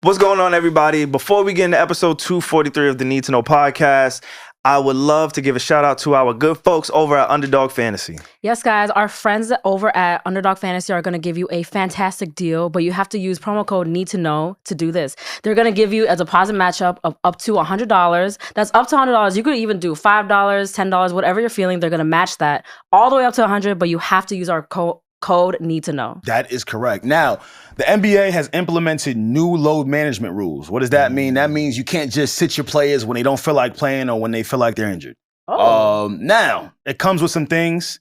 What's going on, everybody? Before we get into episode 243 of the Need to Know podcast, I would love to give a shout out to our good folks over at Underdog Fantasy. Yes, guys, our friends over at Underdog Fantasy are going to give you a fantastic deal, but you have to use promo code NEEDTOKNOW to do this. They're going to give you a deposit matchup of up to $100. That's up to $100. You could even do $5, $10, whatever you're feeling. They're going to match that all the way up to $100, but you have to use our code need to know. That is correct. Now, the NBA has implemented new load management rules. What does that mean? That means you can't just sit your players when they don't feel like playing or when they feel like they're injured. Now, it comes with some things.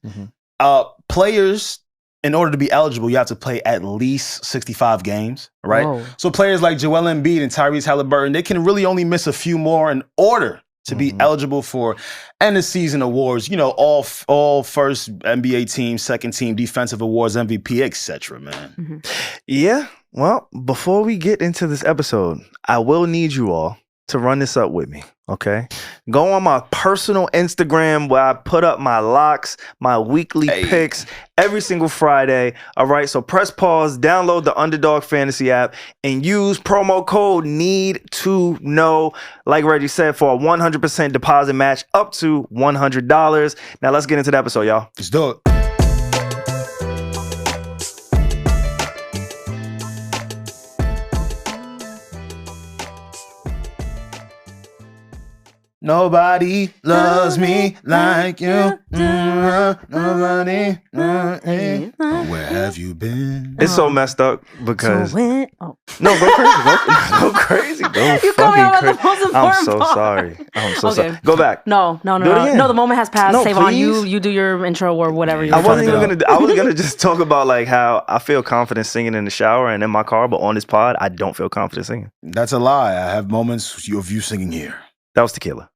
Players, in order to be eligible, you have to play at least 65 games, right? Whoa. So players like Joel Embiid and Tyrese Haliburton, they can really only miss a few more in order to be eligible for end of season awards, you know, all first NBA team, second team, defensive awards, MVP, etc. Man. Yeah, well, before we get into this episode, I will need you all to run this up with me, okay? Go on my personal Instagram where I put up my locks, my weekly picks every single Friday. All right, so press pause, download the Underdog Fantasy app, and use promo code NEEDTOKNOW, like Regi said, for a 100% deposit match up to $100. Now let's get into the episode, y'all. Let's do it. Nobody loves me like you. Nobody. Where have you been? It's so messed up because no, go crazy, go You fucking caught me on the crazy. most important I'm so part. sorry. I'm so Okay. sorry. Go back. No. Do it again. No, the moment has passed. No, SaVon, please. you do your intro or whatever you I were trying wasn't to even do. gonna. I was gonna just talk about like how I feel confident singing in the shower and in my car, but on this pod, I don't feel confident singing. That's a lie. I have moments of you singing here. That was tequila.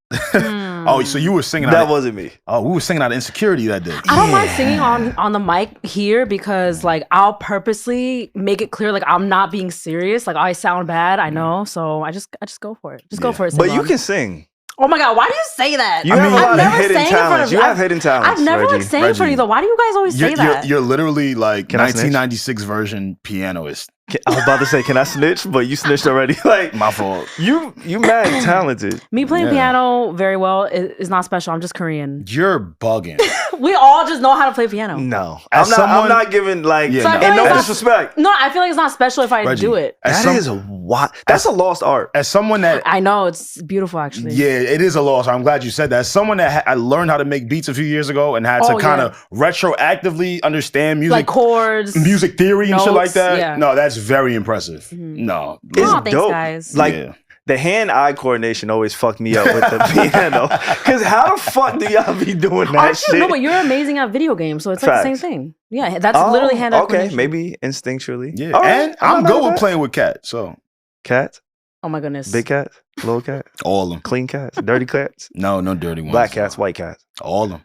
Oh, so you were singing That out wasn't me. Oh, we were singing out of insecurity that day. I don't mind singing on the mic here because like I'll purposely make it clear like I'm not being serious. Like I sound bad, I know. So I just go for it. Just go for it. But you SaVon. can sing. Oh my God, why do you say that? You have a I've lot of never hidden sang in front talents. of You have hidden talents. I've never Reggie. like sang in front of you though. Why do you guys always say that? You're literally like Can I snitch? 1996 version pianoist. I was about to say, can I snitch? But you snitched already. Like My fault. you mad talented. Me playing piano very well is not special. I'm just Korean. You're bugging. We all just know how to play piano. No, As I'm not giving like Yeah, no. and no As- disrespect. No, I feel like it's not special if I Reggie, do it. That's a lost art. As someone that I know it's beautiful actually. Yeah, it is a loss. I'm glad you said that. As someone that I learned how to make beats a few years ago and had to kind of retroactively understand music, like chords, music theory and shit like notes, that. yeah. No, that's very impressive. No, It's Oh, thanks, dope. guys. Like the hand-eye coordination always fucked me up with the piano. Because how the fuck do y'all be doing that Aren't shit? you? No, but you're amazing at video games, so it's like the same Facts. thing. Yeah, that's literally hand-eye Okay, coordination. maybe instinctually. Yeah, All right, and I'm not good mad with at playing with cats. So cats, Oh my goodness. big cats, little cats, all of them. clean cats, dirty cats, No dirty ones. black cats, white cats. All of them.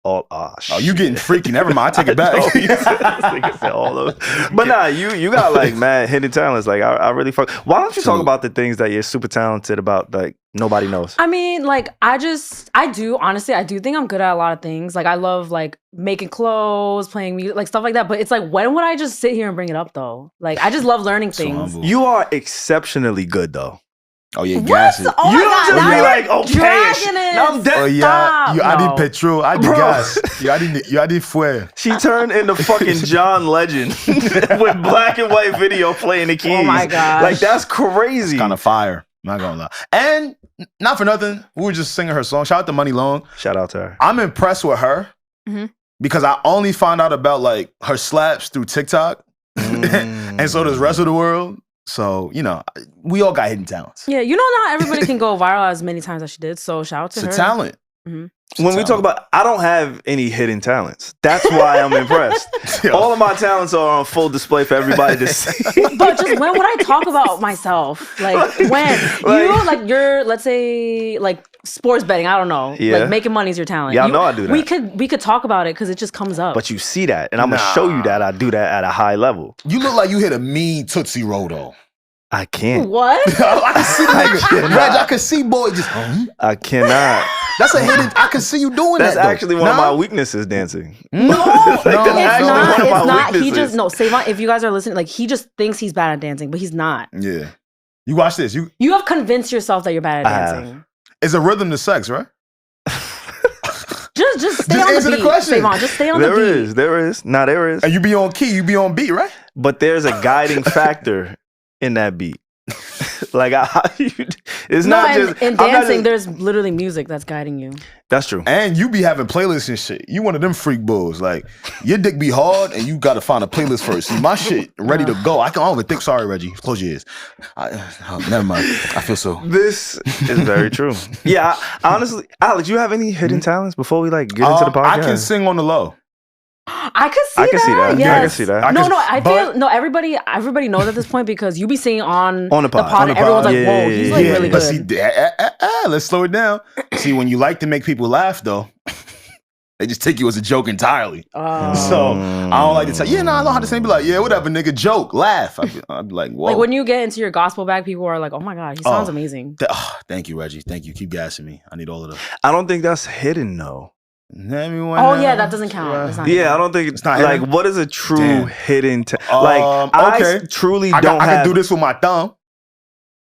All Oh, you getting freaky? Never mind. I take it back. No, you said- this nigga said all of them. But nah, you got like mad hidden talents. Like I really fuck. Why don't you talk about the things that you're super talented about? Like nobody knows. I mean, like, I do think I'm good at a lot of things. Like, I love, like, making clothes, playing music, like, stuff like that. But it's like, when would I just sit here and bring it up, though? Like, I just love learning So things. humble. You are exceptionally good though. Oh yeah, What? gas it. Oh You my don't God, just now be you're like, okay, dragging it. now I'm dead. Oh yeah, Stop. you adi No. petrol, adi Bro. gas, you adi fuel. She turned into fucking John Legend with black and white video playing the keys. Oh my gosh. Like that's crazy. Kind of fire. Not gonna lie. And not for nothing, we were just singing her song. Shout out to Money Long. Shout out to her. I'm impressed with her because I only found out about like her slaps through TikTok, and so does the rest of the world. So you know, we all got hidden talents. Yeah, you know, not everybody can go viral as many times as she did. So shout out to It's her. a talent. When we talk about, I don't have any hidden talents. That's why I'm impressed. Yo. All of my talents are on full display for everybody to see. But just when would I talk about myself? Like when you're, let's say, like sports betting. I don't know. Yeah. Like making money is your talent. Y'all know I do that. We could talk about it because it just comes up. But you see that, and I'm gonna show you that I do that at a high level. You look like you hit a mean Tootsie Roll though. I can't. What? I can see the nigga. Reg, I can see boy just. I cannot. That's a hidden. I can see you doing That's that. Though. actually one of my weaknesses, dancing. No, Like, that's actually one of it's my not. He weaknesses. just SaVon. If you guys are listening, like he just thinks he's bad at dancing, but he's not. Yeah. You watch this. You have convinced yourself that you're bad at dancing. It's a rhythm to sex, right? Just stay on answer the the beat. question. SaVon, just stay on the beat. There is. Nah, there is. And you be on key, you be on beat, right? But there's a guiding factor in that beat. Like, it's not just in dancing. There's literally music that's guiding you. That's true. And you be having playlists and shit. You one of them freak bulls. Like, your dick be hard and you got to find a playlist first. See, my shit ready to go. I don't even think. Sorry, Regi. Close your ears. Never mind. I feel so. This is very true. Yeah, honestly, Alex, you have any hidden talents before we like get into the podcast? I can sing on the low. I can see that. Yes. Yes. I can see that. I feel everybody knows at this point because you be seeing on the pod and everyone's like, whoa, he's like really good. But see, let's slow it down. See, when you like to make people laugh, though, they just take you as a joke entirely. So I don't like to tell I know how to sing. Be like, yeah, whatever, nigga, joke, laugh. I'd be like, whoa. Like when you get into your gospel bag, people are like, oh my God, he sounds amazing. Thank you, Regi. Thank you. Keep gassing me. I need all of them. I don't think that's hidden though. That doesn't count. I don't think it's not like hidden. What is a true hidden I truly I don't have. can do this with my thumb.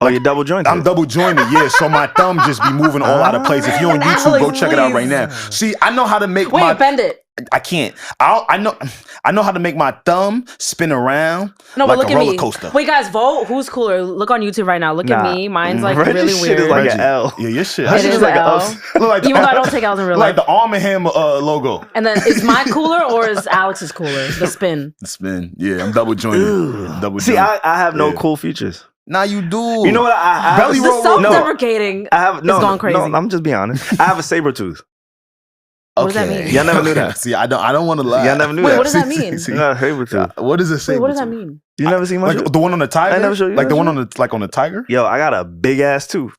Oh, you're double jointed. I'm double jointed, yeah. So my thumb just be moving all out of place. If you're on YouTube, go check it out right now. See, I know how to make bend it. I can't. I know how to make my thumb spin around like look a at roller me. coaster. Wait, guys, vote. Who's cooler? Look on YouTube right now. Look at me. Mine's like Reggie's really shit weird. Is like an L. Yeah, your shit. It is like an L. Like Even though I don't take L's in real life. Like the Arm & Hammer logo. And then is mine cooler or is Alex's cooler? The spin. The spin. Yeah, I'm double jointed. See, I have no cool features. Nah, you do. You know what? I belly the roll. self-deprecating is going crazy. No, I'm just being honest. I have a saber tooth. What does that mean? Y'all never knew that. See, I don't want to lie. Y'all never knew Wait, that. what does that mean? You got a saber tooth. What is a saber tooth? What does that mean? You never seen my like shit? the one on the tiger? I never showed you. Like the one on the tiger? Yo, I got a big ass tooth.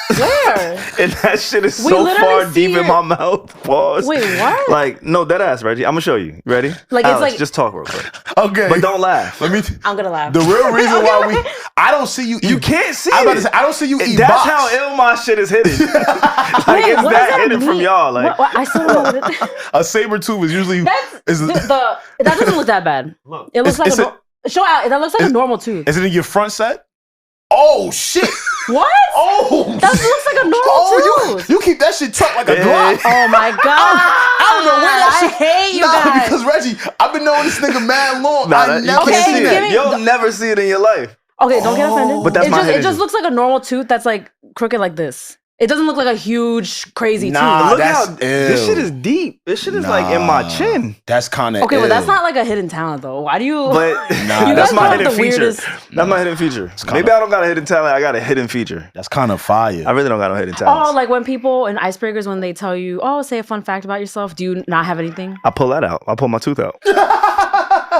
Where? And that shit is so far deep in my mouth. Pause. Wait, what? Like, no, dead ass, Regi. I'm gonna show you. Ready? Like Alex, it's like just talk real quick. Okay. But don't laugh. I'm gonna laugh. The real reason why I don't see you eat. You can't see I don't see you eat That's box. how ill my shit is hidden. Like, it's that hidden from y'all. Like, I still don't know what it is. A saber tooth is usually that doesn't look that bad. Look, it looks like that looks like a normal tooth. Is it in your front set? Oh shit! What? Oh, that looks like a normal tooth. You keep that shit tucked like a Glock. Oh my God! I don't know where that shit. I hate you guys. Because Regi, I've been knowing this nigga mad long. You can't see it. You'll never see it in your life. Okay, don't get offended. But that's it just looks like a normal tooth that's like crooked like this. It doesn't look like a huge, crazy tooth. Look how this shit is deep. This shit is like in my chin. That's kind of okay, but that's not like a hidden talent though. Why do you? But that's my hidden feature. That's my hidden feature. Maybe I don't got a hidden talent. I got a hidden feature. That's kind of fire. I really don't got no hidden talent. Oh, like when people in icebreakers when they tell you, "Oh, say a fun fact about yourself." Do you not have anything? I pull that out. I pull my tooth out.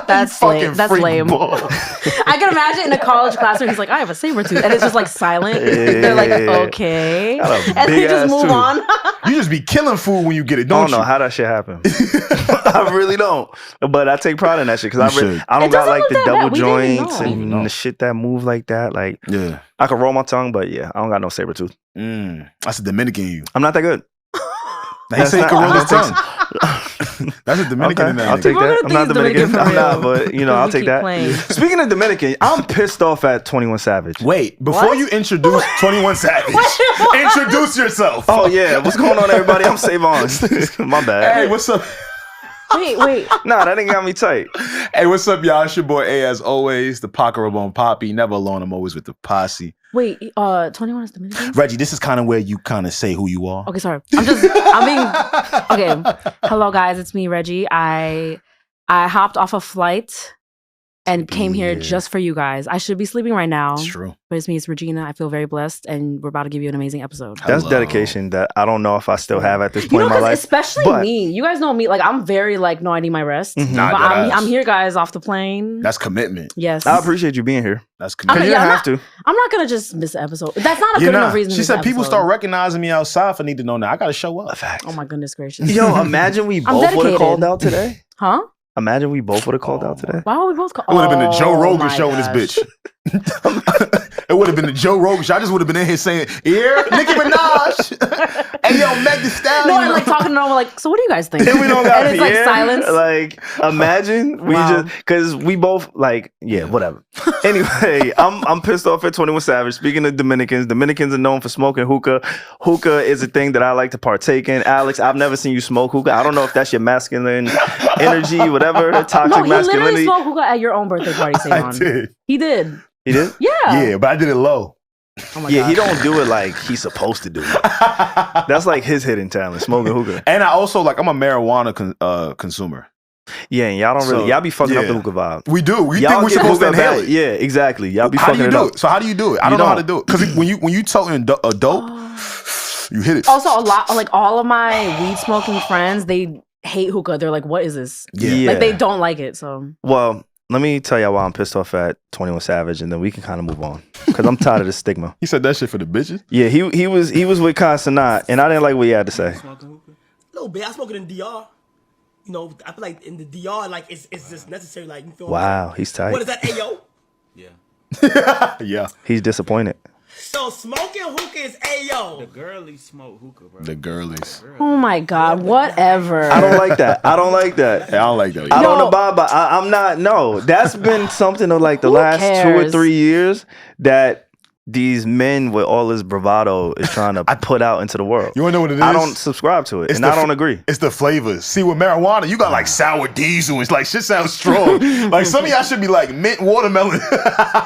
That's lame. That's lame. I can imagine in a college classroom, he's like, "I have a saber tooth," and it's just like silent. They're like, "Okay," and they just move on. You just be killing food when you get it, don't you? I don't know how that shit happened. I really don't. But I take pride in that shit because I don't got like the double joints and the shit that move like that. Like, yeah, I can roll my tongue, but yeah, I don't got no saber tooth. That's a Dominican you. I'm not that good. He said he can roll his tongue. That's a Dominican in there. I'll take that. I'm not Dominican. I'm not, but I'll take that. Playing. Speaking of Dominican, I'm pissed off at 21 Savage. Wait, before you introduce 21 Savage, introduce yourself. Oh yeah, what's going on, everybody? I'm SaVon's. My bad. Hey, what's up? Wait. Nah, that ain't got me tight. Hey, what's up, y'all? It's your boy A, as always, the Paco Rabon Poppy. Never alone. I'm always with the posse. Wait, 21 is Dominican? Regi, this is kind of where you kind of say who you are. Okay, sorry. Okay. Hello, guys. It's me, Regi. I hopped off a flight and came here just for you guys. I should be sleeping right now. It's true. But it's me, it's Regina. I feel very blessed, and we're about to give you an amazing episode. That's dedication that I don't know if I still have at this point in my life. Especially me. You guys know me. Like, I'm very, like, no, I need my rest. Mm-hmm. But I'm here, guys, off the plane. That's commitment. Yes. I appreciate you being here. That's commitment. You don't have to. I'm not going to just miss an episode. That's not a good enough reason to She miss said an people episode. start recognizing me outside for need to know now. I got to show up. Fact. Oh, my goodness gracious. Yo, imagine we both would have called out today. Huh? Imagine we both would have called out today. Why would we both call? It would have been the Joe Rogan show in this bitch. It would have been the Joe Rogan show. I just would have been in here saying, "Here, Nicki Minaj, hey yo, Meg Thee Stallion." No, and like talking normal, like, so what do you guys think? And we don't got and it's like Pierre. silence. Like, imagine we just because we both like, whatever. Anyway, I'm pissed off at 21 Savage. Speaking of Dominicans are known for smoking hookah. Hookah is a thing that I like to partake in. Alex, I've never seen you smoke hookah. I don't know if that's your masculine energy, whatever, toxic he masculinity. literally smoked hookah at your own birthday party, SaVon. I did. He did. He did? Yeah. Yeah, but I did it low. Oh my Yeah, God. he don't do it like he's supposed to do it. That's like his hidden talent, smoking hookah. And I also I'm a marijuana consumer. Yeah, and y'all don't really, y'all be fucking up the hookah vibe. We do. We y'all think we're get supposed to hookah inhale bad. it. Yeah, exactly. Y'all be How fucking do you it do up. it? So how do you do it? I don't know how to do it because when you toting dope, you hit it. Also, a lot, like all of my weed smoking friends, they hate hookah. They're like, what is this? Yeah. Like they don't like it. So, Well, let me tell y'all why I'm pissed off at 21 Savage, and then we can kind of move on because I'm tired of the stigma. He said that shit for the bitches. Yeah, he was with Kai Cenat, and I didn't like what he had to say. A little bit. I smoke it in DR. You know, I feel like in the DR, like it's just necessary. Like you feel. Wow, he's tight. What is that, Ayo? Yeah. He's disappointed. So smoking hookah is Ayo. The girlies smoke hookah, bro. The girlies. oh my God, whatever. I don't like that. I don't like that. Yeah, I don't like that. I either. don't abide by. I'm not. No, that's been something of like the Who last 2 or cares? 3 years that these men with all this bravado is trying to put out into the world. You wanna know what it is? I don't subscribe to it, It's and the I don't agree. It's the flavors. See, with marijuana, you got like sour diesel. It's like shit sounds strong. Like some of y'all should be like mint watermelon.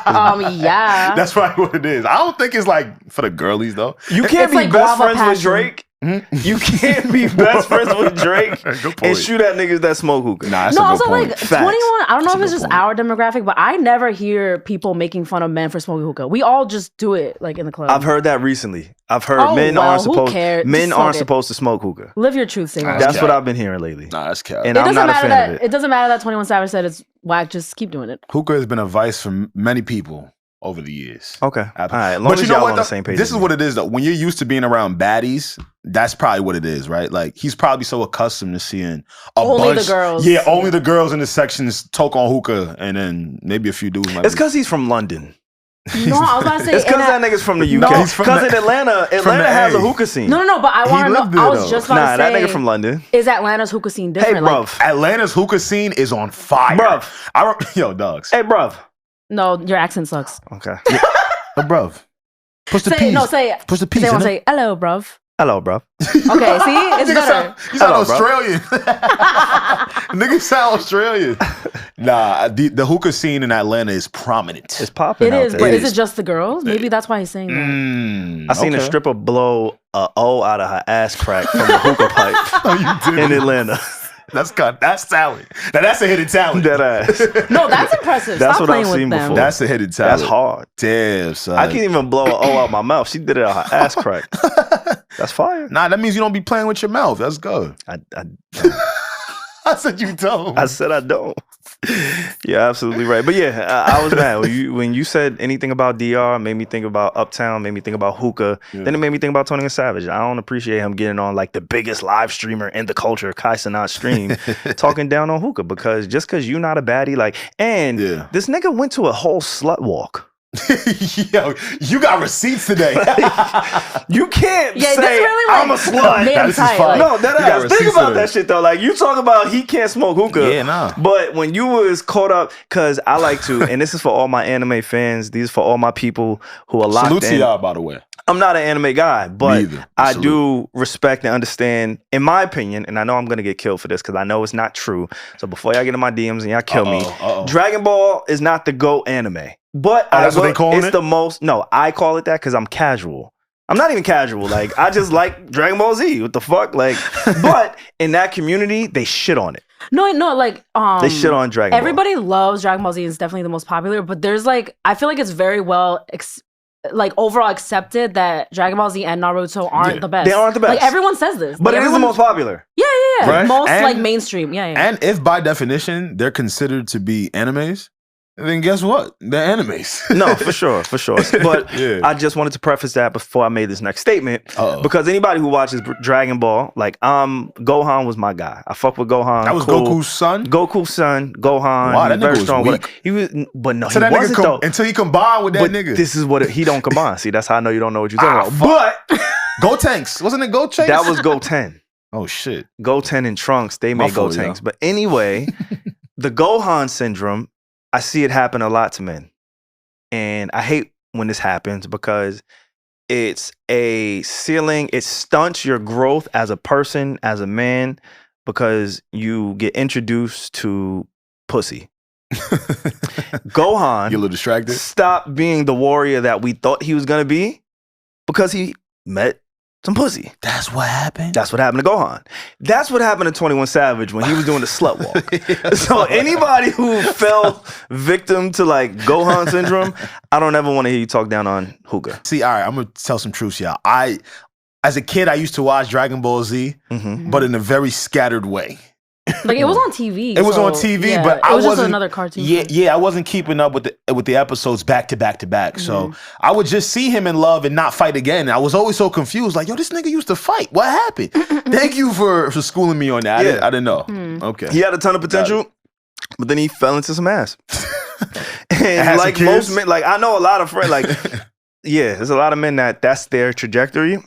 Yeah. That's probably what it is. I don't think it's like for the girlies though. You can't It's be like best guava friends with passion. Drake. You can't be best friends with Drake Good and point. shoot at niggas that smoke hookah. Nah, that's No, a good also point. like Facts. 21. I don't know That's if a it's good just point. our demographic, but I never hear people making fun of men for smoking hookah. We all just do it like in the club. I've heard that recently. I've heard Oh, men well, aren't who supposed cares? men Just smoke aren't it. supposed to smoke hookah. Live your truth, SaVon. That's That's cap. what I've been hearing lately. Nah, that's cap. And It I'm doesn't not a matter fan of that it. it doesn't matter that 21 Savage said it's whack. Just keep doing it. Hookah has been a vice for many people over the years. Okay. All Absolutely. right. As long as y'all on the though? same page. This as is me. what it is though. When you're used to being around baddies, that's probably what it is, right? Like he's probably so accustomed to seeing Only the girls. Yeah, only the girls in the sections talk on hookah, and then maybe a few dudes might. It's because he's from London. No, I was about to say. It's because and that nigga's from the No, UK. he's from Because the- in Atlanta the has a A. hookah scene. No, but I want to lived know. there, I was though. just about Nah, to that say. nigga from London. Is Atlanta's hookah scene Hey, different? Like, bruv. Atlanta's hookah scene is on fire, Bruv. Yo, dogs. Hey, bruv. no, your accent sucks. Okay. Bruv. Push the Say peas. say. Push the peas. Say, innit? say hello, bruv. Hello, bruv. Okay, see, it's You better. sound Hello, bro. Australian. Niggas sound Australian. Nah, the hookah scene in Atlanta is prominent. It's popping It out is, there. but It is it just the girls? Maybe that's why he's saying that. I seen a stripper blow a O out of her ass crack from the hookah pipe No, you didn't. in Atlanta. That's talent. Now that's a hidden talent. That ass. No, that's impressive. That's Stop what I've playing with seen them. before. That's a hidden talent. That's hard. Damn, son. I can't even blow an O out my mouth. She did it out her ass crack. That's fire. Nah, that means you don't be playing with your mouth. That's good. I said you don't. I said I don't. You're absolutely right. But yeah, I was mad when you said anything about DR. Made me think about Uptown. Made me think about hookah. Yeah. Then it made me think about 21 Savage. I don't appreciate him getting on like the biggest live streamer in the culture, Kai Cenat stream, talking down on hookah because just because you're not a baddie, like, and Yeah. this nigga went to a whole slut walk. Yo, you got receipts today. You can't Yeah, that's say really, like, I'm a slut. made him This is tight, fine. like- No, that You got ass. Think receipts about today. that shit though. Like you talk about he can't smoke hookah. Yeah, nah. But when you was caught up, because I like to, and this is for all my anime fans. These are for all my people who are locked Salute to in. y'all, by the way. I'm not an anime guy, but either. I Salute. do respect and understand, in my opinion, and I know I'm gonna get killed for this because I know it's not true. So before y'all get in my DMs and y'all kill me, Uh-oh. Dragon Ball is not the GOAT anime. But that's what they calling it's it? the most. No, I call it that because I'm casual. I'm not even casual. Like I just like Dragon Ball Z. What the fuck? Like, but in that community, they shit on it. No, like They shit on Dragon Ball. everybody loves Dragon Ball Z. It's definitely the most popular, but there's like I feel like it's very well like overall accepted that Dragon Ball Z and Naruto aren't the best. They aren't the best. Like everyone says this, But like, it is the most popular. Yeah. Right? Most And- like mainstream. Yeah. And if by definition they're considered to be animes, then guess what? They're enemies. No, for sure. But I just wanted to preface that before I made this next statement. Because anybody who watches Dragon Ball, like, Gohan was my guy. I fuck with Gohan. That was cool. Goku's son? Goku's son, Gohan. Wow, that nigga very was strong. weak. He was, but no, So he that wasn't nigga though. until he combined with that But nigga. this is what he don't combine. See, that's how I know you don't know what you're talking about. But Gotenks. Wasn't it Gotenks? that was Goten. Oh, shit. Goten and Trunks, they made fault, Gotenks. yo. But anyway, the Gohan syndrome, I see it happen a lot to men. And I hate when this happens because it's a ceiling. It stunts your growth as a person, as a man, because you get introduced to pussy. Gohan You a little distracted? stopped being the warrior that we thought he was going to be because he met some pussy. That's what happened? That's what happened to Gohan. That's what happened to 21 Savage when he was doing the slut walk. So anybody who fell victim to like Gohan syndrome, I don't ever want to hear you talk down on hookah. See, all right, I'm going to tell some truths, y'all. As a kid, I used to watch Dragon Ball Z, but in a very scattered way. Like it was on TV. It was so, on TV, yeah, but it I was wasn't just another cartoon. Yeah, I wasn't keeping up with the episodes back to back to back. So I would just see him in love and not fight again. I was always so confused, like, yo, this nigga used to fight. What happened? Thank you for schooling me on that. I didn't know. Okay. He had a ton of potential, but then he fell into some ass. And like most men, like I know a lot of friends, like there's a lot of men that's their trajectory.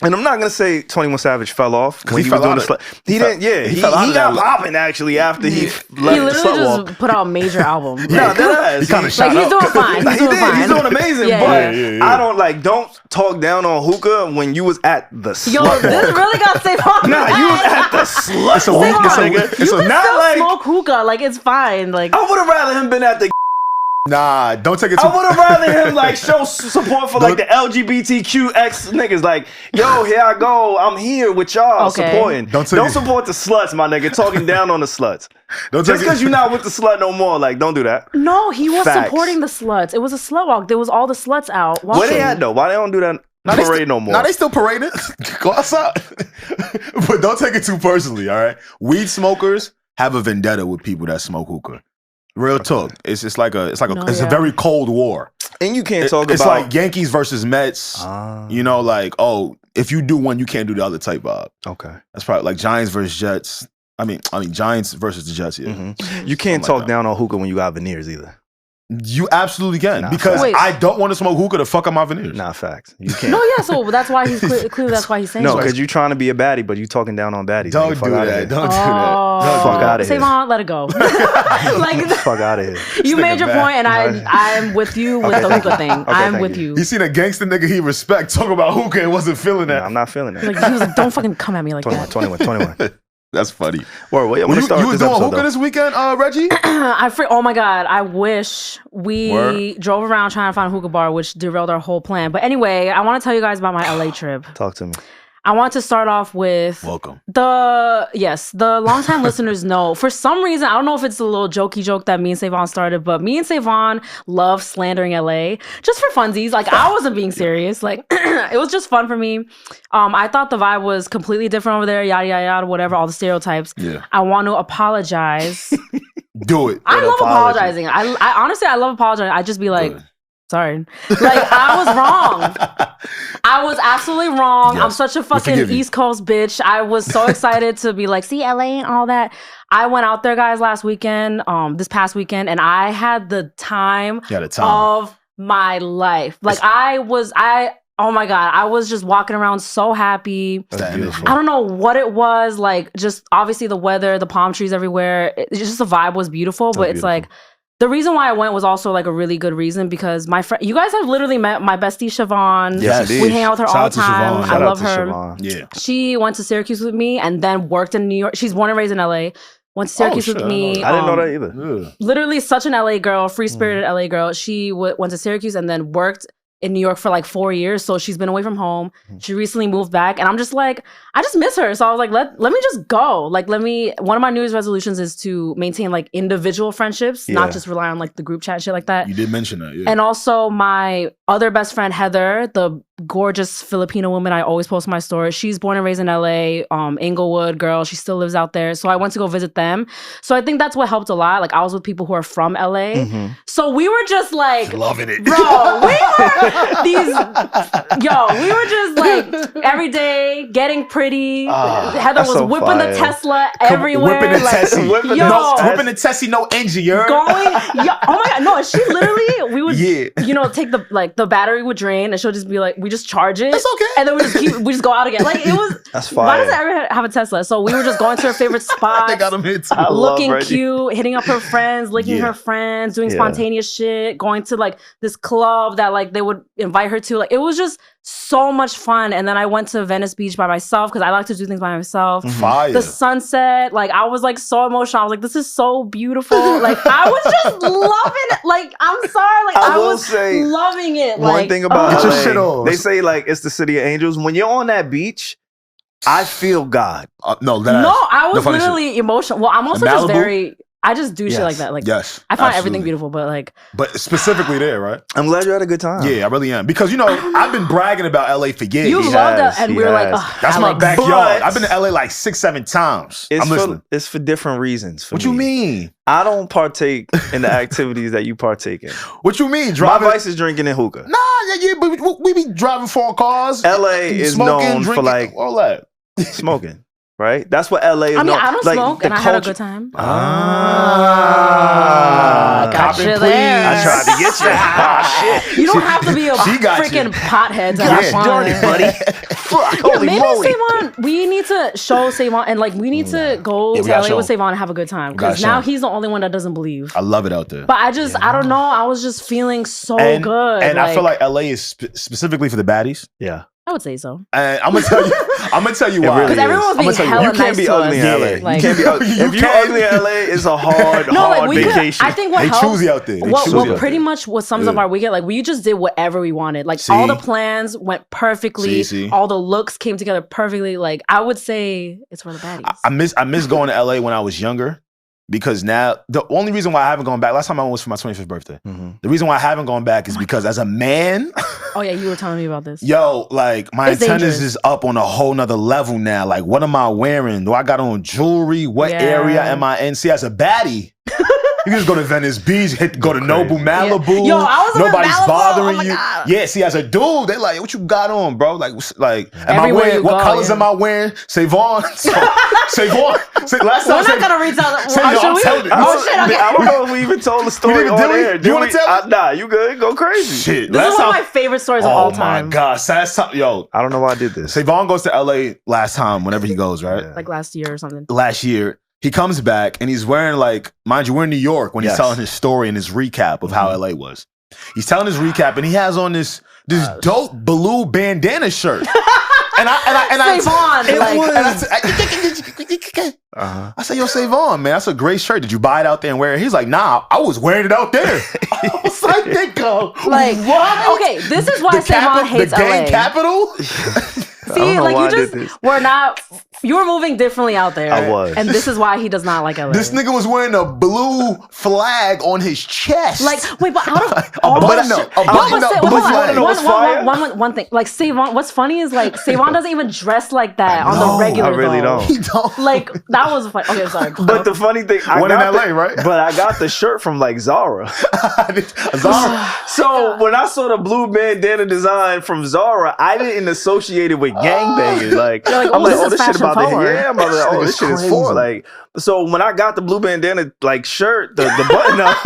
And I'm not gonna say 21 Savage fell off when he was doing the slut. He didn't. Yeah, he got popping actually after he left He the literally slut walk. just put out a major album. No, that He kind of shot Like he's up. doing fine. He's doing fine. He's doing amazing. Yeah, but yeah. I don't talk down on hookah when you was at the slut Yo, walk. this really got SaVon's Nah, you was at the slut It's a walk, week. nigga. You can not still like smoke hookah. Like it's fine. Like I would have rather him been at the. Nah, don't take it too. I would have rather him like show support for like the LGBTQX niggas. Like, yo, here I go. I'm here with y'all supporting. Don't support the sluts, my nigga. Talking down on the sluts. Just because you're not with the slut no more, like, don't do that. No, he was Facts. supporting the sluts. It was a slut walk. There was all the sluts out. Where they at though? Why they don't do that? Parade no more. Now they still parading. Go outside. But don't take it too personally, all right? Weed smokers have a vendetta with people that smoke hookah. Real talk. It's like a very cold war. And you can't talk it's about like Yankees versus Mets. You know, like, oh, if you do one, you can't do the other type vibe. Okay. That's probably like Giants versus Jets. I mean Giants versus the Jets, yeah. You can't talk down on hookah when you got veneers either. You absolutely can. Nah, because facts. I don't want to smoke hookah to fuck up my veneers. Nah, facts. You can't. No, yeah. So that's why he's clearly that's why he's saying No, that. because you're trying to be a baddie, but you talking down on baddies. Don't nigga. do that. Don't do that. Fuck out of here. SaVon, let it go. Like Fuck out of here. you made your point, and I'm with you with the hookah thing. I'm thank with you. you. He seen a gangster nigga he respect talk about hookah and wasn't feeling that. Nah, I'm not feeling that. Like he was like, don't fucking come at me like 21. That's funny. Word, well, You was doing hookah this weekend, Reggie? Oh my God, I wish we drove around trying to find a hookah bar, which derailed our whole plan. But anyway, I want to tell you guys about my LA trip. Talk to me. I want to start off with Welcome. The longtime listeners know, for some reason, I don't know if it's a little jokey joke that me and SaVon started, but me and SaVon love slandering LA just for funsies. Like I wasn't being serious. Like it was just fun for me. I thought the vibe was completely different over there, yada yada yada, whatever, all the stereotypes. Yeah. I want to apologize. Do it. I love apologizing. I honestly I love apologizing. I just be like, sorry. Like, I was wrong. I was absolutely wrong. Yes. I'm such a fucking East Coast bitch. I was so excited to be like, see LA and all that. I went out there, guys, this past weekend, and I had the time of my life. Like, oh my God, I was just walking around so happy. That's beautiful. I don't know what it was. Like, just obviously the weather, the palm trees everywhere. It's just the vibe was beautiful, but it's like, the reason why I went was also like a really good reason because my friend, you guys have literally met my bestie SaVon's. Yes, we hang out with her all the time. I love her. SaVon. Yeah. She went to Syracuse with me and then worked in New York. She's born and raised in LA. Went to Syracuse with me. I didn't know that either. Literally such an LA girl, free-spirited LA girl. She went to Syracuse and then worked in New York for like 4 years. So she's been away from home. She recently moved back. And I'm just like, I just miss her. So I was like, let me just go. Like, one of my New Year's resolutions is to maintain like individual friendships, not just rely on like the group chat, shit like that. You did mention that, yeah. And also my other best friend, Heather, the gorgeous Filipino woman. I always post my story. She's born and raised in LA, Inglewood girl. She still lives out there. So I went to go visit them. So I think that's what helped a lot. Like I was with people who are from LA. Mm-hmm. So we were just like Loving it. bro, we were just like every day getting pretty. Heather was so whipping fire. the Tesla everywhere. Whipping the like, Tessie. Whipping Whipping the Tessie, no engine, you heard? going, oh my god, no! She literally, we would, Yeah. take the battery would drain, and she'll just be like, we just charge it. That's okay. And then we just go out again. Like it was. That's Why fire. does everyone have a Tesla? So we were just going to her favorite spots. They got him hit too. I love Looking Regi. cute, hitting up her friends, licking her friends, doing spontaneous shit, going to like this club that like they would invite her to. Like it was just so much fun. And then I went to Venice Beach by myself because I like to do things by myself. Fire. The sunset, like I was like so emotional. I was like, this is so beautiful. Like I was just loving it. Like I'm sorry, like I will was say loving it. One Like thing about Get your LA, shit on. they say like it's the city of angels. When you're on that beach, I feel God. No, I was funny literally emotional. Well, I'm also just Malibu? very. I just do shit like that. Like Yes. I find absolutely. everything beautiful, but like But specifically there, right? I'm glad you had a good time. Yeah, I really am. Because, I've been bragging about LA for years. you He loved has, it, and he we were like, has. ugh, That's my Alex. backyard. But- I've been to LA like 6-7 times. I'm listening. It's for different reasons. For What you me. mean? I don't partake in the activities that you partake in. What you mean? My Driving? vice is drinking and hookah. Nah, but we be driving 4 cars. LA is smoking, known for drinking, like all that. smoking, right? That's what LA is I mean, known. I don't like, smoke, the and I had a culture- good time. Ah, Got cop you and there. I tried to get you. Ah, shit. You don't have to be a She got freaking you. pothead to Yeah. have fun. Dirty, buddy. Fuck, Yeah, holy maybe moly. SaVon, we need to show SaVon, and like we need to go Yeah, we to gotta LA show with him. SaVon and have a good time. gotta Because show now him. he's the only one that doesn't believe. I love it out there. But I don't know. I was just feeling so good. And I feel like LA is specifically for the baddies. Yeah. I would say so. And I'm gonna tell you. I'm gonna tell you why. really Because everyone was I'ma being tell you hella why. You can't nice be to ugly us. in LA. Like- you can't be ugly. You If you're can't. ugly in LA, it's a hard, No, hard like we could. vacation. I think what They helped. choosy out there. They What choosy out pretty there. much what sums up Yeah. our weekend, like we just did whatever we wanted. Like See? all the plans went perfectly. See? All the looks came together perfectly. Like I would say it's for the baddies. I miss going to LA when I was younger. Because now, the only reason why I haven't gone back, last time I went was for my 25th birthday. Mhm. The reason why I haven't gone back is because as a man, Oh yeah, you were telling me about this. like my It's antennas dangerous. is up on a whole nother level now. Like, what am I wearing? Do I got on jewelry? What Yeah. area am I in? See, as a baddie, you can just go to Venice Beach, go to Noble crazy. Malibu. Yo, I was in Nobody's Malibu. bothering Oh my you. God. Yeah, see, as a dude, they like, what you got on, bro? Like, am I Everywhere wearing? you What go, colors yeah. am I wearing? SaVon's. SaVon. Last time We're not gonna retell. Say, yo, I'm telling you. Oh shit! Okay. I don't know if we even told the story didn't- on did we? air. You wanna tell it? Nah, you good. Go crazy. Shit. This last is one of time- my favorite stories of all time. Oh my god, last time, yo, I don't know why I did this. SaVon goes to LA last time, whenever he goes, right? Yeah. Like last year or something. Last year, he comes back and he's wearing like, mind you, we're in New York when he's Yes. telling his story and his recap of how LA was. He's telling his recap and he has on this dope blue bandana shirt. and I SaVon, it like- was- and I said, yo, SaVon, man, that's a great shirt. Did you buy it out there and wear it? He's like, nah, I was wearing it out there. I was like, nigga, Like what? okay, this is why SaVon hates the gang LA. capital? I don't See, know like why you I did just this. were not. You were moving differently out there. I was. and this is why he does not like LA. This nigga was wearing a blue flag on his chest. Like, wait, but out of a all button the up, shit, a button up blue flag. know what's fire? one thing. Like SaVon, what's funny is like SaVon doesn't even dress like that on know, the regular. I really though. don't. He don't. Like that was funny. Okay, sorry. But the funny thing, I One in got LA, the, right? But I got the shirt from like Zara. Zara. So when I saw the blue bandana design from Zara, I didn't associate it with gangbangers. Like, like, I'm oh, like, this oh, is this shit fashion about to forward. yeah, I'm about to, oh, this shit is for crazy. like. So when I got the blue bandana like shirt, the button up,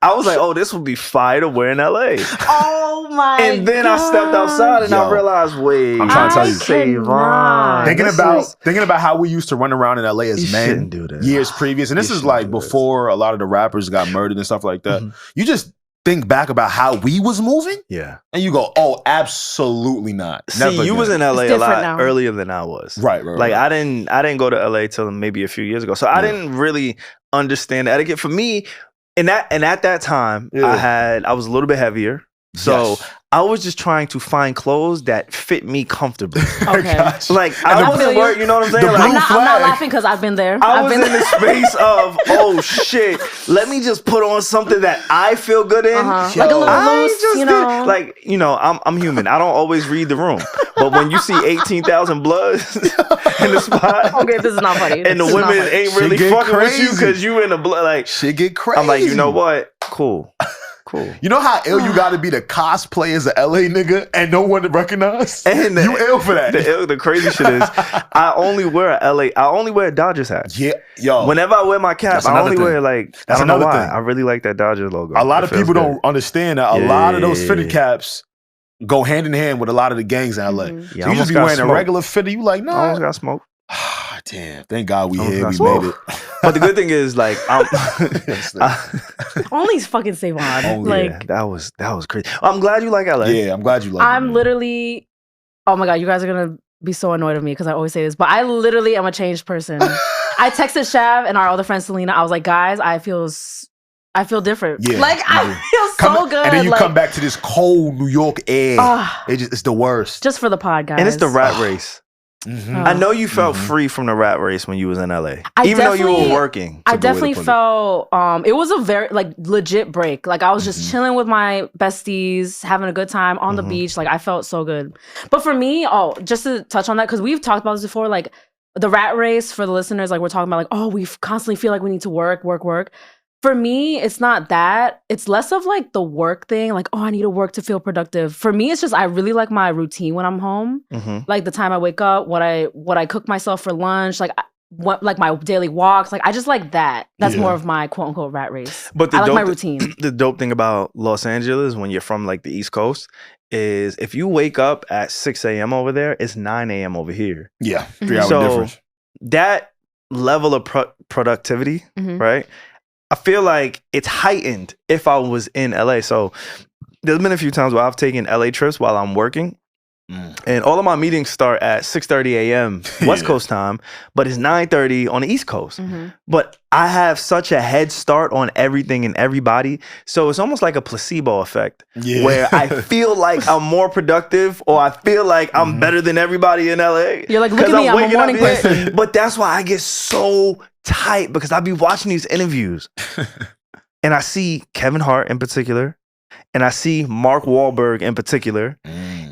I was like, oh, this would be fire to wear in LA. Oh my! And then I stepped outside and I Yo. realized, wait, I'm trying to tell you. cannot. SaVon. Thinking about how we used to run around in LA as You men shouldn't do this. years previous, and this You is shouldn't like do this. before a lot of the rappers got murdered and stuff like that. Mhm. You just think back about how we was moving, Yeah. and you go, "Oh, absolutely not." See, Never you was again. in LA It's a different lot now. earlier than I was. right. Like I didn't go to LA till maybe a few years ago. So I didn't really understand the etiquette. For me, and at that time, Yeah. I was a little bit heavier. So Yes. I was just trying to find clothes that fit me comfortably. Okay. Like I wasn't worried, you know what I'm saying? the Like, I'm not flag. laughing because I've been there. I I've was been in the space of, oh shit, let me just put on something that I feel good in. Like a Yo. little I loose, just you know. like, I'm human. I don't always read the room. But when you see 18,000 bloods in the spot, Okay, this is not funny. and the This is not women funny. ain't Shit really get fucking with you crazy. because you in the blood, like, Shit get crazy. I'm like, you know what? Cool. You know how ill you got to be to cosplay as an LA nigga and no one to recognize? And you ill for that. The crazy shit is, I only wear a Dodgers hat. Yeah, yo. Whenever I wear my cap, That's I another only thing. wear like, I That's don't know another why. thing. I really like that Dodgers logo. a lot of It feels people good. don't understand that a Yeah, lot of those yeah, fitted yeah. caps go hand in hand with a lot of the gangs in LA. Mhm. Yeah, So you almost just be got wearing a smoked. regular fitted, you like, I almost nah. got smoked. Damn, thank God we Almost here, got we smoked. made it. But the good thing is, like, I'm. Only fucking SaVon's. Oh, Like, yeah, that was crazy. I'm glad you like LA. Yeah, I'm glad you like it. I'm man. literally, oh my God, you guys are going to be so annoyed of me because I always say this, but I literally am a changed person. I texted Shav and our other friend Selena. I was like, guys, I feel different. Yeah, Like, I you do. feel so good. And then you like, come back to this cold New York air. It's the worst. just for the pod, guys. And it's the rat race. Mhm. I know you felt free from the rat race when you was in LA, I even though you definitely- were working. I a good way to definitely put it. felt it was a very like legit break. Like I was just chilling with my besties, having a good time on the beach. Like I felt so good. But for me, just to touch on that, because we've talked about this before, like the rat race for the listeners, like we're talking about like, oh, we constantly feel like we need to work. For me, it's not that. It's less of like the work thing, like, oh, I need to work to feel productive. For me, it's just I really like my routine when I'm home. Mhm. Like the time I wake up, what I cook myself for lunch, like like my daily walks. Like I just like that. That's Yeah. more of my quote unquote rat race. But I like my routine. The dope thing about Los Angeles when you're from like the East Coast is if you wake up at 6 a.m. over there, it's 9 a.m. over here. Yeah, 3 hour So difference. that level of productivity, Mhm. right? I feel like it's heightened if I was in LA. So there's been a few times where I've taken LA trips while I'm working. And all of my meetings start at 6:30 a.m. West Yeah. Coast time, but it's 9:30 on the East Coast. Mhm. But I have such a head start on everything and everybody. So it's almost like a placebo effect Yeah. where I feel like I'm more productive or I feel like I'm better than everybody in LA. You're like, look 'Cause at me, I'm a waking up morning here. person. But that's why I get so tight because I be watching these interviews and I see Kevin Hart in particular and I see Mark Wahlberg in particular.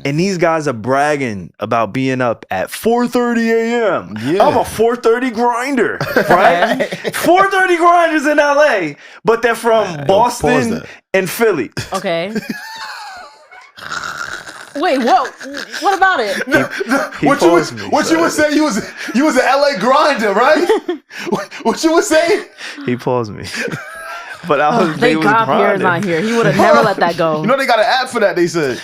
And these guys are bragging about being up at 4:30 a.m. Yeah. I'm a 4:30 grinder, right? 4:30 grinders in LA, but they're from Pause Boston that. and Philly. Okay. Wait, what about it? What you were saying? You was an LA grinder, right? what you were saying? He paused me. But I was, Thank God Pierre's not here. He would have never let that go. You know they got an app for that. They said.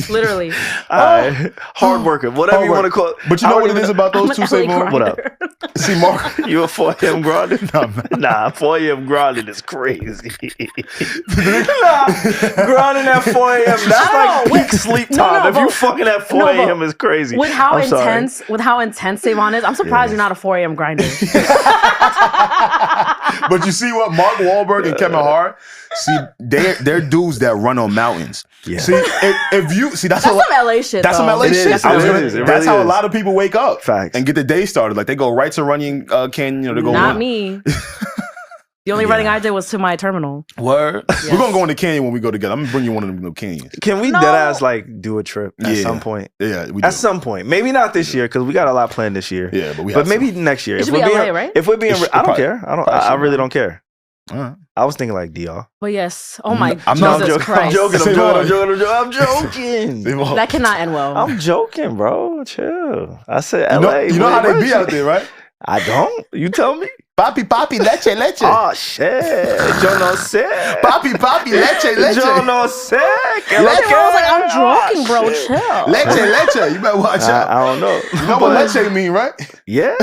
Literally. Alright. Hard worker, whatever you want to call it. But you know what it is about those two, I'm an LA SaVon's? What up? See, Mark. You a 4 a.m. grinding? Nah, man. Nah, 4 a.m. grinding is crazy. Nah, grinding at 4 a.m. That's like No, peak sleep no, time. no, If you but- fucking at 4 no, but a.m. is crazy. With how I'm sorry. intense SaVon is, I'm surprised you're not a 4 a.m. grinder. But you see what Mark Wahlberg and Kevin Hart, see, they're dudes that run on mountains. Yeah. See, if you see, that's That's a some LA shit. That's some though. LA It shit. is. I was It gonna- is. It that's really how is. a lot of people wake up. Facts. And get the day started. Like they go right to Runyon Canyon, to go Not run. me. The only running I did was to my terminal. Word. We're gonna go in the canyon when we go together. I'm gonna bring you one of them little canyons. Can we No. deadass like do a trip at Yeah. some point? Yeah, we At do. some point, maybe not this year because we got a lot planned this year. Yeah, but we But have maybe next year. It should be LA, right? If we're being, It should- I don't probably- care. I don't. probably I should. really don't care. All right. I was thinking like DR. But yes, oh my I'm No, I'm Jesus joking. Christ. I'm joking. I'm Say joking. what? I'm joking. SaVon. That cannot end well. I'm joking, bro. Chill. I said You LA. know how they What be shit? out there, right? I don't. You tell me. Papi, leche, leche. Oh shit. Yo no sé. Papi, leche, leche. Yo no sé. Que Leche. lo I que- was like, I'm joking, Oh, bro. shit. Chill. Leche. You better watch out. I don't know. You know what leche mean, right? Yeah.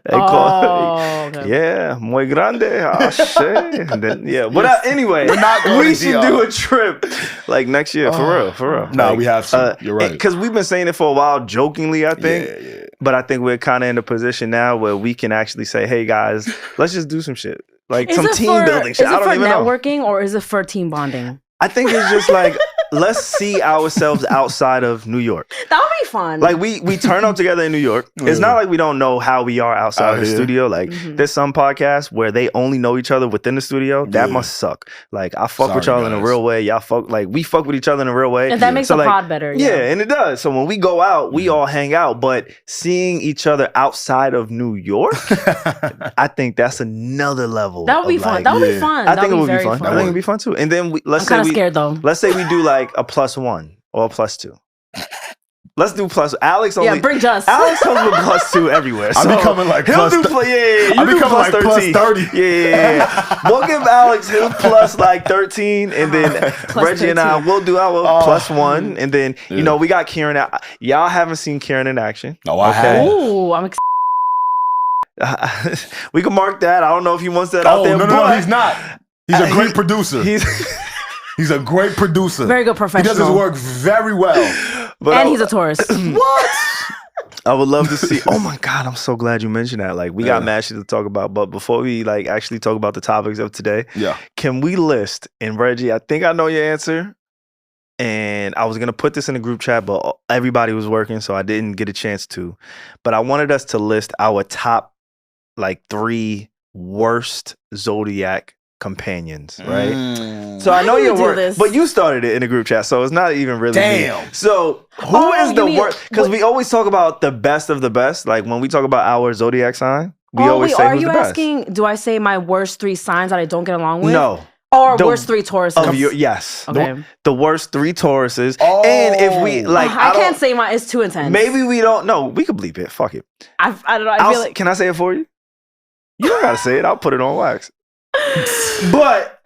They Oh, call okay. yeah, muy grande. Oh shit. And then, yeah. But anyway, not going we to should DR. do a trip like next year for real. Nah, Like, we have to. You're right. Because we've been saying it for a while, jokingly, I think. Yeah. But I think we're kind of in a position now where we can actually say, "Hey guys, let's just do some shit. like some team building shit. I don't even know. Is it for networking or is it for team bonding? I think it's just like, let's see ourselves outside of New York. That would be fun. Like we turn up together in New York. It's not like we don't know how we are outside of the studio. Like there's some podcasts where they only know each other within the studio. That must suck. Like I fuck with y'all in a real way. Y'all fuck, like we fuck with each other in a real way. And that makes the pod better. Yeah, and it does. So when we go out, we all hang out. But seeing each other outside of New York, I think that's another level. That would be fun. That would be fun. I think it would be fun. I think it would be fun too. And then let's say I'm scared though. Let's say we do like a +1 or a +2. Let's do plus. Alex only. Yeah, bring Just. Alex comes with +2 everywhere. So I'm becoming like plus. He'll do you I'm becoming like +30. Yeah. We'll give Alex his plus like 13, and then Reggie and I will do our +1, and then you know we got Kieran. Y'all haven't seen Kieran in action. No, I have. Ooh, I'm excited. We can mark that. I don't know if he wants that out there. No, he's not. He's a great producer. He's a great producer. Very good professional. He does his work very well. And he's a Taurus. What? I would love to see. Oh my God, I'm so glad you mentioned that. Like we got mad shit to talk about, but before we like actually talk about the topics of today, can we list, and Reggie, I think I know your answer. And I was gonna put this in the group chat, but everybody was working, so I didn't get a chance to. But I wanted us to list our top like 3 worst Zodiac companions, right? So I know you're working, but you started it in the group chat, so it's not even really me. So who is the worst? Because we always talk about the best of the best. Like when we talk about our Zodiac sign, we always say who's the best. Are you asking, do I say my worst 3 signs that I don't get along with? No. Or worst 3 Tauruses? Yes. Okay. The worst 3 Tauruses. And if we like, I can't say mine. It's too intense. Maybe we don't know. We could bleep it. Fuck it. I don't know. I feel like. Can I say it for you? You don't gotta say it. I'll put it on wax. But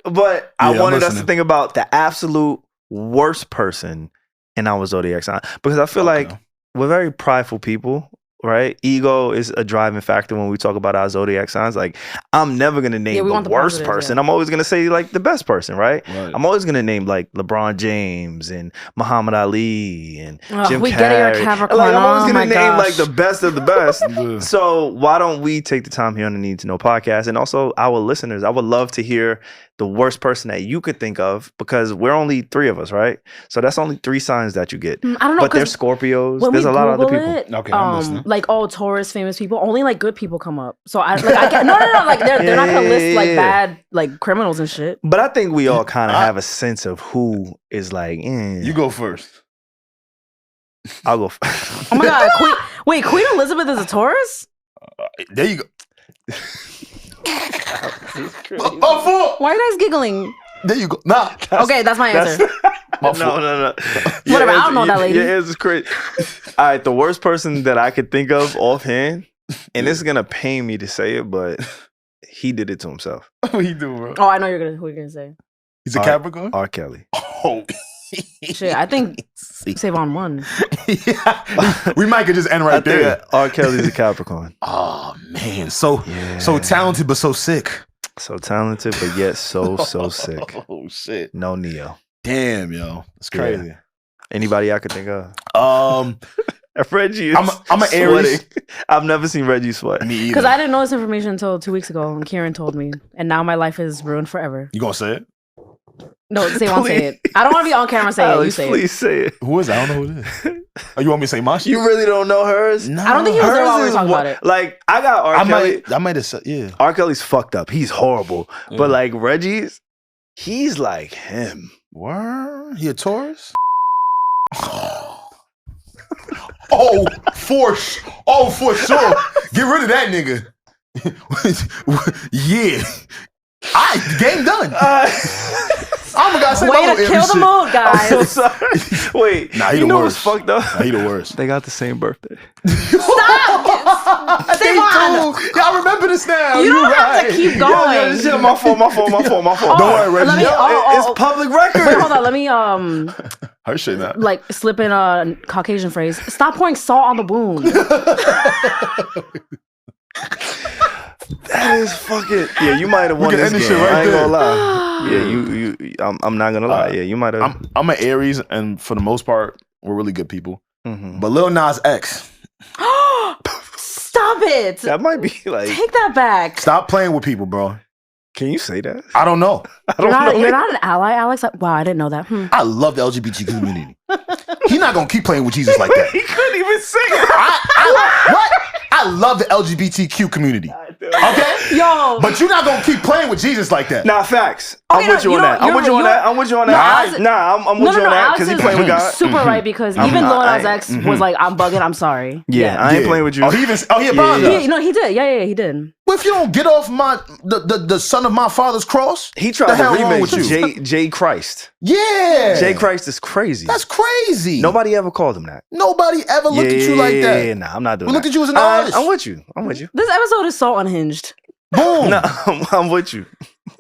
I wanted us to think about the absolute worst person in our Zodiac sign, because I feel like we're very prideful people, right? Ego is a driving factor when we talk about our Zodiac signs. Like I'm never gonna name the worst person. I'm always gonna say like the best person, right? I'm always gonna name like LeBron James and Muhammad Ali and Jim Carrey. Get it, you're Capricorn. Like I'm always gonna name like the best of the best. So why don't we take the time here on the Need to Know podcast, and also our listeners? I would love to hear the worst person that you could think of, because we're only 3 of us, right? So that's only 3 signs that you get. I don't know, but they're Scorpios. There's a lot of other people. Okay, I'm listening. Like Taurus famous people, only like good people come up. So I can't, no, like they're not gonna list like bad like criminals and shit. But I think we all kind of have a sense of who is like. You go first. I'll go first. Oh my God, Queen Elizabeth is a Taurus? There you go. Why are you guys giggling? There you go. Nah. Okay, that's my answer. No. Whatever, I don't know that lady. Your answer's crazy. All right, the worst person that I could think of offhand, and this is gonna pain me to say it, but he did it to himself. What he do, bro? Oh, I know who you're gonna say. He's a Capricorn? R. Kelly. Oh. Shit, I think SaVon won. We might could just end right there. R. Kelly's a Capricorn. Oh man, so talented but so sick. So talented but yet so sick. Oh shit. No Neo. Damn, yo, it's crazy. Yeah. Anybody I could think of? Reggie is I'm an Aries. I've never seen Reggie sweat. Me either. Because I didn't know this information until 2 weeks ago, and Kieran told me, and now my life is ruined forever. You gonna say it? No, SaVon say it. I don't want to be on camera saying it. You say please say it. Who is it? I don't know who it is. Oh, you want me to say my shit? You really don't know hers? No. I don't think he was there while we were talking about it. Like, I got R. Kelly. I might have said, yeah. R. Kelly's fucked up. He's horrible. Yeah. But like Reggie's, he's like him. Word? He a Taurus? Oh, for sure. Get rid of that nigga. Yeah. Game done. I'm gonna say way to kill the mood, guys. I'm so sorry. Wait, nah, you know what's fucked up? Nah, he the worst. They got the same birthday. Stop! SaVon! Y'all remember this now. You don't have to keep going. Yo, my fault. Don't worry, Reggie. It's public record. Wait, hold on. Let me her shit now. Like slip in a Caucasian phrase. Stop pouring salt on the wound. That is fucking. Yeah, you might have won this game. Right, I ain't gonna lie. Yeah, I'm not gonna lie. Yeah, you might have. I'm an Aries, and for the most part, we're really good people. Mm-hmm. But Lil Nas X. Stop it. That might be like. Take that back. Stop playing with people, bro. Can you say that? I don't know. You're not an ally, Alex? Wow, I didn't know that. I love the LGBT community. He's not gonna keep playing with Jesus like that. He couldn't even say it. What? I love the LGBTQ community. Okay? Yo. But you're not gonna keep playing with Jesus like that. Nah, facts. Okay, I'm with you on that. I'm with you on that. I'm with you on that. I'm with you on that because he playing with God. Super right because even Lil Nas X was like, I'm bugging, I'm sorry. Yeah, I ain't playing with you. He apologized. No, he did. Yeah, he did. Well, if you don't get off the son of my father's cross, He tried to remix J Christ. Yeah. J Christ is crazy. That's crazy. Nobody ever called him that. Nobody ever looked at you like that. Yeah, nah, I'm not doing We that. looked at you as an artist. I'm with you. I'm with you. This episode is so unhinged. Boom. No, I'm with you.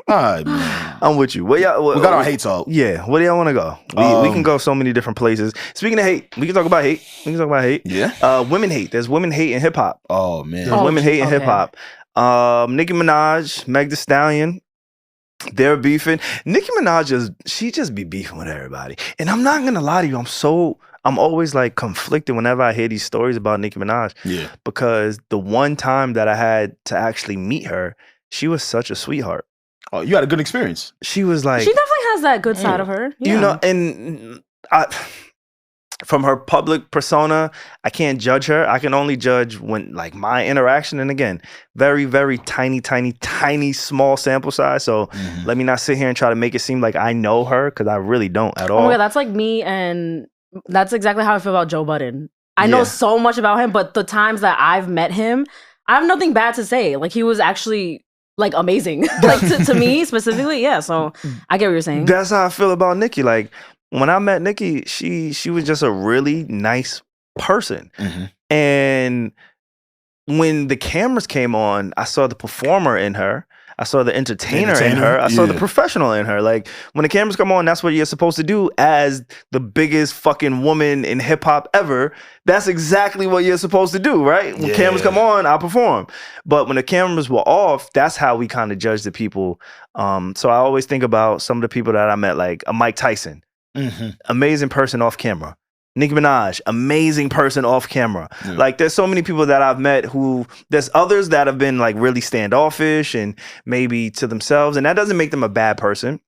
All right, man. I'm with you. We got our hate talk. Yeah. Where do y'all want to go? We can go so many different places. Speaking of hate, we can talk about hate. Yeah. Women hate. There's women hate in hip hop. Oh man. There's women hate in hip hop. Nicki Minaj, Meg Thee Stallion. They're beefing. Nicki Minaj she just be beefing with everybody. And I'm not gonna lie to you. I'm always like conflicted whenever I hear these stories about Nicki Minaj. Yeah. Because the one time that I had to actually meet her, she was such a sweetheart. Oh, you had a good experience. She was like, She definitely has that good side of her. Yeah. you know, and from her public persona, I can't judge her. I can only judge when like my interaction. And again, very, very tiny, small sample size. So let me not sit here and try to make it seem like I know her because I really don't at all. Oh my God, that's like me, and that's exactly how I feel about Joe Budden. I know so much about him, but the times that I've met him, I have nothing bad to say. Like he was actually like amazing, like to me specifically. Yeah, so I get what you're saying. That's how I feel about Nicki. Like when I met Nicki, she was just a really nice person. And when the cameras came on, I saw the performer in her. I saw the entertainer in her. I saw the professional in her. Like when the cameras come on, that's what you're supposed to do as the biggest fucking woman in hip hop ever. That's exactly what you're supposed to do, right? When cameras come on, I perform. But when the cameras were off, that's how we kind of judge the people. So I always think about some of the people that I met, like a Mike Tyson, amazing person off camera. Nicki Minaj, amazing person off camera. Like there's so many people that I've met who, there's others that have been like really standoffish and maybe to themselves, and that doesn't make them a bad person.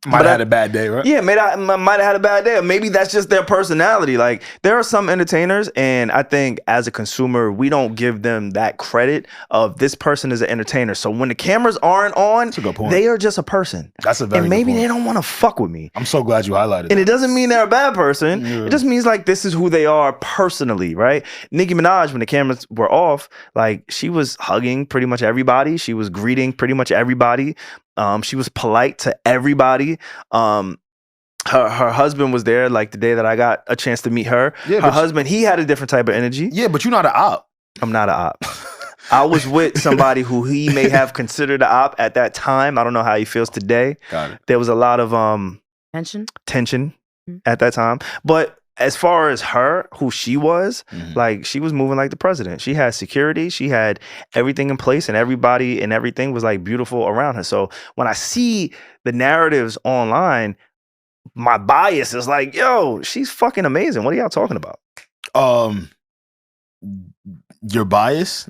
Might have had a bad day, right? Yeah, might have had a bad day. Or maybe that's just their personality. Like there are some entertainers, and I think as a consumer, we don't give them that credit of this person is an entertainer. So when the cameras aren't on, they are just a person. That's a very and maybe good point. they don't want to fuck with me. I'm so glad you highlighted that. And it doesn't mean they're a bad person. It just means like this is who they are personally, right? Nicki Minaj, when the cameras were off, like she was hugging pretty much everybody. She was greeting pretty much everybody. She was polite to everybody. Her husband was there like the day that I got a chance to meet her. Yeah, her husband, he had a different type of energy. Yeah, but you're not an op. I'm not an op. I was with somebody who he may have considered an op at that time. I don't know how he feels today. Got it. There was a lot of tension at that time. But as far as her, who she was, like she was moving like the president. She had security. She had everything in place, and everybody and everything was like beautiful around her. So when I see the narratives online, my bias is like, yo, she's fucking amazing. What are y'all talking about? Your bias?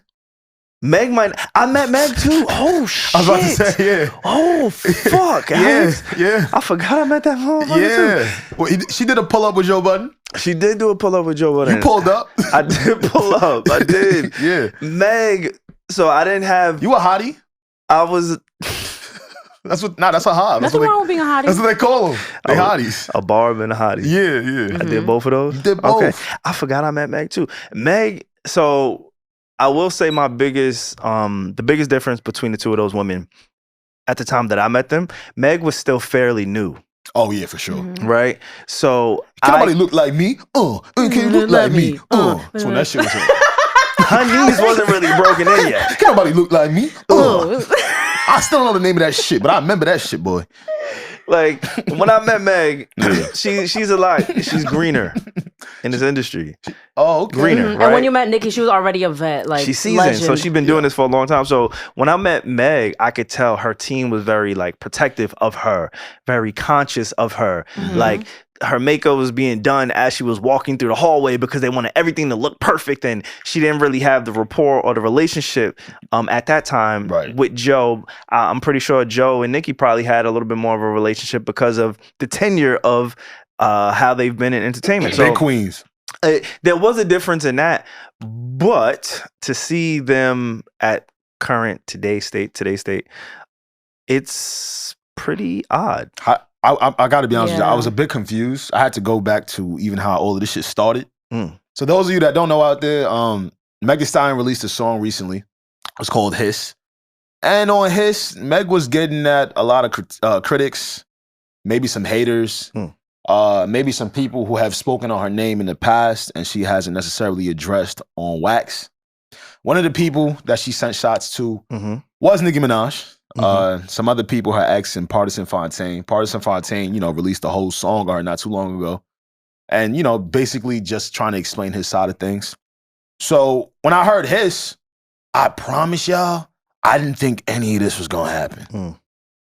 I met Meg too. Oh shit! I was about to say, yeah. Oh fuck! Yeah. I forgot I met that motherfucker too. Well, she did a pull up with Joe Budden. She did do a pull up with Joe Budden. You pulled up. I did pull up. I did. Yeah. Meg. So I didn't have. You a hottie? I was. That's a hot. Nothing wrong with being a hottie. That's what they call them. They hotties. A barb and a hottie. Yeah. I did both of those. You did both. Okay. I forgot I met Meg too. Meg. So. I will say the biggest difference between the two of those women at the time that I met them, Meg was still fairly new. Oh yeah, for sure. Right? So can nobody look like me? Can you look like me? That's when that shit was her knees wasn't really broken in yet. Can nobody look like me? I still don't know the name of that shit, but I remember that shit, boy. Like when I met Meg, she's a lot. She's greener in this industry. Oh, okay. Greener. Right? And when you met Nicki, she was already a vet. Like she's seasoned, legend. so she's been doing this for a long time. So when I met Meg, I could tell her team was very like protective of her, very conscious of her. Like her makeup was being done as she was walking through the hallway because they wanted everything to look perfect, and she didn't really have the rapport or the relationship at that time with Joe. I'm pretty sure Joe and Nicki probably had a little bit more of a relationship because of the tenure of how they've been in entertainment. They queens. There was a difference in that, but to see them at current today's state, it's pretty odd. I got to be honest with you. I was a bit confused. I had to go back to even how all of this shit started. So those of you that don't know out there, Meg Thee Stallion released a song recently. It's called Hiss. And on Hiss, Meg was getting at a lot of critics, maybe some haters, maybe some people who have spoken on her name in the past and she hasn't necessarily addressed on wax. One of the people that she sent shots to was Nicki Minaj. Some other people, her ex and Partisan Fontaine. Partisan Fontaine, released a whole song on her not too long ago. And, basically just trying to explain his side of things. So when I heard Hiss, I promise y'all, I didn't think any of this was going to happen.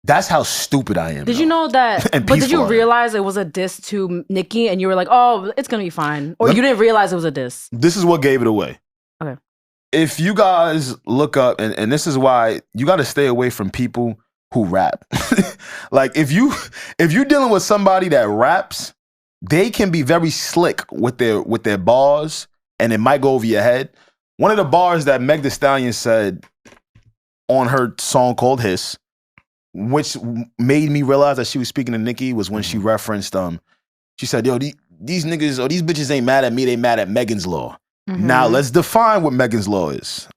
That's how stupid I am. Did you know that? But did you realize it was a diss to Nicki and you were like, oh, it's going to be fine? Or you didn't realize it was a diss? This is what gave it away. Okay. If you guys look up, and this is why you got to stay away from people who rap. Like if you're dealing with somebody that raps, they can be very slick with their bars, and it might go over your head. One of the bars that Meg Thee Stallion said on her song called Hiss, which made me realize that she was speaking to Nicki, was when she referenced she said, "Yo, these niggas or these bitches ain't mad at me, they mad at Megan's Law." Now, let's define what Megan's Law is.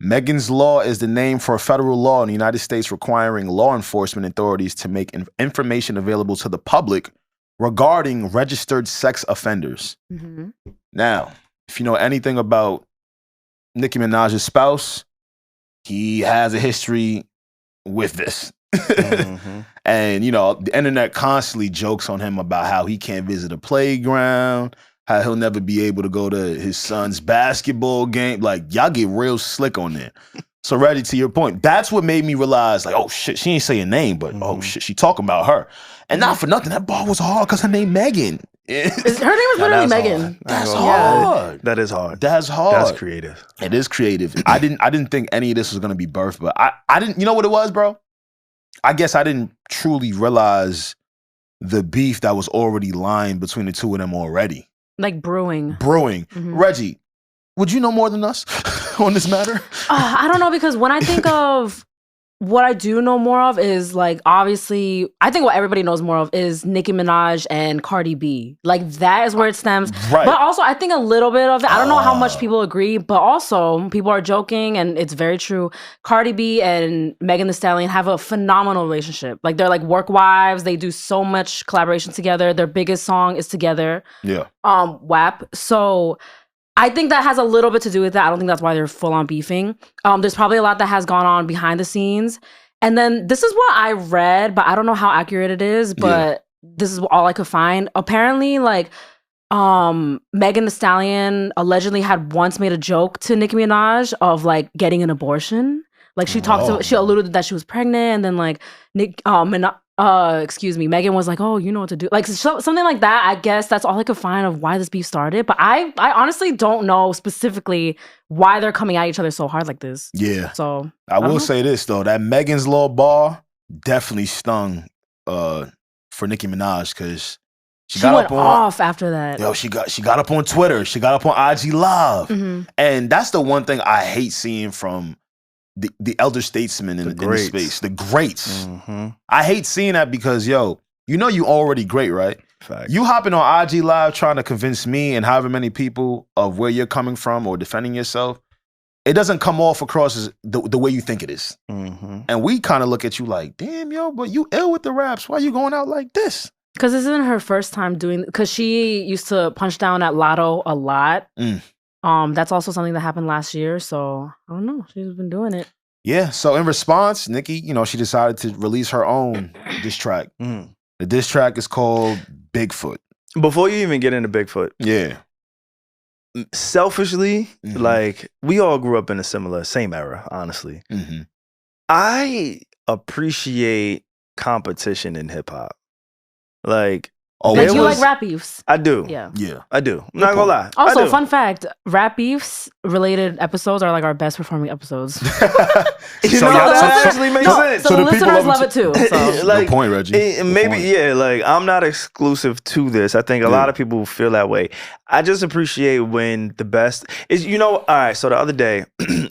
Megan's Law is the name for a federal law in the United States requiring law enforcement authorities to make information available to the public regarding registered sex offenders. Now, if you know anything about Nicki Minaj's spouse, he has a history with this. And, the internet constantly jokes on him about how he can't visit a playground, how he'll never be able to go to his son's basketball game. Like, y'all get real slick on there. So, Regi, to your point, that's what made me realize, like, oh, shit, she ain't say a name, but, oh, shit, she talking about her. And not for nothing, that bar was hard because her name Megan. Her name was literally Megan. That's hard. That is hard. That's hard. That's creative. It is creative. I didn't think any of this was going to be birthed, but I didn't, you know what it was, bro? I guess I didn't truly realize the beef that was already lying between the two of them already. Like brewing. Regi, would you know more than us on this matter? I don't know, because when I think of what I do know more of is, like, obviously, I think what everybody knows more of is Nicki Minaj and Cardi B. Like, that is where it stems. Right. But also, I think a little bit of it, I don't know how much people agree, but also, people are joking, and it's very true. Cardi B and Megan Thee Stallion have a phenomenal relationship. Like, they're like work wives. They do so much collaboration together. Their biggest song is together. Yeah. WAP. So I think that has a little bit to do with that. I don't think that's why they're full on beefing. There's probably a lot that has gone on behind the scenes. And then this is what I read, but I don't know how accurate it is, but this is all I could find. Apparently, like, Megan Thee Stallion allegedly had once made a joke to Nicki Minaj of, like, getting an abortion. Like, she she alluded that she was pregnant, and then, like, Megan was like, oh, you know what to do. Like, something like that. I guess that's all I could find of why this beef started. But I honestly don't know specifically why they're coming at each other so hard like this. Yeah. So I will say this, though. That Megan's Law bar definitely stung for Nicki Minaj, because she went off after that. Yo, she got up on Twitter. She got up on IG Live. And that's the one thing I hate seeing from the elder statesmen in the space, the greats. I hate seeing that because, you already great, right? Fact. You hopping on IG Live trying to convince me and however many people of where you're coming from or defending yourself, it doesn't come off across as the way you think it is. And we kind of look at you like, damn, but you ill with the raps. Why you going out like this? Because this isn't her first time doing, because she used to punch down at Lotto a lot. That's also something that happened last year. So I don't know. She's been doing it. Yeah. So in response, Nicki, she decided to release her own diss track. The diss track is called Bigfoot. Before you even get into Bigfoot, selfishly, like, we all grew up in a same era, honestly. I appreciate competition in hip hop. Like, Oh, Like, There you was- like rap beefs? I do. Yeah. Yeah. I do. I'm not gonna lie. I Also, do. fun fact: rap beefs related episodes are like our best performing episodes. You So know, y'all- that so- actually makes No, sense. so So the the people listeners love love it too. So. Like, Good point, Regi. Good Maybe, point. yeah, like I'm not exclusive to this. I think a lot of people feel that way. I just appreciate when the best is, all right. So the other day,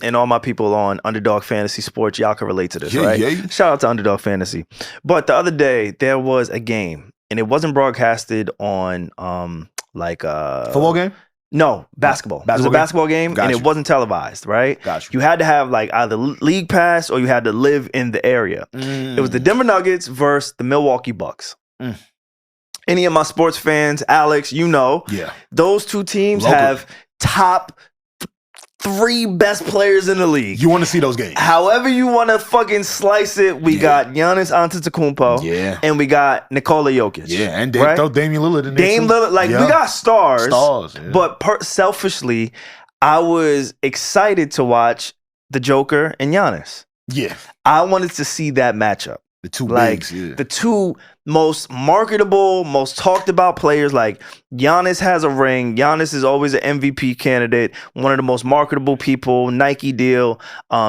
and all my people on Underdog Fantasy Sports, y'all can relate to this, Yeah, right? yeah. Shout out to Underdog Fantasy. But the other day, there was a game, and it wasn't broadcasted on Football game? No, basketball. It was a Basketball game? basketball game, Got and you. it wasn't televised, right? Got you. You had to have like either league pass or you had to live in the area. It was the Denver Nuggets versus the Milwaukee Bucks. Mm. Any of my sports fans, Alex, Yeah. those two teams Local. have top 3 best players in the league. You want to see those games? However you want to fucking slice it, we Yeah. got Giannis Antetokounmpo, Yeah. and we got Nikola Jokic. Yeah, and right? throw Damian Lillard in there Dame too. Lillard, like Yeah. we got stars. Yeah. But selfishly, I was excited to watch the Joker and Giannis. yeah, I wanted to see that matchup. the two Like bigs. Yeah. the two most marketable, most talked about players. Like Giannis has a ring. Giannis is always an MVP candidate. One of the most marketable people. Nike deal.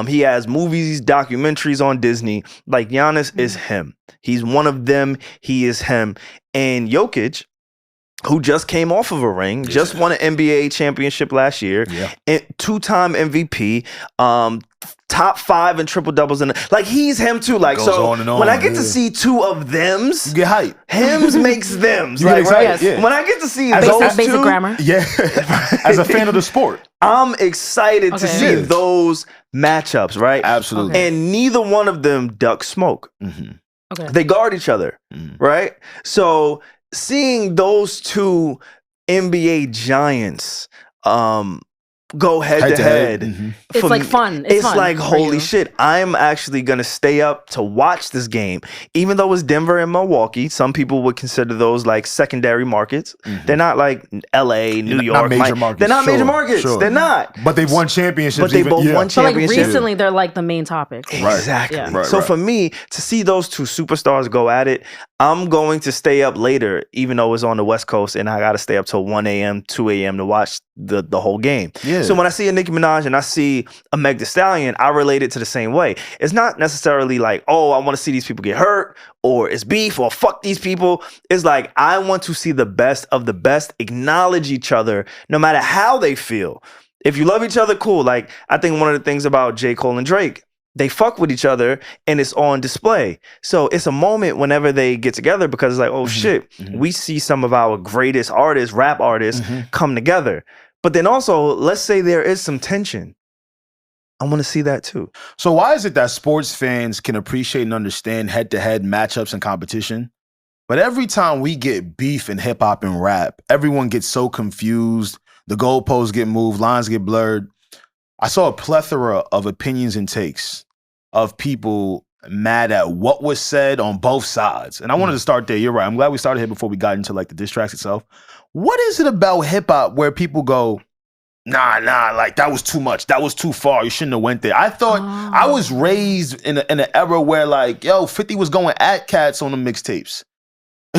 He has movies, documentaries on Disney. Like Giannis is him. He's one of them. He is him. And Jokic, who just came off of a ring, just won an NBA championship last year, Yeah. and 2-time MVP, top 5 in triple doubles, and like he's him too. Like Goes so, on and on, when I get to yeah. see 2 of thems, You get hype. hims makes thems. You get Like right? excited, yeah. When I get to see As those Basic 2, grammar. Yeah. As a fan of the sport. I'm excited to Okay. see Yeah. those matchups. Right? Absolutely. Okay. And neither one of them duck smoke. Mhm. Okay. They guard each other. Mhm. Right? So seeing those 2 NBA giants go head to head. Mhm. It's for like me, fun. It's fun like for holy you. shit. I'm actually gonna stay up to watch this game, even though it's Denver and Milwaukee. Some people would consider those like secondary markets. They're not like LA, New Not York. major markets, They're not major sure, markets. sure. They're not. But they've won championships. But they even- both yeah. won So like championships. recently, they're like the main topic. Exactly. Yeah. Right, So right. for me to see those 2 superstars go at it, I'm going to stay up later, even though it's on the West Coast, and I got to stay up till 1 a.m., 2 a.m. to watch the whole game. Yeah. So when I see a Nicki Minaj and I see a Meg Thee Stallion, I relate it to the same way. It's not necessarily like, oh, I want to see these people get hurt, or it's beef, or fuck these people. It's like, I want to see the best of the best acknowledge each other, no matter how they feel. If you love each other, cool. Like, I think one of the things about J. Cole and Drake, they fuck with each other and it's on display. So it's a moment whenever they get together because it's like, oh shit, we see some of our greatest artists, rap artists, come together. But then also, let's say there is some tension. I want to see that too. So why is it that sports fans can appreciate and understand head-to-head matchups and competition? But every time we get beef in hip hop and rap, everyone gets so confused. The goalposts get moved, lines get blurred. I saw a plethora of opinions and takes of people mad at what was said on both sides. And I wanted to start there. You're right. I'm glad we started here before we got into like the diss tracks itself. What is it about hip hop where people go, nah, like that was too much. That was too far. You shouldn't have went there. I thought I was raised in an era where like, yo, 50 was going at cats on the mixtapes.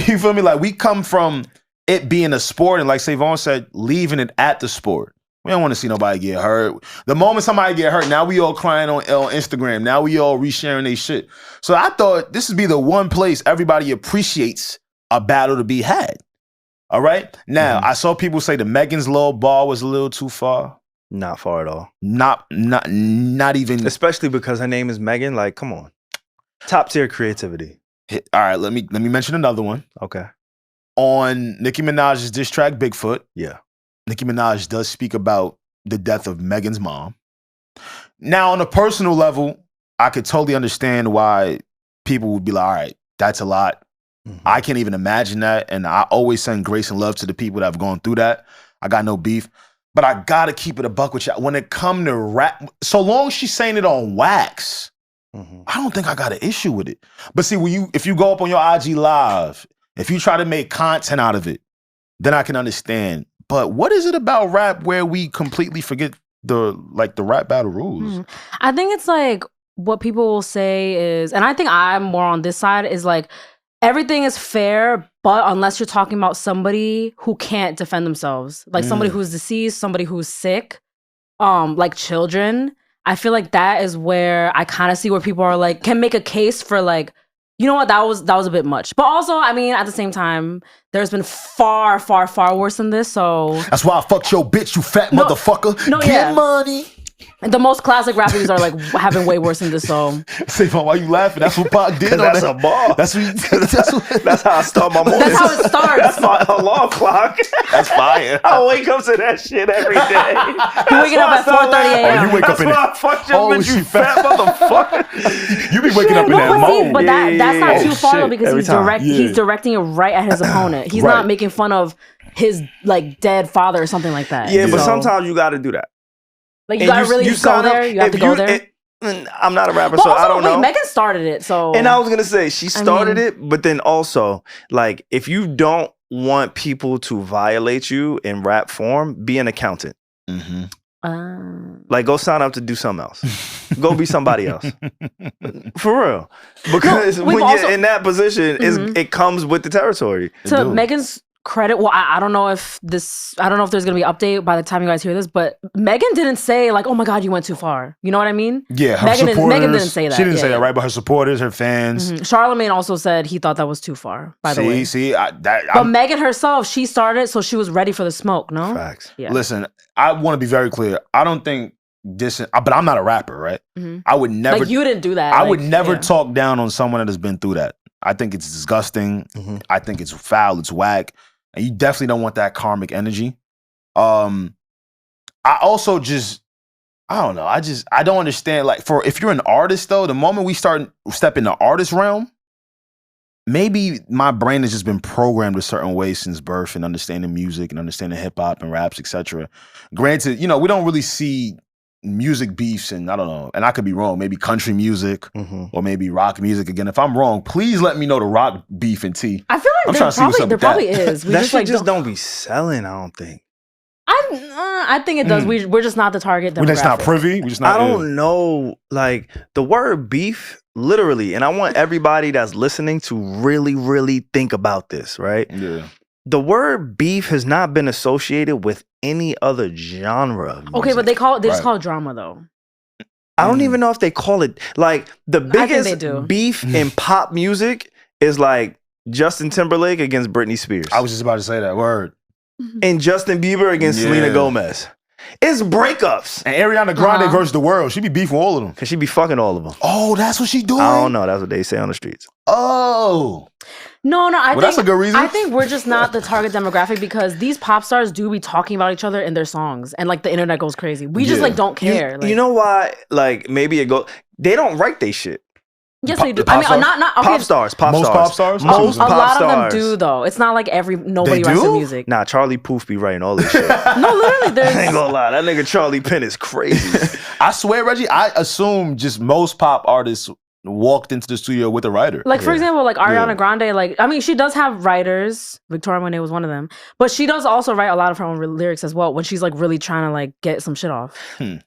You feel me? Like we come from it being a sport and like SaVon's said, leaving it at the sport. We don't want to see nobody get hurt. The moment somebody get hurt, now we all crying on Instagram. Now we all resharing their shit. So I thought this would be the one place everybody appreciates a battle to be had. All right? Now, I saw people say the Megan's little bar was a little too far. Not far at all. Not even. Especially because her name is Megan. Like, come on. Top tier creativity. All right, let me mention another one. Okay. On Nicki Minaj's diss track, Bigfoot, Yeah. Nicki Minaj does speak about the death of Megan's mom. Now, on a personal level, I could totally understand why people would be like, all right, that's a lot. I can't even imagine that. And I always send grace and love to the people that have gone through that. I got no beef. But I gotta keep it a buck with you. When it come to rap, so long as she's saying it on wax, I don't think I got an issue with it. But see, if you go up on your IG Live, if you try to make content out of it, then I can understand. But what is it about rap where we completely forget the rap battle rules? I think it's like what people will say is, and I think I'm more on this side, is like everything is fair, but unless you're talking about somebody who can't defend themselves, like somebody who's deceased, somebody who's sick, like children, I feel like that is where I kind of see where people are like, can make a case for like, you know what, that was a bit much. But also, I mean, at the same time, there's been far, far, far worse than this. So that's why I fucked your bitch, you fat motherfucker. No, Get money. The most classic rappers are like having way worse than this. So, SaVon, why you laughing? That's what Pac did. That's a bar. That's how I start my morning. that's how it starts. That's my alarm clock. That's fire. I wake up to that shit every day. You waking up at 4:30 a.m. Oh, you wake up in it. That's why I fucked your bitch, you fat motherfucker. You be waking up in that mode. But that's not too far though, because Every he's directing it right at his opponent. He's not making fun of his like dead father or something like that. Yeah, but sometimes you got to do that. Like you gotta really go there. You have to go there. I'm not a rapper, But so also, I don't know. Megan started it, so. And I was gonna say she started it, but then also like if you don't want people to violate you in rap form, be an accountant. Like go sign up to do something else. Go be somebody else. For real. Because when you're in that position, it comes with the territory. To Megan's credit, well, I don't know if there's gonna be an update by the time you guys hear this, but Megan didn't say like, oh my God, you went too far. You know what I mean? Yeah, her Megan supporters. didn't say that. She didn't say that, right? But her supporters, her fans. Charlamagne also said he thought that was too far, by the way. But Megan herself, she started, so she was ready for the smoke, no? Facts. Yeah. Listen, I want to be very clear. I don't think but I'm not a rapper, right? I would never. Like you didn't do that. I would never talk down on someone that has been through that. I think it's disgusting. I think it's foul. It's whack. And you definitely don't want that karmic energy. I also I don't know. I don't understand. Like, if you're an artist, though, the moment we step in the artist realm, maybe my brain has just been programmed a certain way since birth and understanding music and understanding hip hop and raps, etc. Granted, we don't really see music beefs and I don't know, and I could be wrong, maybe country music or maybe rock music. Again, if I'm wrong, please let me know the rock beef and tea. I feel like there probably is. That shit just don't be selling, I don't think. I think it does. We're just not the target demographic. We're just not privy. I don't know, like the word beef, literally, and I want everybody that's listening to really, really think about this, right? Yeah. The word beef has not been associated with any other genre of music. Okay, but they just call it drama though. I don't even know if they call it, like the biggest beef in pop music is like Justin Timberlake against Britney Spears. I was just about to say that word. And Justin Bieber against Selena Gomez. It's breakups. And Ariana Grande versus the world. She be beefing all of them. Cause she be fucking all of them. Oh, that's what she doing? I don't know. That's what they say on the streets. Oh. No, I think that's a good reason. I think we're just not the target demographic because these pop stars do be talking about each other in their songs, and like the internet goes crazy. We just like don't care. You know why? Like maybe they don't write they shit. Yes, they do. I mean, not okay. Pop stars. Most pop stars. Most a pop lot stars. of them do though. It's not like nobody writes the music. Nah, Charlie Puth be writing all this shit. No, literally, there's. I ain't gonna lie, that nigga Charlie Penn is crazy. I swear, Reggie, I assume just most pop artists walked into the studio with a writer. Like, for example, like Ariana Grande, like, I mean, she does have writers. Victoria Monet was one of them. But she does also write a lot of her own lyrics as well when she's like really trying to like get some shit off.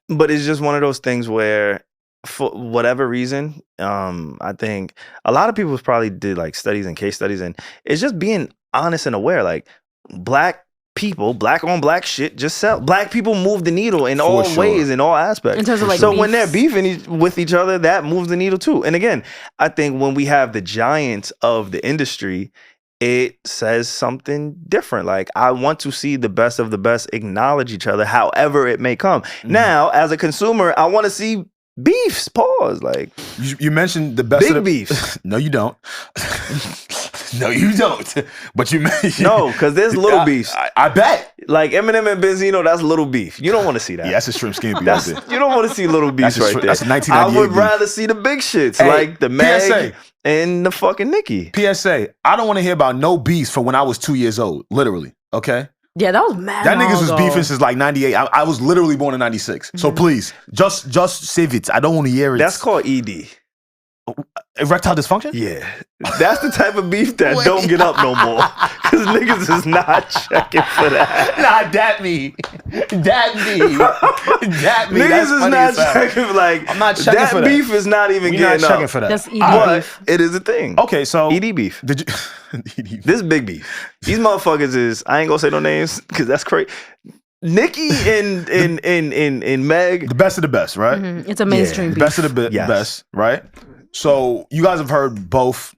But it's just one of those things where for whatever reason, I think a lot of people probably did like studies and case studies, and it's just being honest and aware. Like black people, black on black shit just sell. Black people move the needle in all ways, in all aspects. In terms of like so when they're beefing with each other, that moves the needle too. And again, I think when we have the giants of the industry, it says something different. Like, I want to see the best of the best acknowledge each other, however it may come. Now, as a consumer, I want to see beefs. Pause. Like, you mentioned the best big of the beefs. No, you don't. No, you don't. But you mentioned no, because there's little beefs. I bet. Like Eminem and Benzino, that's little beef. You don't want to see that. Yeah, that's a shrimp skin beef. Right there. You don't want to see little beefs right there. That's a 1998 I would beef. rather see the big shits, Hey, like the Meg PSA. and the fucking Nicki. PSA, I don't want to hear about no beefs from when I was 2 years old. Literally. Okay? Yeah, that was mad. That niggas was ago. beefing since like 98. I was literally born in 96. So please, just save it. I don't want to hear it. That's called ED. Erectile dysfunction? Yeah. That's the type of beef that don't get up no more. Because niggas is not checking for that. Nah, that me. Niggas is not checking. Like, I'm not checking that for that. beef is not even We're getting not checking up. for that. That's ED But beef. it is a thing. Okay, so ED beef. Did you? This big beef. These motherfuckers is, I ain't gonna say no names because that's crazy. Nicki and Meg. The best of the best, right? Mhm. It's a mainstream The beef. best of the Yes. best, right? So you guys have heard both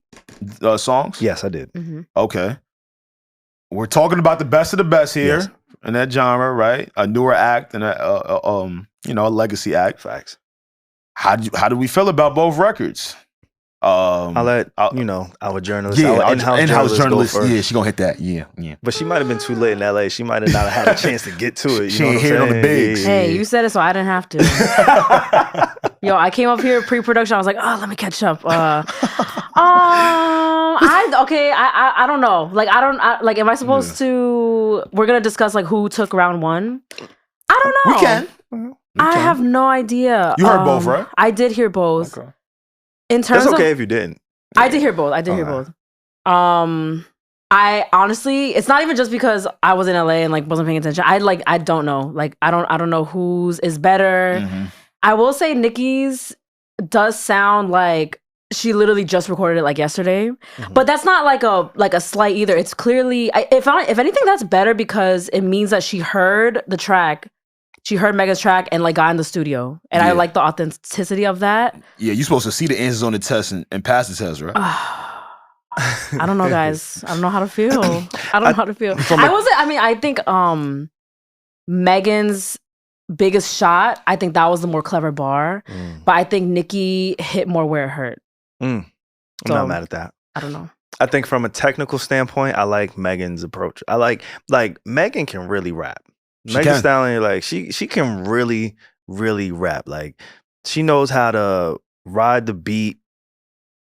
songs? Yes, I did. Okay. We're talking about the best of the best here Yes. in that genre, right? A newer act and a legacy act. Facts. How do we feel about both records? I'll let our journalist, Yeah, our in-house in-house journalist. go first. Yeah, she gonna hit that. Yeah. But she might have been too late in LA. She might have not had a chance to get to it. She ain't hear it on the bigs. Hey, you said it, so I didn't have to. Yo, I came up here pre-production. I was like, oh, let me catch up. I don't know. Like, am I supposed to? We're gonna discuss like who took round one. I don't know. We can. I have no idea. You heard both, right? I did hear both. Okay. In terms That's okay of, if you didn't. I did hear both. I honestly, it's not even just because I was in LA and like wasn't paying attention. I don't know. Like, I don't know whose is better. I will say Nicki's does sound like she literally just recorded it like yesterday, but that's not like a slight either. It's clearly, if anything, that's better because it means that she heard the track. She heard Mega's track and like got in the studio. And I like the authenticity of that. Yeah, you're supposed to see the answers on the test and pass the test, right? I don't know, guys. I don't know how to feel. I don't know how to feel. I think Megan's biggest shot, I think that was the more clever bar. But I think Nicki hit more where it hurt. I'm not mad at that. I don't know. I think from a technical standpoint, I like Megan's approach. I like Megan can really rap. Megan Thee Stallion, like she can really, really rap. Like she knows how to ride the beat.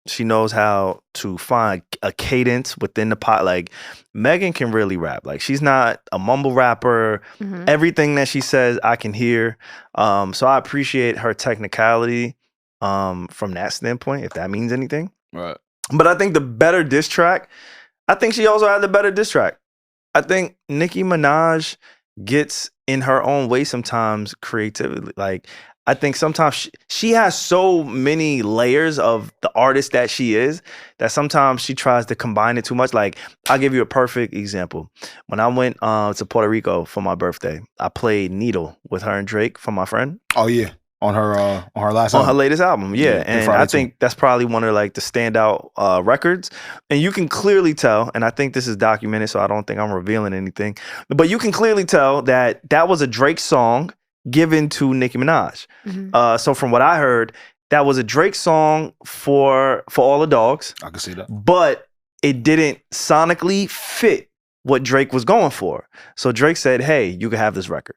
She knows how to find a cadence within the pot. Like Megan can really rap. Like she's not a mumble rapper. Everything that she says, I can hear. So I appreciate her technicality from that standpoint, if that means anything. Right. But I think the better diss track, I think she also had the better diss track. I think Nicki Minaj gets in her own way sometimes creatively. Like I think sometimes she has so many layers of the artist that she is that sometimes she tries to combine it too much. Like I'll give you a perfect example. When I went to Puerto Rico for my birthday, I played Needle with her and Drake for my friend. Oh yeah. On her last album. On her latest album, yeah. And I think that's probably one of like the standout records. And you can clearly tell, and I think this is documented, so I don't think I'm revealing anything, but you can clearly tell that that was a Drake song given to Nicki Minaj. So from what I heard, that was a Drake song for all the dogs. I can see that. But it didn't sonically fit what Drake was going for. So Drake said, hey, you can have this record.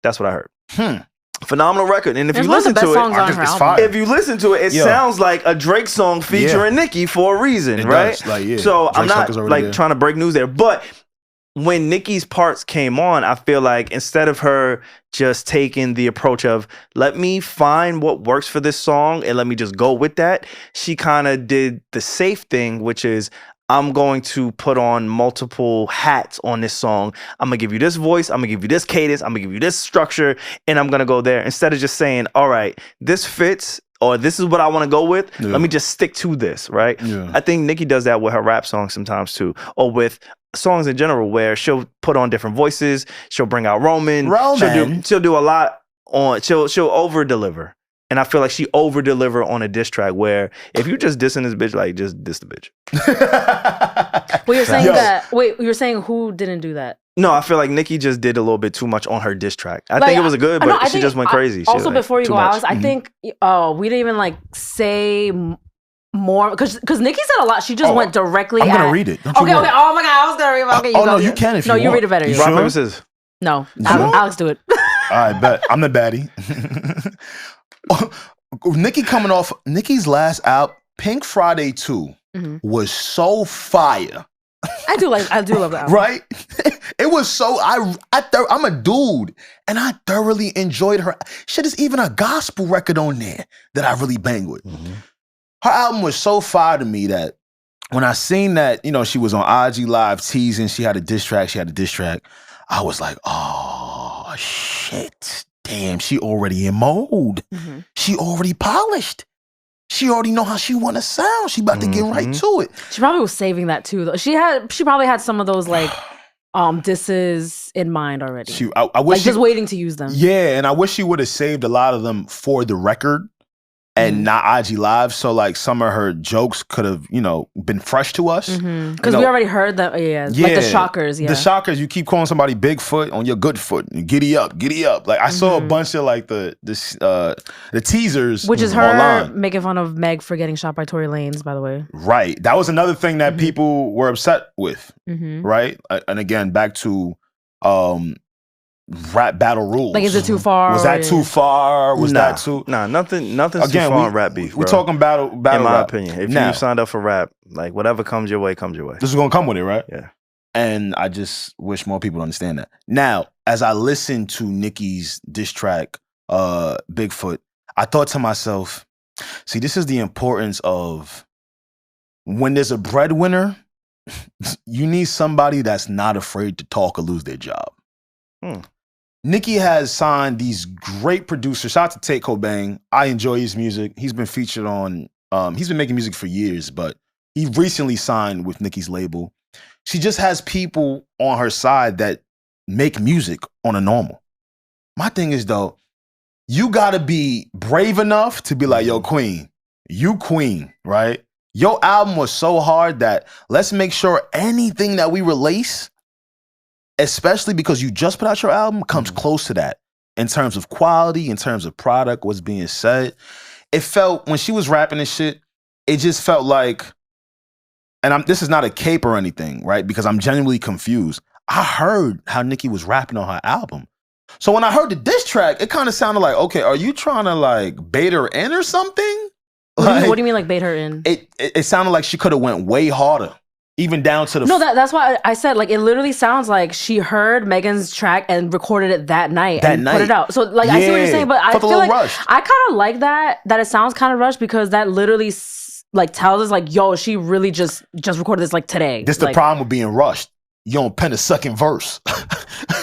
That's what I heard. Phenomenal record. And if you listen to it, if you listen to it, it sounds like a Drake song featuring Nicki for a reason, right? Like, so Drake's I'm not like trying to break news there. But when Nicki's parts came on, I feel like instead of her just taking the approach of let me find what works for this song and let me just go with that, she kind of did the safe thing, which is I'm going to put on multiple hats on this song. I'm going to give you this voice. I'm going to give you this cadence. I'm going to give you this structure. And I'm going to go there. Instead of just saying, all right, this fits or this is what I want to go with. Yeah. Let me just stick to this, right? Yeah. I think Nicki does that with her rap songs sometimes too. Or with songs in general where she'll put on different voices. She'll bring out Roman. She'll do a lot on, she'll over-deliver. And I feel like she over-deliver on a diss track where if you just dissing this bitch, like just diss the bitch. Well, you're saying you're saying who didn't do that? No, I feel like Nicki just did a little bit too much on her diss track. I think it was good, but she just went crazy. Also, before you go, Alex, I think we didn't even like say more because Nicki said a lot. She just went directly I'm gonna read it. Okay. Oh my God, I was gonna read it. Okay, no, you can if you want. No, you read it better. Rock, paper, scissors. No, Alex, do it. All right, bet. I'm the baddie. Nicki coming off Nicki's last album, Pink Friday 2, was so fire. I do love that album. Right? It was so I'm a dude and I thoroughly enjoyed her. Shit, there's even a gospel record on there that I really bang with. her album was so fire to me that when I seen that, you know, she was on IG Live teasing, she had a diss track, I was like, oh, shit. Damn, she already in mode. Mm-hmm. She already polished. She already know how she want to sound. She about to get right to it. She probably was saving that too, though. She probably had some of those like disses in mind already. I wish just waiting to use them. Yeah, and I wish she would have saved a lot of them for the record and not IG Live. So like some of her jokes could have, you know, been fresh to us. Because we already heard that, like the shockers. Yeah, the shockers. You keep calling somebody Bigfoot on your good foot. Giddy up. Like I saw a bunch of like the teasers, which is her online. making fun of Meg for getting shot by Tory Lanez. By the way, right. That was another thing that people were upset with. Right, and again back to rap battle rules. Like, is it too far? Was that too far? Was that too? Nah, nothing's too far in rap beef. We're talking battle in my rap. opinion. If you signed up for rap, like whatever comes your way, comes your way. This is gonna come with it, right? Yeah. And I just wish more people understand that. Now, as I listened to Nicki's diss track, Bigfoot, I thought to myself, see, this is the importance of when there's a breadwinner, you need somebody that's not afraid to talk or lose their job. Nicki has signed these great producers. Shout out to Tate Cobain. I enjoy his music. He's been featured on, he's been making music for years, but he recently signed with Nicki's label. She just has people on her side that make music on a normal. My thing is though, you gotta be brave enough to be like, yo, queen, you queen, right? Your album was so hard that let's make sure anything that we release, especially because you just put out your album, comes close to that in terms of quality, in terms of product, what's being said. It felt, when she was rapping this shit, it just felt like, and this is not a cape or anything, right? Because I'm genuinely confused. I heard how Nicki was rapping on her album. So when I heard the diss track, it kind of sounded like, okay, are you trying to like bait her in or something? What do you mean like bait her in? It sounded like she could have went way harder. Even down to the... No, that's why I said, like, it literally sounds like she heard Megan's track and recorded it that night and put it out. So, like, I see what you're saying, but I feel like rushed. I kind of like that it sounds kind of rushed because that literally, like, tells us, like, yo, she really just recorded this, like, today. This the problem with being rushed. You don't pen a second verse.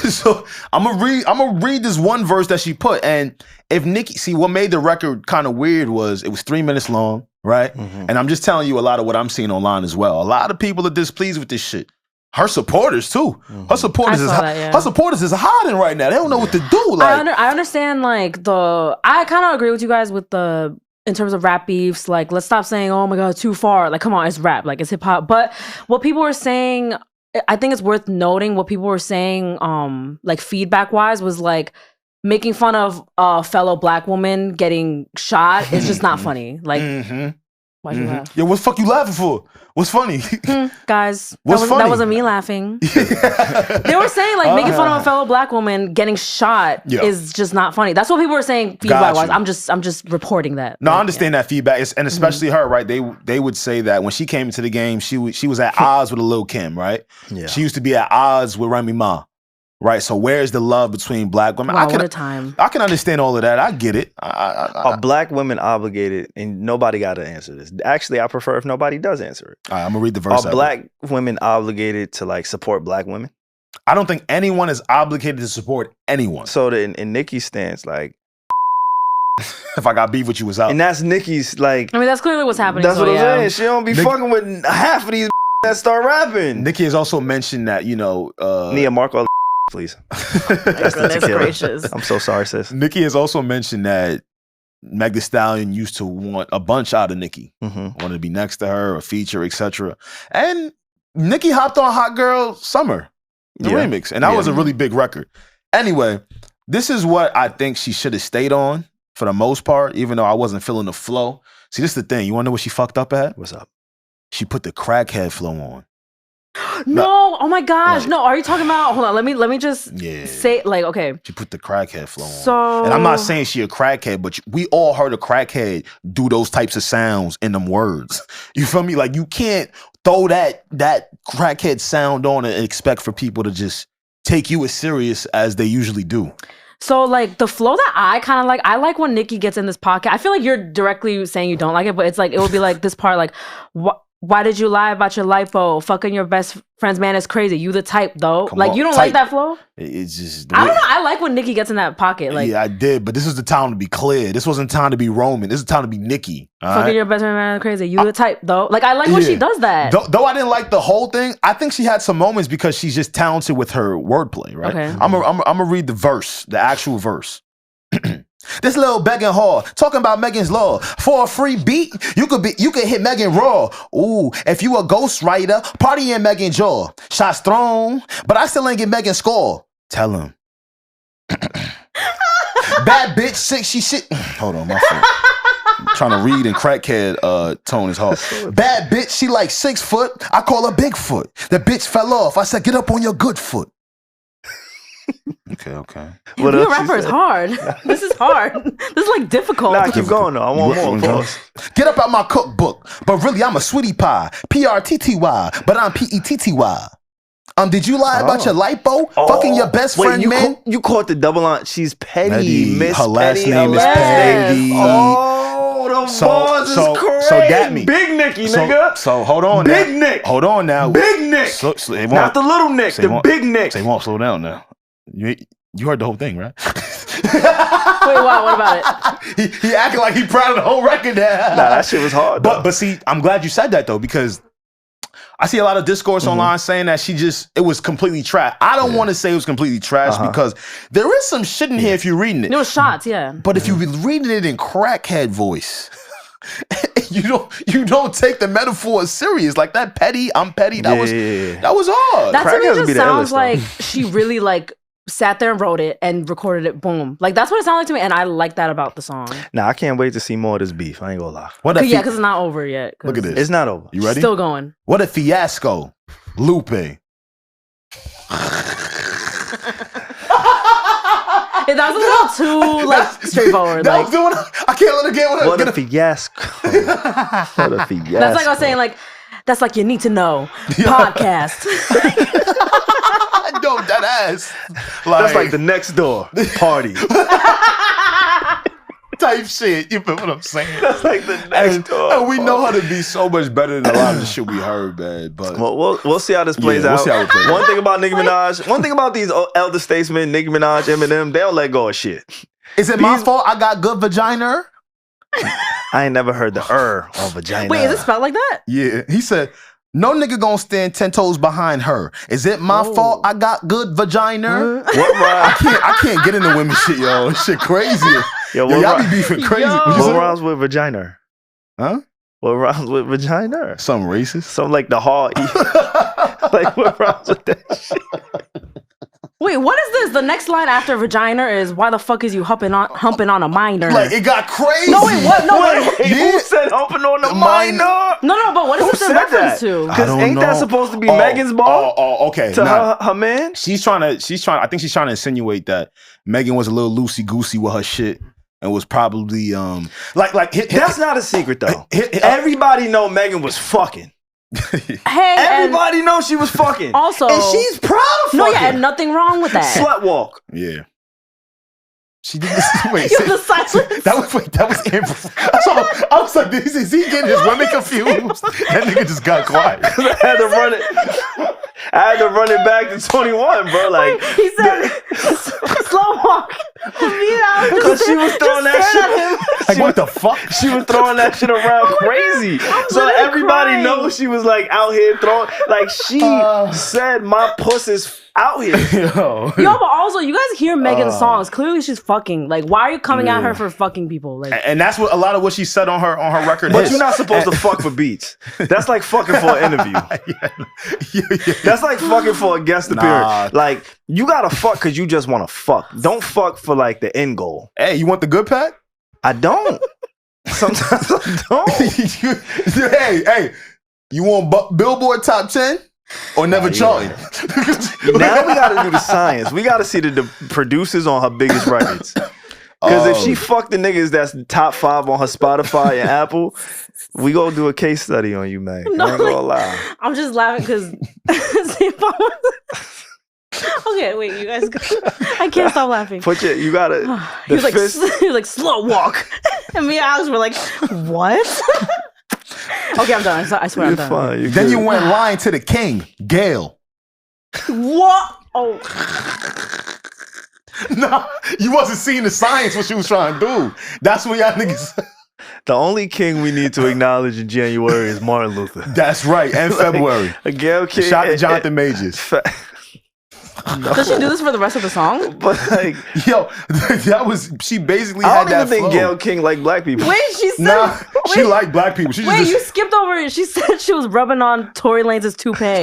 So, I'm gonna read this one verse that she put, and if Nicki... See, what made the record kind of weird was it was 3 minutes long. Right? And I'm just telling you a lot of what I'm seeing online as well. A lot of people are displeased with this shit. Her supporters too. Her supporters is hiding right now. They don't know what to do. Like, I understand like I kind of agree with you guys with in terms of rap beefs, like let's stop saying, oh my God, too far. Like, come on, it's rap, like it's hip hop. But what people were saying, I think it's worth noting what people were saying, like feedback wise was like, making fun of a fellow black woman getting shot is just not funny. Like, why'd you laugh? Yeah, what the fuck you laughing for? What's funny? Guys, funny? That wasn't me laughing. They were saying like making fun of a fellow black woman getting shot is just not funny. That's what people were saying feedback wise. I'm just reporting that. No, I understand that feedback, and especially her, right? They would say that when she came into the game, she was at odds with Lil' Kim, right? Yeah. She used to be at odds with Remy Ma. Right, so where's the love between black women? Wow, what a time. I can understand all of that. I get it. Are black women obligated, and nobody got to answer this. Actually, I prefer if nobody does answer it. All right, I'm going to read the verse. Are black women obligated to like support black women? I don't think anyone is obligated to support anyone. So in Nicki's stance, like... if I got beef with you, what's up? And that's Nicki's, like... I mean, that's clearly what's happening. That's what I'm saying. She don't be fucking with half of these that start rapping. Nicki has also mentioned that, you know... Nia Marco... Please. Goodness gracious. I'm so sorry, sis. Nicki has also mentioned that Meg Thee Stallion used to want a bunch out of Nicki. Wanted to be next to her, a feature, etc. And Nicki hopped on Hot Girl Summer, the remix. And that was a really big record. Anyway, this is what I think she should have stayed on for the most part, even though I wasn't feeling the flow. See, this is the thing. You want to know what she fucked up at? What's up? She put the crackhead flow on. No, oh my gosh. Right. No, are you talking about, hold on, let me just say, like, okay. She put the crackhead flow on. And I'm not saying she a crackhead, but we all heard a crackhead do those types of sounds in them words. You feel me? Like, you can't throw that crackhead sound on and expect for people to just take you as serious as they usually do. So like the flow that I kind of like, I like when Nicki gets in this pocket. I feel like you're directly saying you don't like it, but it's like it would be like this part like, why did you lie about your lipo? Fucking your best friend's man is crazy. You the type though. Come like on, you don't type. like that flow? It's just I don't know. I like when Nicki gets in that pocket. Like yeah, I did, but this is the time to be clear. This wasn't time to be Roman. This is time to be Nicki. Fucking your best friend's man is crazy. You the type though. Like I like when she does that. Though I didn't like the whole thing, I think she had some moments because she's just talented with her wordplay, right? Okay. I'm gonna read the verse, the actual verse. This little begging whore talking about Megan's Law. For a free beat, you could hit Megan raw. Ooh, if you a ghostwriter, party in Megan jaw. Shots thrown, but I still ain't get Megan score. Tell him. Bad bitch, sick, she shit. Hold on, my fault. I'm trying to read and crackhead tone is hard. Bad bitch, she like 6 foot. I call her Bigfoot. The bitch fell off. I said, get up on your good foot. Okay. Being a rapper is hard. This is hard. This is like difficult. Nah, keep going though. I want more. Pause. Get up out my cookbook. But really, I'm a sweetie pie. P-R-T-T-Y. But I'm P-E-T-T-Y. Did you lie about your lipo? Fucking your best friend, man? You caught the double line. She's petty. Miss Her last Petty. name is Petty. Oh, the bars is crazy. So that me. Big Nicki, nigga. So hold on Big now. Nick. Hold on now. Big Nick. Not the little Nick, the big Nick. They won't slow down now. You heard the whole thing, right? Wait, what about it? He acting like he proud of the whole record now. Nah, that shit was hard. But see, I'm glad you said that though, because I see a lot of discourse online saying that it was completely trash. I don't want to say it was completely trash because there is some shit in here if you're reading it. It was shots, yeah. But if you're reading it in crackhead voice, you don't take the metaphor serious. Like that petty, I'm petty. That was hard. That to me just sounds like she really like sat there and wrote it and recorded it. Boom. Like that's what it sounded like to me, and I like that about the song. Nah, I can't wait to see more of this beef. I ain't gonna lie. Because it's not over yet. Look at this. It's not over. You ready? Still going. What a fiasco. Lupe. That was a little too like straightforward. I can't let her get with her. What a fiasco. What a fiasco. That's like I was saying, like, that's like you need to know podcast. No, that ass. That's like the next door party. Type shit. You feel what I'm saying? That's like the next door. And we know how to be so much better than a lot of the shit we heard, man. But we'll see how this plays out. We'll see how it plays One thing about Nicki Minaj, one thing about these elder statesmen, Nicki Minaj, Eminem, they don't let go of shit. Is it my fault I got good vagina? I ain't never heard the on vagina. Wait, is it spelled like that? Yeah. He said, no nigga gonna stand 10 toes behind her. Is it my fault I got good vagina? What rhymes? I can't get into women shit, yo. This shit crazy. Yo, y'all be beefing crazy. What rhymes with vagina? Huh? What rhymes with vagina? Something racist? Something like the hard. Like what rhymes with that shit? Wait, what is this? The next line after vagina is why the fuck is you humping on a minor? Like it got crazy. No, wait, what? No, wait. Who said humping on a minor? No, but what is this in reference to? Because ain't that supposed to be Megan's ball? Oh, okay. To her man? She's trying. I think she's trying to insinuate that Megan was a little loosey goosey with her shit. And was probably that's not a secret though. Everybody know Megan was fucking. Hey, everybody knows she was fucking. Also, and she's proud of fucking. No, yeah, and nothing wrong with that. Slut walk. Yeah. She did this. Wait, the silence. That was Amber. I was like, is he getting his women confused? That nigga just got quiet. I had to run it back to 21, bro. Like he said, slow walk. Because she was throwing that shit. Like what the fuck? She was throwing that shit around crazy. So everybody knows she was like out here throwing. Like she said, my puss is out here. Yo, but also you guys hear Megan's songs. Clearly she's fucking. Like, why are you coming at her for fuking people? Like, and that's what a lot of what she said on her record. But you're not supposed to fuck for beats. That's like fucking for an interview. Yeah. That's like fucking for a guest appearance. Like you gotta fuck because you just want to fuck. Don't fuck for like the end goal. Hey, you want the good pack? I don't. Sometimes I don't. Hey, you want Billboard Top 10? Or never charted. Now we gotta do the science. We gotta see the producers on her biggest records. Because if she fucked the niggas that's top 5 on her Spotify and Apple, we gonna do a case study on you, man. No, I ain't gonna lie. I'm just laughing because I was Okay, wait, you guys. I can't stop laughing. You gotta. He was like slow walk, and me and Alex were like, what? Okay, I'm done. I swear I'm done. Fine, then you went lying to the king, Gail. What? Oh. Nah, you wasn't seeing the science what she was trying to do. That's what y'all niggas. The only king we need to acknowledge in January is Martin Luther. That's right, and February. A Gail King. Shout out to Jonathan Majors. Does she do this for the rest of the song? But like, yo, she basically I had don't that even think flow. Gail King liked black people. Wait, she said. Nah, she liked black people. She Wait, just you skipped over it. She said she was rubbing on Tory Lanez's toupee.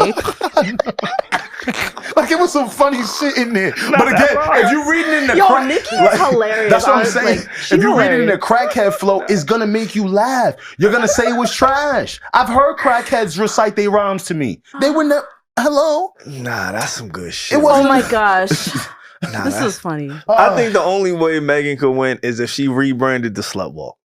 like it was some funny shit in there. But again, if you reading in the Yo, Nicki is hilarious. That's what I'm saying. Like, if you reading in the crackhead flow, it's gonna make you laugh. You're gonna say it was trash. I've heard crackheads recite their rhymes to me. They were never. Hello? Nah, that's some good shit. Oh my gosh. This is funny. I think the only way Megan could win is if she rebranded the Slut Walk.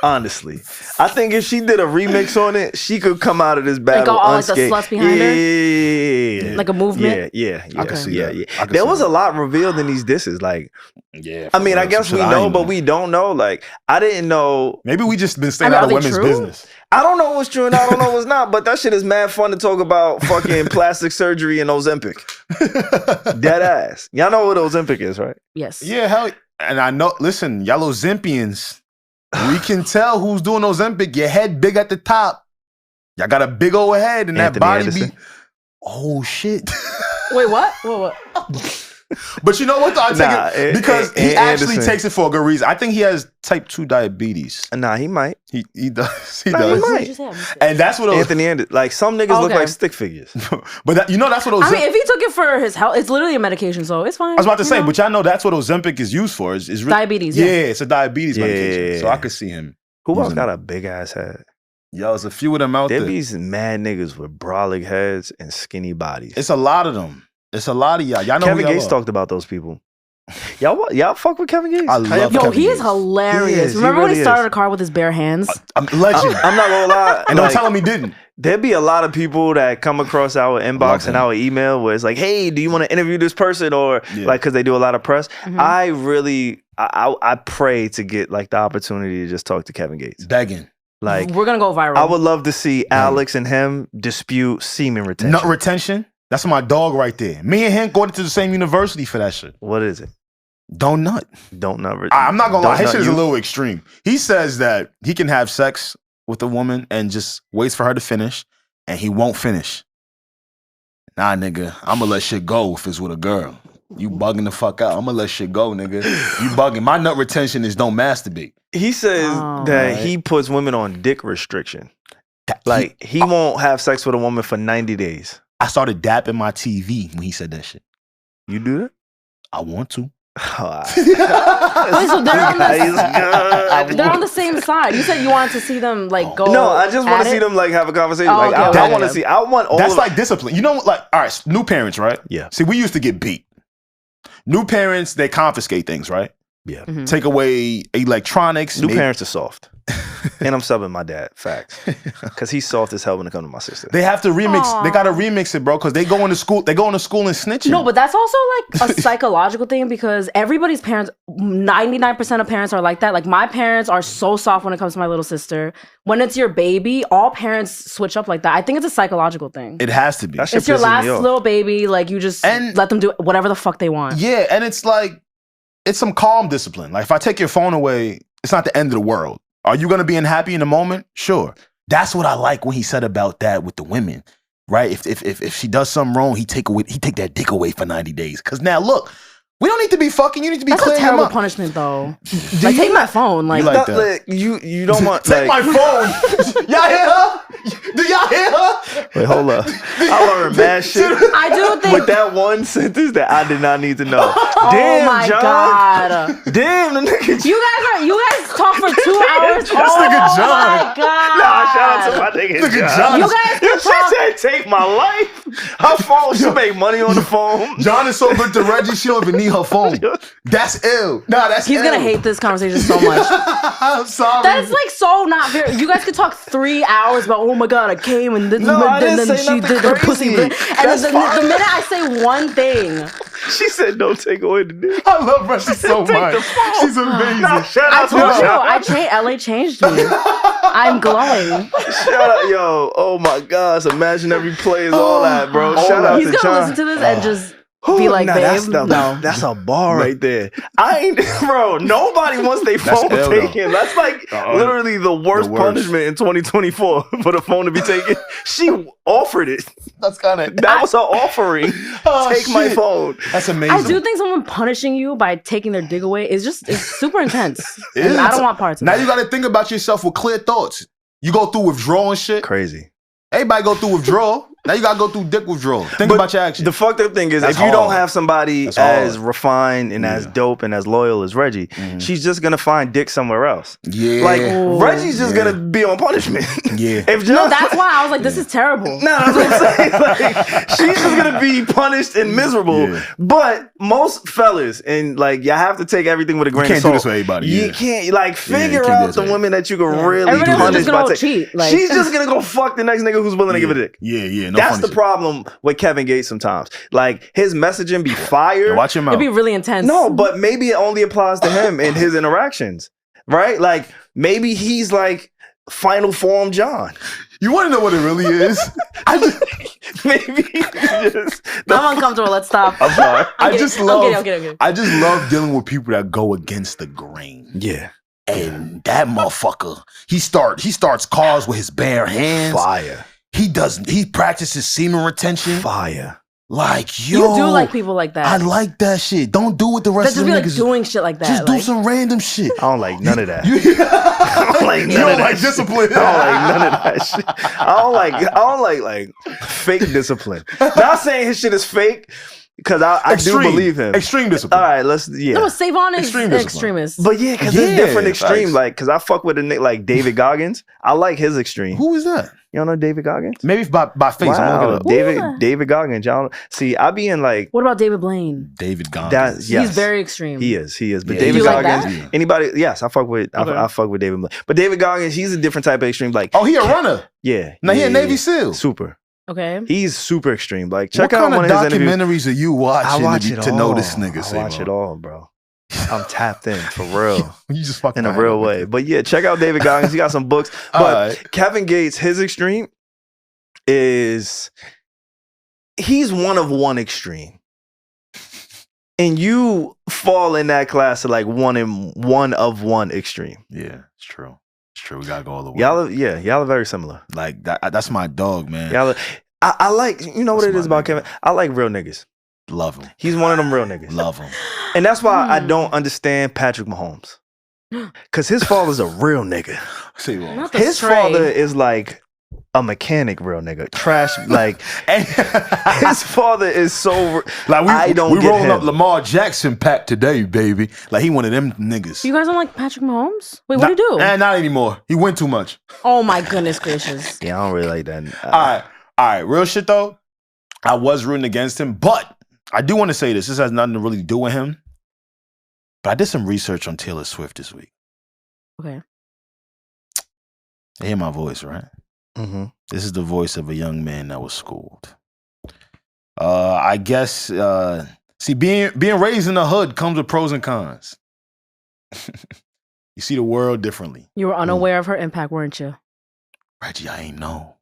Honestly, I think if she did a remix on it, she could come out of this battle unscathed. Like the sluts behind her? Yeah. Like a movement? Yeah. I can see that. There was a lot revealed in these disses. Like, yeah. I mean, I guess we know, but we don't know. Like, I didn't know. Maybe we just been staying out of women's business. I don't know what's true and I don't know what's not, but that shit is mad fun to talk about fucking plastic surgery and Ozempic. Dead ass. Y'all know what Ozempic is, right? Yes. Yeah, hell. And I know, listen, y'all Ozempians, we can tell who's doing Ozempic. Your head big at the top. Y'all got a big old head and Anthony that body Anderson. be. Oh, shit. Wait, what? What? But you know what? Though? I take it because he actually Anderson. takes it for a good reason. I think he has type 2 diabetes. Nah, he might. He does. He Nah, does. he might. What did you say? And that's what Anthony Anderson. Like, some niggas look Okay. like stick figures. But that, you know, that's what I Ozempic. mean, if he took it for his health, it's literally a medication, so it's fine. I was about to say, you know? but y'all know that's what Ozempic is used for. Is Diabetes, Yeah, yeah. it's a diabetes Yeah. medication. So I could see him. Who else using got it. a big ass head? Yo, there's a few of them out There there. be some mad niggas with brolic heads and skinny bodies. It's a lot of them. It's a lot of y'all. Y'all know Kevin who y'all Gates are. talked about those people. Y'all fuck with Kevin Gates? I love Yo, Kevin he is Gates. hilarious. He is. He Remember when really he started is. a car with his bare hands? I'm legend. I'm not gonna lie. And don't like, tell him he didn't. There be a lot of people that come across our Love inbox him. and our email where it's like, hey, do you want to interview this person? Or Yeah. like, because they do a lot of press. Mhm. I really, I pray to get like the opportunity to just talk to Kevin Gates. Begging. Like, We're gonna go viral. I would love to see Alex and him dispute semen retention. Nut retention. That's my dog right there. Me and him going to the same university for that shit. What is it? Don't nut. Don't nut. I'm not gonna lie. His Don't shit is nut a you? little extreme. He says that he can have sex with a woman and just waits for her to finish, and he won't finish. Nah, nigga, I'm gonna let shit go if it's with a girl. You bugging the fuck out. I'm gonna let shit go, nigga. You bugging. My nut retention is don't masturbate. He says Oh. that Right. he puts women on dick restriction. Like, he won't have sex with a woman for 90 days. I started dapping my TV when he said that shit. You do that? I want to. Wait, so they're on the same side. You said you wanted to see them like go. No, I just want at to see it? them like have a conversation. Oh, like, okay, I okay. want to see. I want all. That's of like discipline. You know, like, all right, new parents, right? Yeah. See, we used to get beat. New parents, they confiscate things, right? Yeah. Mhm. Take away electronics. New maybe- parents are soft, and I'm subbing my dad. Facts, because he's soft as hell when it comes to my sister. They have to remix. Aw. They got to remix it, bro, because they go into school. They go into school and snitching. No, but that's also like a psychological thing because everybody's parents, 99% of parents are like that. Like my parents are so soft when it comes to my little sister. When it's your baby, all parents switch up like that. I think it's a psychological thing. it has to be. That shit It's your pisses me last off. little baby. Like you just And- let them do whatever the fuck they want. Yeah, and it's like it's some calm discipline. Like if I take your phone away, it's not the end of the world. Are you gonna be unhappy in the moment? Sure. That's what I like when he said about that with the women, right? If she does something wrong, he take that dick away for 90 days. Cause now look, we don't need to be fucking. You need to be That's a clearing him terrible up. punishment though. Like take my phone. Like, You like No, that. you don't want Take like, my phone. Y'all hear her? Do y'all hear her? Wait, hold up. I learned mad shit I do think. with that one sentence that I did not need to know. Oh Damn, my John. god. Damn, the nigga. You guys talk for 2 hours. This nigga John. Oh my god. Nah, shout out to my nigga Nigga John. John. You guys Yo, can she talk. said take my life. Her phone, she make money on the phone. John is so good to Reggie, she don't even need her phone. That's ill. Nah, that's He's ill. gonna hate this conversation so much. I'm sorry. That's like so not very. You guys could talk 3 hours about. Oh my god, I came and then, No, I didn't then say she nothing did the pussy. crazy. And That's the fine. minute I say one thing, She said, "Don't take away the dick." I love Regi so much. She's amazing. Shout I out to told you, her. LA changed me. I'm glowing. Shout out, yo. Oh my gosh, imaginary plays, all that, bro. Shout out He's to gonna John. listen to this and just be like, Nah, babe, that's a bar right there. I ain't, bro. Nobody wants their phone ill, taken. That's like literally the worst punishment in 2024 for the phone to be taken. She offered it. That's kind of That was her offering. Take my phone. That's amazing. I do think someone punishing you by taking their dig away is super intense. And I don't want parts of Now that. you got to think about yourself with clear thoughts. You go through withdrawal and shit. Crazy. Everybody go through withdrawal. Now you got to go through dick withdrawal. Think But about your actions. The fucked up thing is, That's if you don't hard. have somebody That's as hard. refined and as dope and as loyal as Regi, she's just gonna find dick somewhere else. Yeah. Like Reggie's just gonna be on punishment. Yeah. If No, John, that's why I was like, this is terrible. No, that's what I'm saying. Like, she's just gonna be punished and miserable. Yeah. But most fellas, and like, you have to take everything with a grain can't of do salt. this with everybody, You yeah. can't like figure can't do out this the with women that you can really Everybody else is punish just gonna by go cheat, like- she's just gonna go fuck the next nigga who's willing to give a dick. Yeah. No That's funny the shit. problem with Kevin Gates sometimes. Like, his messaging be fire. Yeah, watch your mouth. It'd be really intense. No, but maybe it only applies to him and his interactions, right? Like, maybe he's like final form John. You want to know what it really is? Maybe he's just I'm uncomfortable. Let's stop. I'm sorry. I'm kidding. I just love dealing with people that go against the grain. Yeah. And that motherfucker, he starts cars with his bare hands. Fire. He practices semen retention. Fire. Like, You yo. do like people like that. I like that shit. Don't do what the that rest just of be the like niggas doing shit like that. Just like, do some random shit. I don't like none of that. I don't like none you of don't that like shit. discipline. I don't like none of that shit. I don't like fake discipline. Not saying his shit is fake, because I do believe him. Extreme discipline. All right, let's No, SaVon is Extreme an discipline. extremist. But yeah, because Yeah, it's different extreme. facts. Like, because I fuck with a nigga like David Goggins. I like his extreme. Who is that? You don't know David Goggins? Maybe by face. I'm gonna Wow, look it up. David Goggins. Y'all see, I be in like What about David Blaine? David Goggins. that. Yes, He's very extreme. He is. But Yeah, David you like Goggins. that? Anybody? Yes, I fuck with. Okay. I fuck with David. But David Goggins, he's a different type of extreme. Like, Oh, he a runner. yeah. Now he yeah, a Navy yeah. SEAL. Super. Okay. He's super extreme. Like, check What out kind one of of his interviews. documentaries are you I watching watch to, it to all. know this nigga? I watch it all, bro. I'm tapped in for real. You just fucking In a real way. But yeah, check out David Goggins. He got some books. But Alright. Kevin Gates, his extreme is he's one of one extreme. And you fall in that class of like one of one extreme. Yeah, it's true. It's true. We gotta go all the way. Y'all are very similar. Like that's my dog, man. I like, you know what That's it is my about nigga. Kevin? I like real niggas. Love him. He's one of them real niggas. Love him. And that's why I don't understand Patrick Mahomes. Because his father's a real nigga. See what? Not the His stray. father is like a mechanic real nigga. Trash, like, his father is so, Like I don't we get rolling him. up Lamar Jackson pack today, baby. Like he one of them niggas. You guys don't like Patrick Mahomes? Wait, what do you do? Not anymore. He went too much. Oh my goodness gracious. Yeah, I don't really like that. All right. Real shit though. I was rooting against him, but I do want to say this. This has nothing to really do with him. But I did some research on Taylor Swift this week. Okay. You hear my voice, right? Mm-hmm. This is the voice of a young man that was schooled. I guess, see, being raised in the hood comes with pros and cons. You see the world differently. You were unaware of her impact, weren't you? Regi, I ain't know.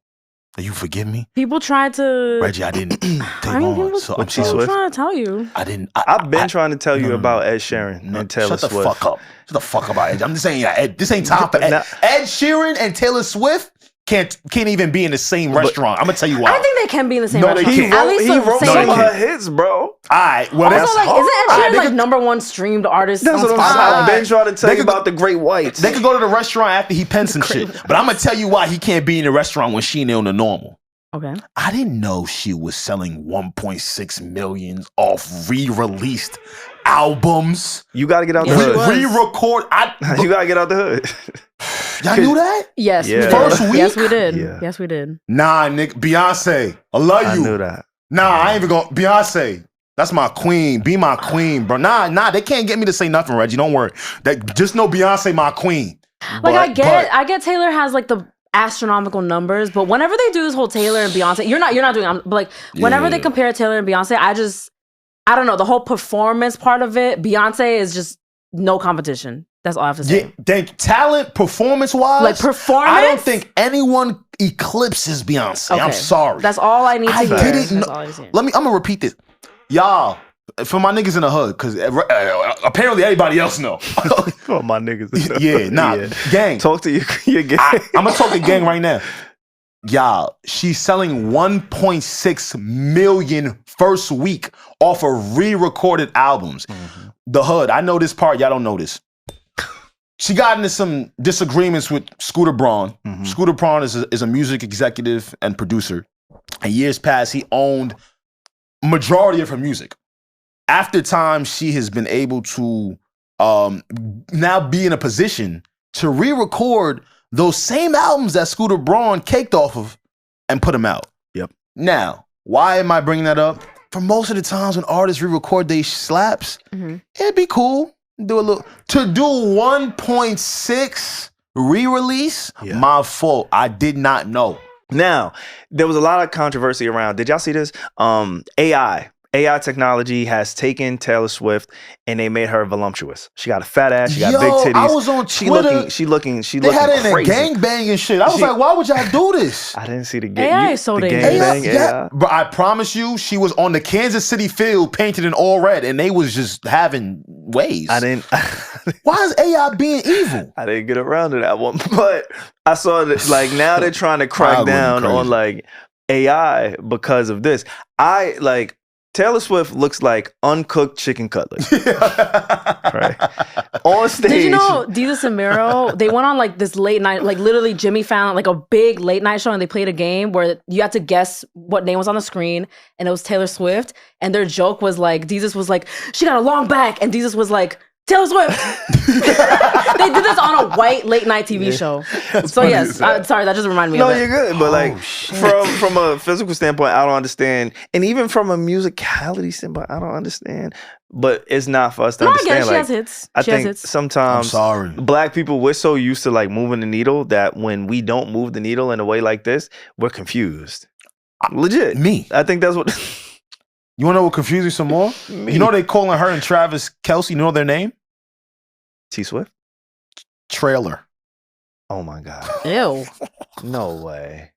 Do you forgive me? People tried to. Reggie, I didn't take I mean, on. people, So I'm T people sorry. Swift? trying to tell you. I didn't. I've been trying to tell you no, about Ed Sheeran and Taylor Shut the Swift. fuck up. Shut the fuck up about Ed. I'm just saying, Ed, this ain't time for Ed. Now- Ed Sheeran and Taylor Swift can't even be in the same restaurant. I'm gonna tell you why. I think they can be in the same No, they restaurant. can't. At least He the wrote same some of restaurant. her hits, bro. All right. Well, that's Also, like, hard. isn't Ed All right, Sheeran they like could- number one streamed artist? That's on what I'm saying. Spotify? I've been trying to tell They you could- about the Great Whites. They could go to the restaurant after he pens some shit. But I'm gonna tell you why he can't be in the restaurant when she on the normal. Okay. I didn't know she was selling 1.6 million off re-released albums. You got to get out the Yeah, she hood. was. Re-record. You got to get out the hood. Y'all knew that? Yes. Yeah. We did. First week? Yes, we did. Yeah. Yes, we did. Nah, Nick. Beyonce. I love I you. knew that. Nah, I ain't even gonna. Beyonce. That's my queen. Be my queen, bro. Nah. They can't get me to say nothing, Reggie. Don't worry. Just know Beyonce my queen. Like I get Taylor has like the astronomical numbers, but whenever they do this whole Taylor and Beyonce, you're not doing. But like whenever Yeah. they compare Taylor and Beyonce, I just I don't know, the whole performance part of it, Beyonce is just no competition. That's all I have to say. Talent, performance-wise, Like performance? I don't think anyone eclipses Beyonce. Okay. I'm sorry. That's all I need to hear. didn't That's all I need to hear. I'm gonna repeat this. Y'all, for my niggas in the hood, because apparently everybody else know. For my niggas. Yeah, gang. Talk to your gang. I'm gonna talk to gang right now. Y'all, she's selling 1.6 million first week off of re-recorded albums. Mm-hmm. The hood, I know this part, y'all don't know this. She got into some disagreements with Scooter Braun. Mm-hmm. Scooter Braun is a music executive and producer. And years past, he owned majority of her music. After time, she has been able to now be in a position to re-record those same albums that Scooter Braun caked off of and put them out. Yep. Now, why am I bringing that up? For most of the times when artists re-record they slaps, it'd be cool. Do a little to do 1.6 re-release. Yeah. My fault. I did not know. Now, there was a lot of controversy around. Did y'all see this? AI technology has taken Taylor Swift and they made her voluptuous. She got a fat ass. She got big titties. I was on Twitter. She looking. They had it in a crazy. gangbang and shit. I was like, why would y'all do this? I didn't see the AI is so the dangerous. gangbang Yeah. But I promise you, she was on the Kansas City field painted in all red, and they was just having ways. I didn't. Why is AI being evil? I didn't get around to that one, but I saw that like now they're trying to crack Wild down crazy. on like AI because of this. I like Taylor Swift looks like uncooked chicken cutlet, right? On stage. Did you know Desus and Mero, they went on like this late night, like literally Jimmy Fallon, like a big late night show, and they played a game where you had to guess what name was on the screen, and it was Taylor Swift. And their joke was like, Desus was like, she got a long back, and Desus was like, Taylor Swift. They did this on a white late night TV show. So yes, sorry, that just reminded me No, of it. you're good, but like from a physical standpoint, I don't understand, and even from a musicality standpoint, I don't understand. But it's not for us to No, I understand. get it. She like, has hits. I She has think hits. sometimes I'm sorry. Black people, we're so used to like moving the needle that when we don't move the needle in a way like this, we're confused. Legit. Me. I think that's what. You want to know what confuses you some more? Me. You know they calling her and Travis Kelce. You know their name? T Swift. Trailer. Oh my god. Ew. No way.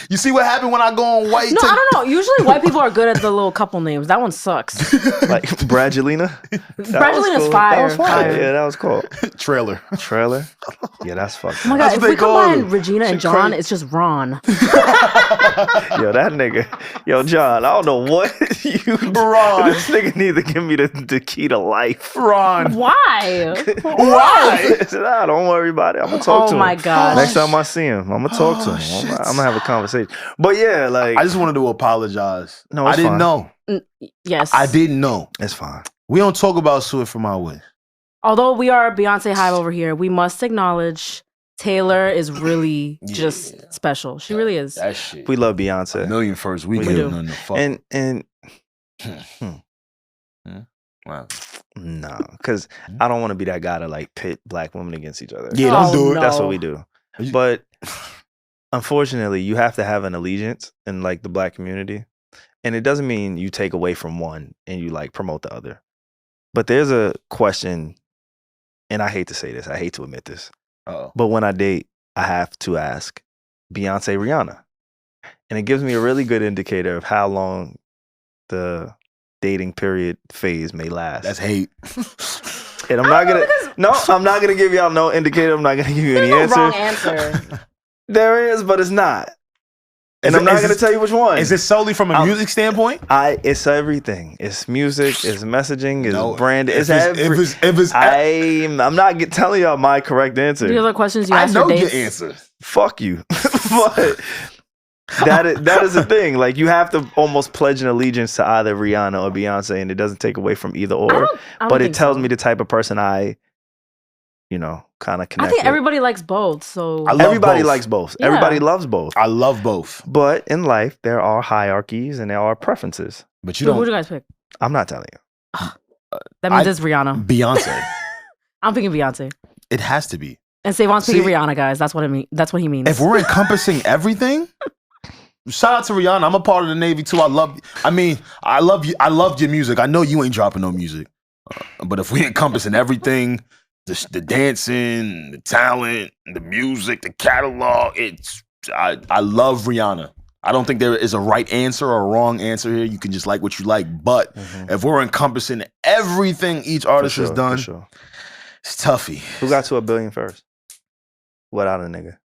You see what happened when I go on white? No, I don't know. Usually white people are good at the little couple names. That one sucks. Like Bradgelina. Bradgelina's fire. That was fire. Fire. Yeah, that was cool. Trailer. Trailer. Yeah, that's fucking. Oh my That's god, if what we they call combine him. Regina and Shit John, crazy. it's just Ron. Yo, that nigga. Yo, John, I don't know what you. Ron. This nigga need to give me the key to life. Ron. Why? Why? Nah, don't worry about it. I'm gonna talk to Oh him. my gosh. Next time I see him, I'm gonna talk to him. shit. I'm gonna have a conversation. But yeah, like I just wanted to apologize. No, I it's didn't fine. know. Yes. I didn't know. it's fine. We don't talk about Swift from our way. Although we are Beyonce Hive over here, we must acknowledge Taylor is really just special. She really is. That shit. We love Beyonce. million first week. We do. Nothing to fuck. And Wow. no, because I don't want to be that guy to like pit black women against each other. Yeah, don't Oh, do it. no. That's what we do. You- But unfortunately, you have to have an allegiance in like the black community. And it doesn't mean you take away from one and you like promote the other. But there's a question, and I hate to say this, I hate to admit this, Uh-oh. but when I date, I have to ask Beyonce, Rihanna. And it gives me a really good indicator of how long the dating period phase may last. That's hate. And I'm not gonna I'm not gonna give y'all no indicator. I'm not gonna give you any There's no answer. wrong answer. There is, but it's not. And Is I'm it- not is gonna this- tell you which one. Is it solely from a I'll- music standpoint? It's everything. It's music, it's messaging, it's No, brand, it's if it's I'm not telling y'all my correct answer. The other questions you I ask know your your dates. answer. Fuck you. But that is the thing. Like you have to almost pledge an allegiance to either Rihanna or Beyonce, and it doesn't take away from either I or. don't But it think tells so. me the type of person I kind of I connect think with. everybody likes both. So I love Everybody both. likes both. Yeah. Everybody loves both. I love both. But in life, there are hierarchies and there are preferences. But you who do don't. you guys pick? I'm not telling you. That means I- it's Rihanna. Beyonce. I'm picking Beyonce. It has to be. And SaVon's picking See- Rihanna, guys. That's what I mean. That's what he means. If we're encompassing everything, shout out to Rihanna. I'm a part of the Navy too. I love you. I love your music. I know you ain't dropping no music. But if we encompassing everything, the dancing, the talent, the music, the catalog, I love Rihanna. I don't think there is a right answer or a wrong answer here. You can just like what you like. But if we're encompassing everything each artist has done, it's toughy. Who got to $1 billion first? Without a nigga.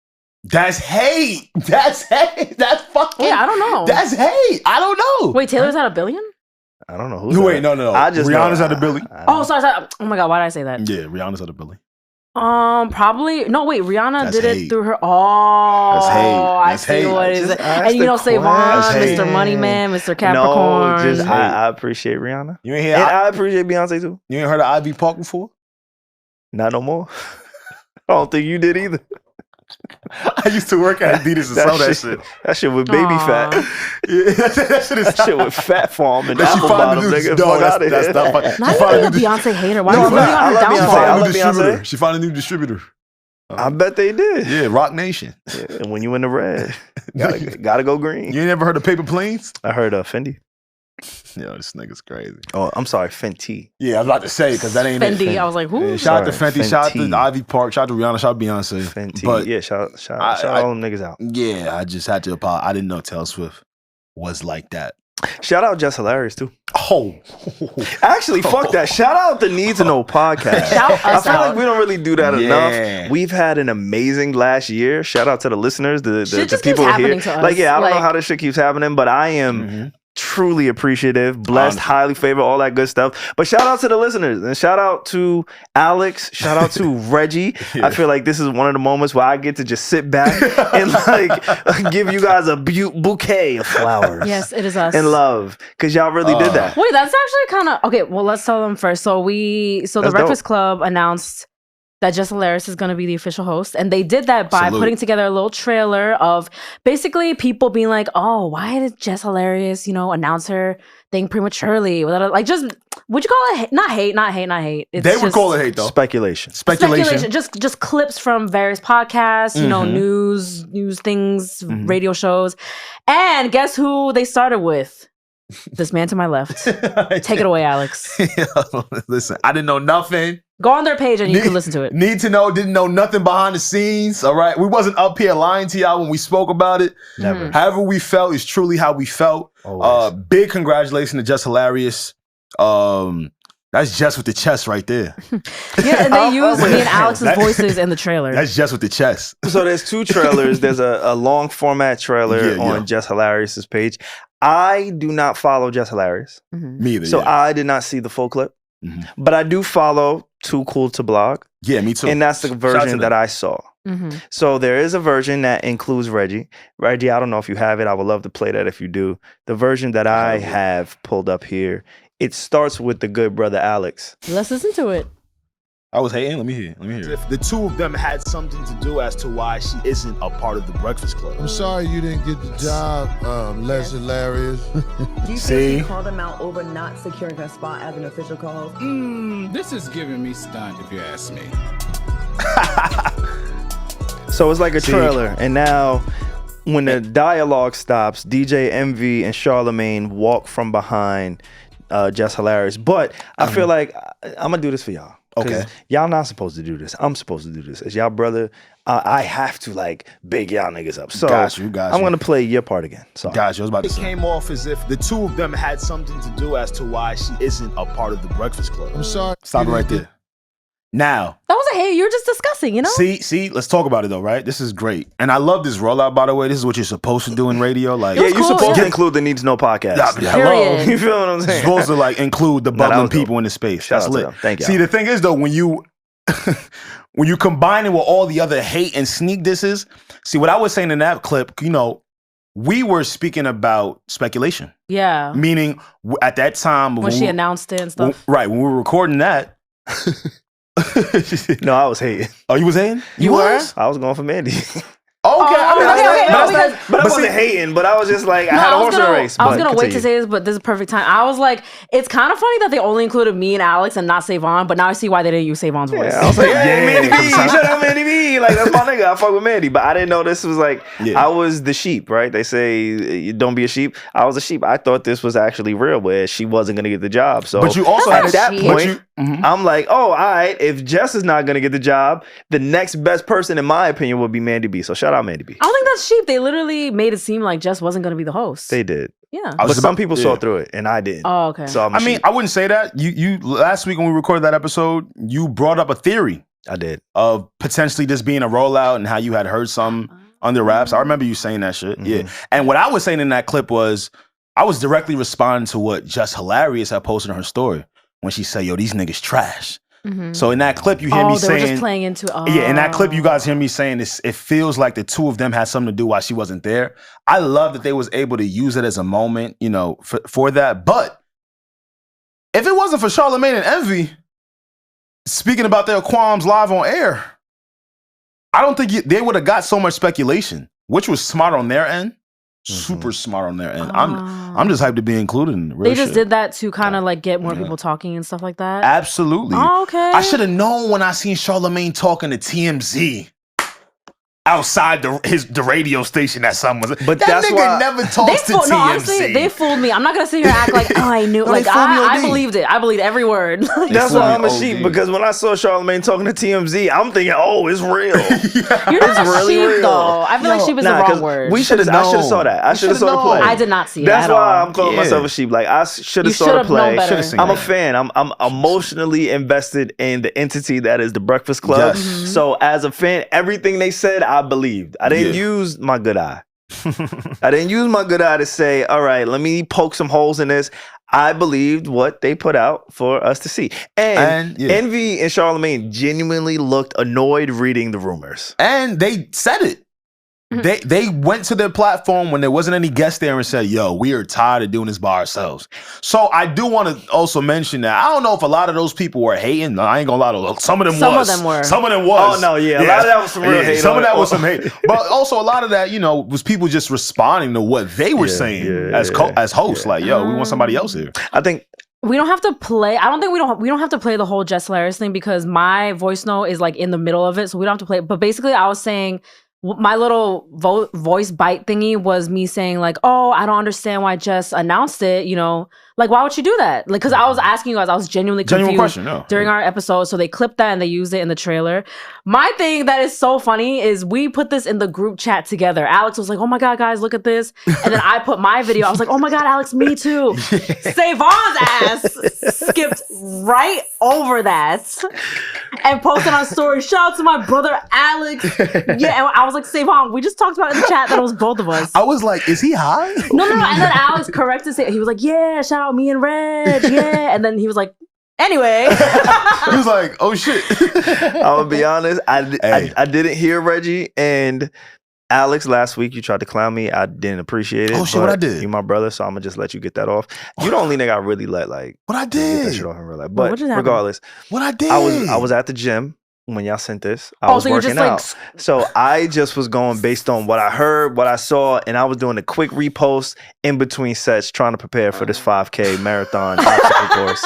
That's hate. That's hate. That's fucking. Yeah, I don't know. That's hate. I don't know. Wait, Taylor's at $1 billion? I don't know who. Wait, no. I just Rihanna's at $1 billion. Oh, sorry. Oh my God, why did I say that? Yeah, Rihanna's at $1 billion. Probably. No, wait. Rihanna That's did hate. it through her. Oh, That's hate. I That's see hate. what is Just it. ask And you the know, SaVon's, question. Mr. Moneyman, Mr. No, Capricorn. just I appreciate Rihanna. You ain't hear? And I appreciate Beyonce too. You ain't heard of Ivy Park before? Not no more. I don't think you did either. I used to work at Adidas and sell that shit. That shit with baby Aw. fat. Yeah, that shit is That shit with Fat Farm and That she apple finally bottom, knew. nigga. No, Fuck that's, out of that's here. not fun. Not She even finally a knew- Beyonce hater. Why No, are you I'm really not. on her I love She Beyonce. downfall? I found a love new distributor. Beyonce. She found a new distributor. I bet they did. Yeah, Rock Nation. Yeah, and when you in the red, gotta go green. You ain't never heard of Paper Planes? I heard Fendi. Yo, this nigga's crazy. Oh, I'm sorry, Fenty. Yeah, I was about to say because that ain't Fendi. it. I was like, who? Yeah, shout out to Sorry, Fenty, shout out to Fenty. Ivy Park, shout out to Rihanna, shout out to Beyonce. Fenty. But Yeah, shout I- all them niggas out. yeah, I just had to apologize. I didn't know Taylor Swift was like that. Shout out Jess Hilarious too. Oh, Actually, fuck that. Shout out the Need to Know podcast. Shout I us feel out. like we don't really do that Yeah. enough. We've had an amazing last year. Shout out to the listeners, the Shit just people keeps here. happening to us. Like, yeah, I don't know Like- how this shit keeps happening, but I am truly appreciative, blessed, Honestly. highly favored, all that good stuff. But shout out to the listeners and shout out to Alex. Shout out to Regi. I feel like this is one of the moments where I get to just sit back and like give you guys a bouquet of flowers. Yes, it is us. And love, because y'all really did that. Wait, that's actually kind of okay. Well, let's tell them first. So the That's Breakfast dope. Club announced that Jess Hilarious is going to be the official host, and they did that by Salute. putting together a little trailer of basically people being like, "Oh, why did Jess Hilarious, announce her thing prematurely?" Without like, just would you call it not hate? It's they would just call it hate though. Speculation. Speculation. Just clips from various podcasts, news things, radio shows, and guess who they started with? This man to my left. Take it away, Alex. Yo, listen, I didn't know nothing. Go on their page and you can listen to it. Need to know, didn't know nothing behind the scenes. All right. We wasn't up here lying to y'all when we spoke about it. Never. However we felt is truly how we felt. Always. Big congratulations to Jess Hilarious. That's Jess with the chest right there. Yeah, and they used me and Alex's That- voices in the trailer. That's Jess with the chest. So there's two trailers. There's a long format trailer Yeah, on yeah. Jess Hilarious's page. I do not follow Jess Hilarious, Me either. so yeah. I did not see the full clip. Mhm. But I do follow Too Cool to Blog, Yeah, me too. and that's the Shout out version to that them. I saw. Mhm. So there is a version that includes Regi. Regi, I don't know if you have it. I would love to play that if you do. The version that I have pulled up here, it starts with the good brother Alex. Let's listen to it. I was hating. Let me hear. If the two of them had something to do as to why she isn't a part of the Breakfast Club. I'm sorry you didn't get the job, Les Hilarious. Do you See? feel you call them out over not securing her spot as an official co-host? This is giving me stunt, if you ask me. So it's like a See? trailer, and now when the dialogue stops, DJ Envy and Charlemagne walk from behind Jess Hilarious. But I feel like I'm gonna do this for y'all. 'Cause Okay. y'all not supposed to do this. I'm supposed to do this. As y'all brother, I have to like big y'all niggas up. So Got you. I'm gonna play your part again. Sorry. Guys, I was about to say. It came off as if the two of them had something to do as to why she isn't a part of the Breakfast Club. I'm sorry. Stop it you right didn't there. Now, That was a hey, you're just discussing, see, let's talk about it though, right? This is great. And I love this rollout, by the way. This is what you're supposed to do in radio. Like, Yeah, was you're cool, supposed to yeah. include the Need to Know podcast. Yeah, Period. hello. You feel what I'm You're saying? supposed to like include the Nah, that bubbling was dope. people in the space. Shout That's out to lit. them. Thank y'all. See, the thing is though, when you when you combine it with all the other hate and sneak disses, see what I was saying in that clip, we were speaking about speculation. Yeah. Meaning at that time When she announced it and stuff. right, when we were recording that. No, I was hating. Oh, you was hating? You were? I was going for Mandy. But I wasn't hating. But I was just like, I had a horse in the race. I was gonna wait to say this, but this is a perfect time. I was like, it's kind of funny that they only included me and Alex and not SaVon. But now I see why they didn't use SaVon's voice. I was like, hey, Mandy B, shut up, Mandy B. Like, that's my nigga. I fuck with Mandy. But I didn't know this was like, I was the sheep, right? They say, don't be a sheep. I was a sheep. I thought this was actually real, where she wasn't gonna get the job. So, but you also at that point, I'm like, oh, all right. If Jess is not gonna get the job, the next best person, in my opinion, would be Mandy B. So shout out Mandy B. I don't think that's sheep. They literally made it seem like Jess wasn't gonna be the host. They did. Yeah. But some people saw through it, and I didn't. Oh, okay. So I mean, I wouldn't say that. You last week when we recorded that episode, you brought up a theory. I did. Of potentially this being a rollout and how you had heard some under wraps. I remember you saying that shit. Yeah. And what I was saying in that clip was, I was directly responding to what Jess Hilarious had posted on her story when she said, yo, these niggas trash. So in that clip, you hear me saying, they were just playing into. Yeah, in that clip, you guys hear me saying this. It feels like the two of them had something to do while she wasn't there. I love that they was able to use it as a moment, you know, for that. But if it wasn't for Charlemagne and Envy speaking about their qualms live on air, I don't think they would have got so much speculation, which was smart on their end. Super smart on their end. I'm just hyped to be included in the real They just shit. did that to kind of like get more people talking and stuff like that. Absolutely. Oh, okay. I should have known when I seen Charlemagne talking to TMZ outside the radio station that son was. But that that's nigga why never talks to TMZ. No, honestly, they fooled me. I'm not gonna sit here and act like, oh, I knew. No, like I believed it. I believed every word. That's why I'm a sheep, because when I saw Charlemagne talking to TMZ, I'm thinking, oh, it's real. You're not really sheep real. though. I feel like sheep is the wrong word. I should have saw that. I should have saw the play. I did not see it. That's at why all. I'm calling myself a sheep. Like, I should have saw the play. I'm a fan. I'm emotionally invested in the entity that is the Breakfast Club. Yes. So as a fan, everything they said, I believed. I didn't use my good eye. I didn't use my good eye to say, all right, let me poke some holes in this. I believed what they put out for us to see. And Envy and Charlemagne genuinely looked annoyed reading the rumors. And they said it. They went to their platform when there wasn't any guests there and said, yo, we are tired of doing this by ourselves. So I do want to also mention that I don't know if a lot of those people were hating. No, I ain't gonna lie to them. Some of them were. Some of them was. Oh, no, yeah. A lot of that was some real hate. Some of that was some hate. But also a lot of that, you know, was people just responding to what they were saying as hosts. Like, yo, we want somebody else here. I think we don't have to play. I don't think we don't have to play the whole Jess Hilarious thing because my voice note is like in the middle of it, so we don't have to play it. But basically, I was saying my little voice bite thingy was me saying like, oh, I don't understand why Jess announced it. You know, like why would she do that? Like, because I was asking you guys, I was genuinely confused during our episode. So they clipped that and they used it in the trailer. My thing that is so funny is we put this in the group chat together. Alex was like, oh my God, guys, look at this. And then I put my video. I was like, oh my God, Alex, me too. SaVon's ass skipped right over that and posted on story. Shout out to my brother, Alex. Yeah, and I was like, SaVon, we just talked about in the chat that it was both of us. I was like, is he high? No. And then Alex corrected it. He was like, yeah, shout out me and Reg. Yeah. And then he was like, anyway. He was like, oh shit. I'm gonna be honest. I didn't hear Regi and Alex last week. You tried to clown me. I didn't appreciate it. Oh shit, what I did? You my brother, so I'm gonna just let you get that off. You the only nigga I really let like what I did. Get that shit off in real life. But regardless, what I did. I was at the gym when y'all sent this. I was working out. So I just was going based on what I heard, what I saw, and I was doing a quick repost in between sets trying to prepare for this 5K marathon obstacle course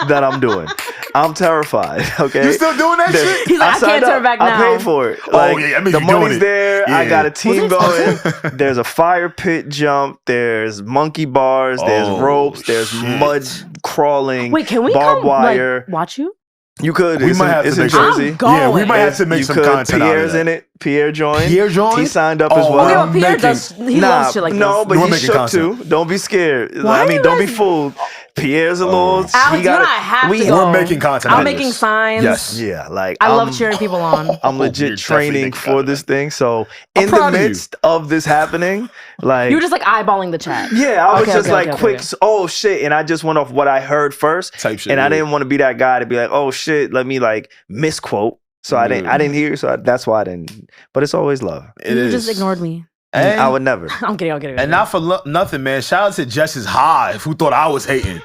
that I'm doing. I'm terrified, okay? You still doing that shit? He's like, I can't turn back now. I paid for it. Like, I mean, the money's there. Yeah. I got a team going. There's a fire pit jump. There's monkey bars. There's ropes. There's mud crawling. Wait, can we barbed come wire. Like, watch you? You could. We might have to make Jersey. Yeah, we might have to make some content out of that. Pierre's in it. Pierre joined. Pierre joined? He signed up as well. Okay, well, Pierre does. He loves shit like this. No, but he shook too. Don't be scared. Why I mean, don't be fooled. Pierre's a little. Alex, you and I have to go. We're making content. I'm making signs. Yes. Yeah, like I love cheering people on. I'm legit training for this thing. So in the midst of this happening, like you were just like eyeballing the chat. Yeah, I was just like quick. Oh shit! And I just went off what I heard first. Type shit. And I didn't want to be that guy to be like, oh shit, let me like misquote. So I didn't hear. So that's why I didn't. But it's always love. You just ignored me. And I would never. I'm kidding. And not for nothing, man. Shout out to Jess's Hive, who thought I was hating.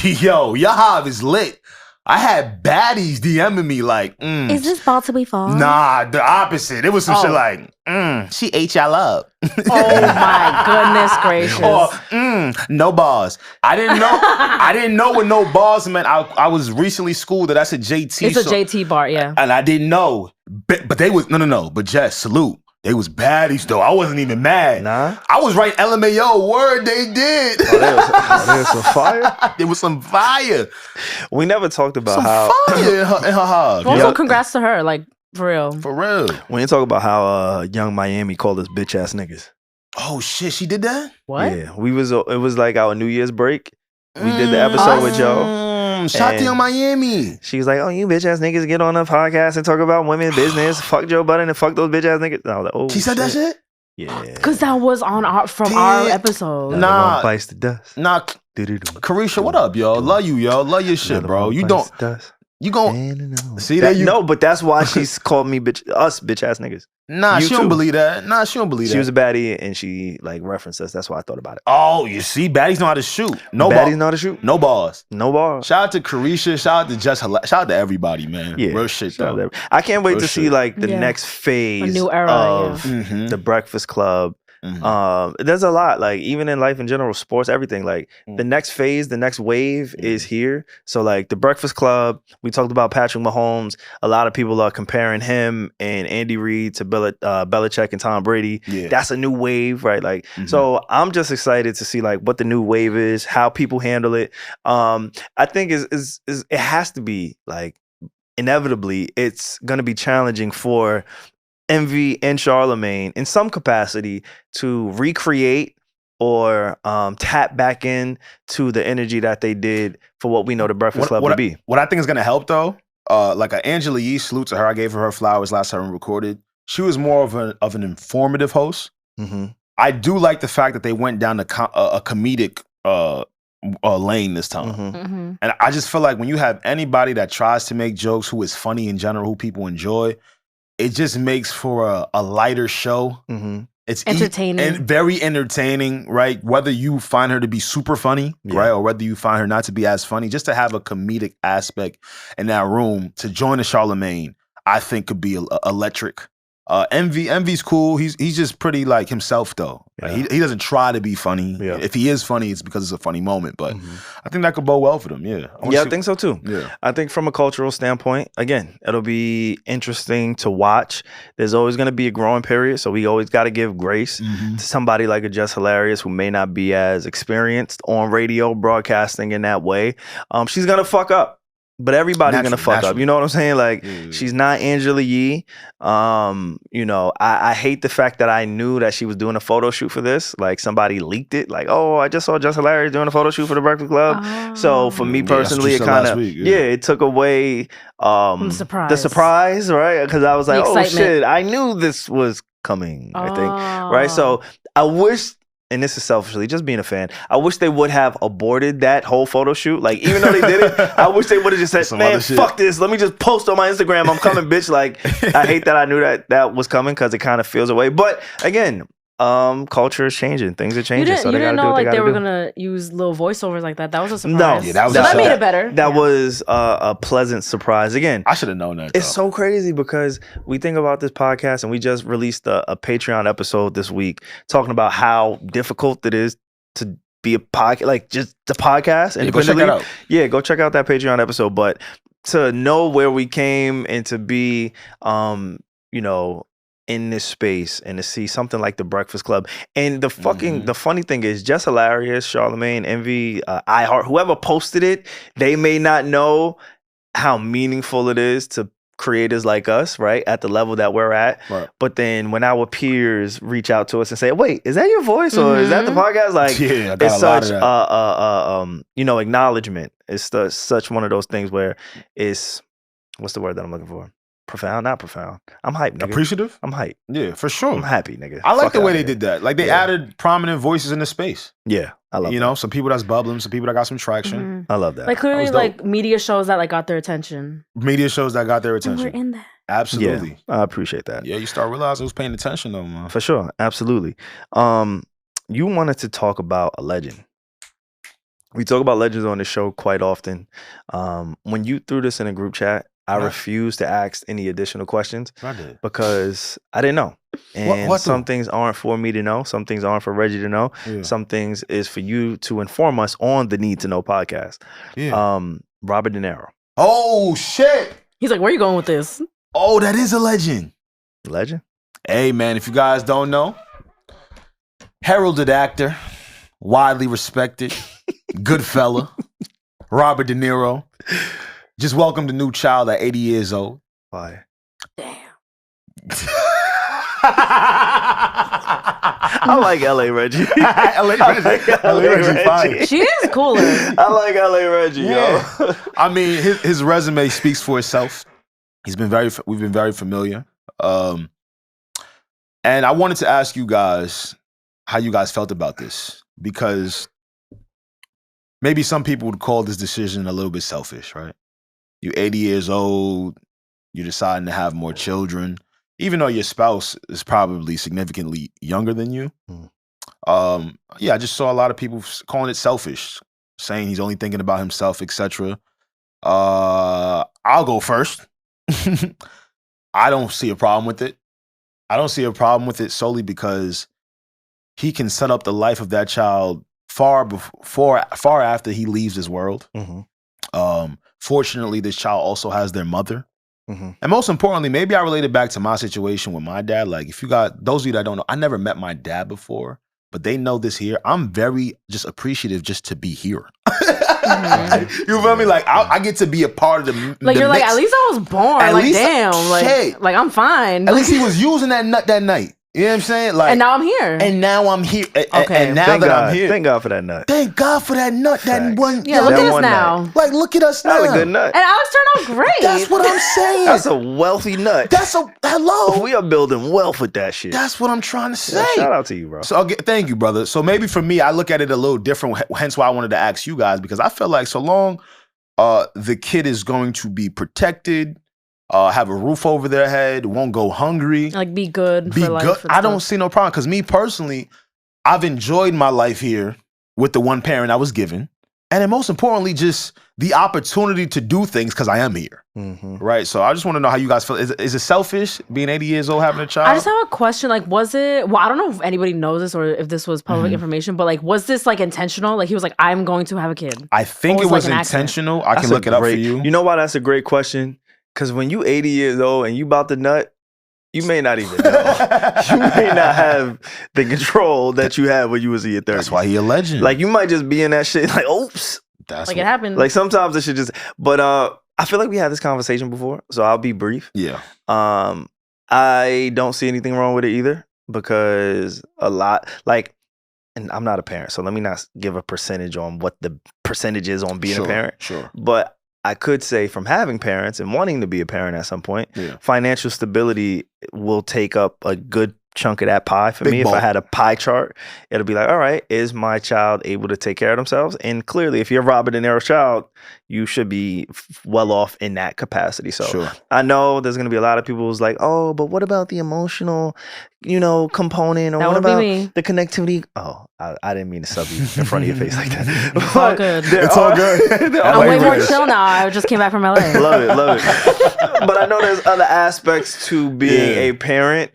Yo, your Hive is lit. I had baddies DMing me like, Is this about to be fun? Nah, the opposite. It was some shit like, she ate y'all up. Oh my goodness gracious. Or, no bars. I didn't know what no bars meant. I was recently schooled that that's a JT. It's a JT bar, yeah. And I didn't know. But they was, no. But Jess, salute. They was baddies though. I wasn't even mad. Nah. I was writing LMAO. Word, they did. There was some fire. There was some fire. We never talked about Some how fire in her hug. Also, congrats to her, like, for real. For real. we didn't talk about how Young Miami called us bitch ass niggas. Oh shit, she did that? What? Yeah, it was like our New Year's break. We did the episode with Joe. Shout And to Miami. She was like, "Oh, you bitch ass niggas get on a podcast and talk about women's business. Fuck Joe Budden and fuck those bitch ass niggas." And I was like, "Oh, She said that shit? Yeah, Because that was on our episode. Nah. bites the dust. Nah, Carisha, what up, yo? Love you, yo. Love your shit, bro. You don't. You gon' see that? You No, but that's why she's called me us bitch ass niggas. Nah, You she don't too. believe that. Nah, she don't believe that. She was a baddie and she like referenced us. That's why I thought about it. Oh, you see, baddies know how to shoot. No Baddies balls. know how to shoot. No balls. No bars. Shout out to Carisha. Shout out to Jess Hilarious. Shout out to everybody, man. Yeah, Real shit, shout out though. to I can't wait Real to see shit. like the Yeah. next phase A new era, of Mhm. the Breakfast Club. Mhm. There's a lot, like even in life in general, sports, everything. Like the next phase, the next wave is here. So like the Breakfast Club, we talked about Patrick Mahomes. A lot of people are comparing him and Andy Reid to Belichick and Tom Brady. Yeah. That's a new wave, right? Like, so I'm just excited to see like what the new wave is, how people handle it. I think is it has to be like inevitably it's gonna be challenging for Envy and Charlemagne in some capacity to recreate or tap back in to the energy that they did for what we know the Breakfast Club to be. What I think is gonna help though, like Angela Yee, salute to her. I gave her flowers last time we recorded. She was more of an informative host. Mm-hmm. I do like the fact that they went down a comedic lane this time. Mm-hmm. Mm-hmm. And I just feel like when you have anybody that tries to make jokes who is funny in general, who people enjoy, it just makes for a lighter show. Mm-hmm. It's Entertaining. and very entertaining, right? Whether you find her to be super funny, right? Or whether you find her not to be as funny, just to have a comedic aspect in that room to join the Charlemagne, I think could be electric. Envy's cool. He's just pretty like himself though. Like, he doesn't try to be funny. Yeah. If he is funny, it's because it's a funny moment. But I think that could bode well for them. Yeah. I think so too. Yeah. I think from a cultural standpoint, again, it'll be interesting to watch. There's always going to be a growing period, so we always got to give grace to somebody like a Jess Hilarious who may not be as experienced on radio broadcasting in that way. She's going to fuck up. But everybody's gonna fuck up. You know what I'm saying? Like, she's not Angela Yee. You know, I hate the fact that I knew that she was doing a photo shoot for this. Like, somebody leaked it. Like, oh, I just saw Jess Hilarious doing a photo shoot for the Breakfast Club. So for me personally, it kind of it took away the surprise, right? Because I was like, oh excitement. shit, I knew this was coming. I think, right? So I wish. And this is selfishly, just being a fan, I wish they would have aborted that whole photo shoot. Like, even though they did it, I wish they would have just said, man, fuck this. Let me just post on my Instagram. I'm coming, bitch. Like, I hate that I knew that was coming because it kind of feels away. But again, culture is changing. Things are changing. You didn't know like they were going to use little voiceovers like that. That was a surprise. No. that that made it better. That was a pleasant surprise. Again, I should have known that. It's so crazy because we think about this podcast and we just released a Patreon episode this week talking about how difficult it is to be a podcast, like just the podcast. Yeah, go check that out. Yeah, go check out that Patreon episode. But to know where we came and to be, you know, in this space and to see something like the Breakfast Club. And the funny thing is Jess Hilarious, Charlemagne, Envy, iHeart, whoever posted it, they may not know how meaningful it is to creators like us, right? At the level that we're at. Right. But then when our peers reach out to us and say, wait, is that your voice or is that the podcast? Like, it's such you know, acknowledgement. It's such one of those things where it's, what's the word that I'm looking for? Profound, not profound. I'm hyped, nigga. Appreciative? I'm hyped. Yeah, for sure. I'm happy, nigga. I like the way they did that. Like, they added prominent voices in the space. Yeah, I love You know, some people that's bubbling, some people that got some traction. I love that. Like, clearly, like, media shows that, like, got their attention. Media shows that got their And attention. we're in that. Absolutely. Yeah, I appreciate that. Yeah, you start realizing who's paying attention though, man. For sure. Absolutely. You wanted to talk about a legend. We talk about legends on the show quite often. When you threw this in a group chat, I refused to ask any additional questions because I didn't know. And some things aren't for me to know. Some things aren't for Regi to know. Yeah. Some things is for you to inform us on the Need to Know podcast. Yeah. Robert De Niro. Oh, shit. He's like, where are you going with this? Oh, that is a legend. Legend? Hey, man, if you guys don't know, heralded actor, widely respected, good fella, Robert De Niro. Just welcomed a new child at 80 years old. Why? Damn. I like LA Regi. LA Regi fine. She is cooler. I like LA Regi, yo. I mean, his resume speaks for itself. We've been very familiar. And I wanted to ask you guys how you guys felt about this, because maybe some people would call this decision a little bit selfish, right? You're 80 years old, you're deciding to have more children, even though your spouse is probably significantly younger than you. I just saw a lot of people calling it selfish, saying he's only thinking about himself, etc. I'll go first. I don't see a problem with it. I don't see a problem with it solely because he can set up the life of that child far after he leaves this world. Mm-hmm. Fortunately, this child also has their mother. Mm-hmm. And most importantly, maybe I related back to my situation with my dad. Like, if you got, those of you that don't know, I never met my dad before, but they know this here. I'm very just appreciative just to be here. Mm-hmm. You feel me? Like, I get to be a part of the like, the you're mix. like, at least I was born. At like, least damn. Like, I'm fine. At least he was using that nut that night. You know what I'm saying? Like, and now I'm here. And now I'm here. Okay. And now Thank that God. I'm here. Thank God for that nut. Thank God for that nut. That one. Yeah, look at us now. Nut. Like, look at us now. That was a good nut. And Alex turned out great. That's what I'm saying. That's a wealthy nut. Hello. We are building wealth with that shit. That's what I'm trying to say. Yeah, shout out to you, bro. So thank you, brother. So maybe for me, I look at it a little different. Hence why I wanted to ask you guys, because I feel like so long the kid is going to be protected, have a roof over their head, won't go hungry. Like, be good for life. I don't see no problem. Because me personally, I've enjoyed my life here with the one parent I was given. And then most importantly, just the opportunity to do things because I am here. Mm-hmm. Right? So I just want to know how you guys feel. Is it selfish being 80 years old having a child? I just have a question. Like, was it, well, I don't know if anybody knows this or if this was public information, but like, was this like intentional? Like, he was like, I'm going to have a kid. I think it was intentional. I can look it up for you. You know why that's a great question? Because when you 80 years old and you about to nut, you may not even know. You may not have the control that you had when you was in your 30s. That's why he a legend. Like, you might just be in that shit like, oops. That's like, it happened. Like, sometimes it should just, but I feel like we had this conversation before, so I'll be brief. Yeah. I don't see anything wrong with it either, because a lot, like, and I'm not a parent, so let me not give a percentage on what the percentage is on being a parent. Sure. But I could say from having parents and wanting to be a parent at some point, financial stability will take up a good chunk of that pie for me. If I had a pie chart, it'll be like, all right, is my child able to take care of themselves? And clearly, if you're Robert De Niro's child, you should be well off in that capacity. So I know there's going to be a lot of people who's like, oh, but what about the emotional, component? Or that what would about be me. The connectivity? Oh, I didn't mean to sub you in front of your face like that. It's all good. It's all good. I'm way more chill now. I just came back from LA. Love it. But I know there's other aspects to being a parent.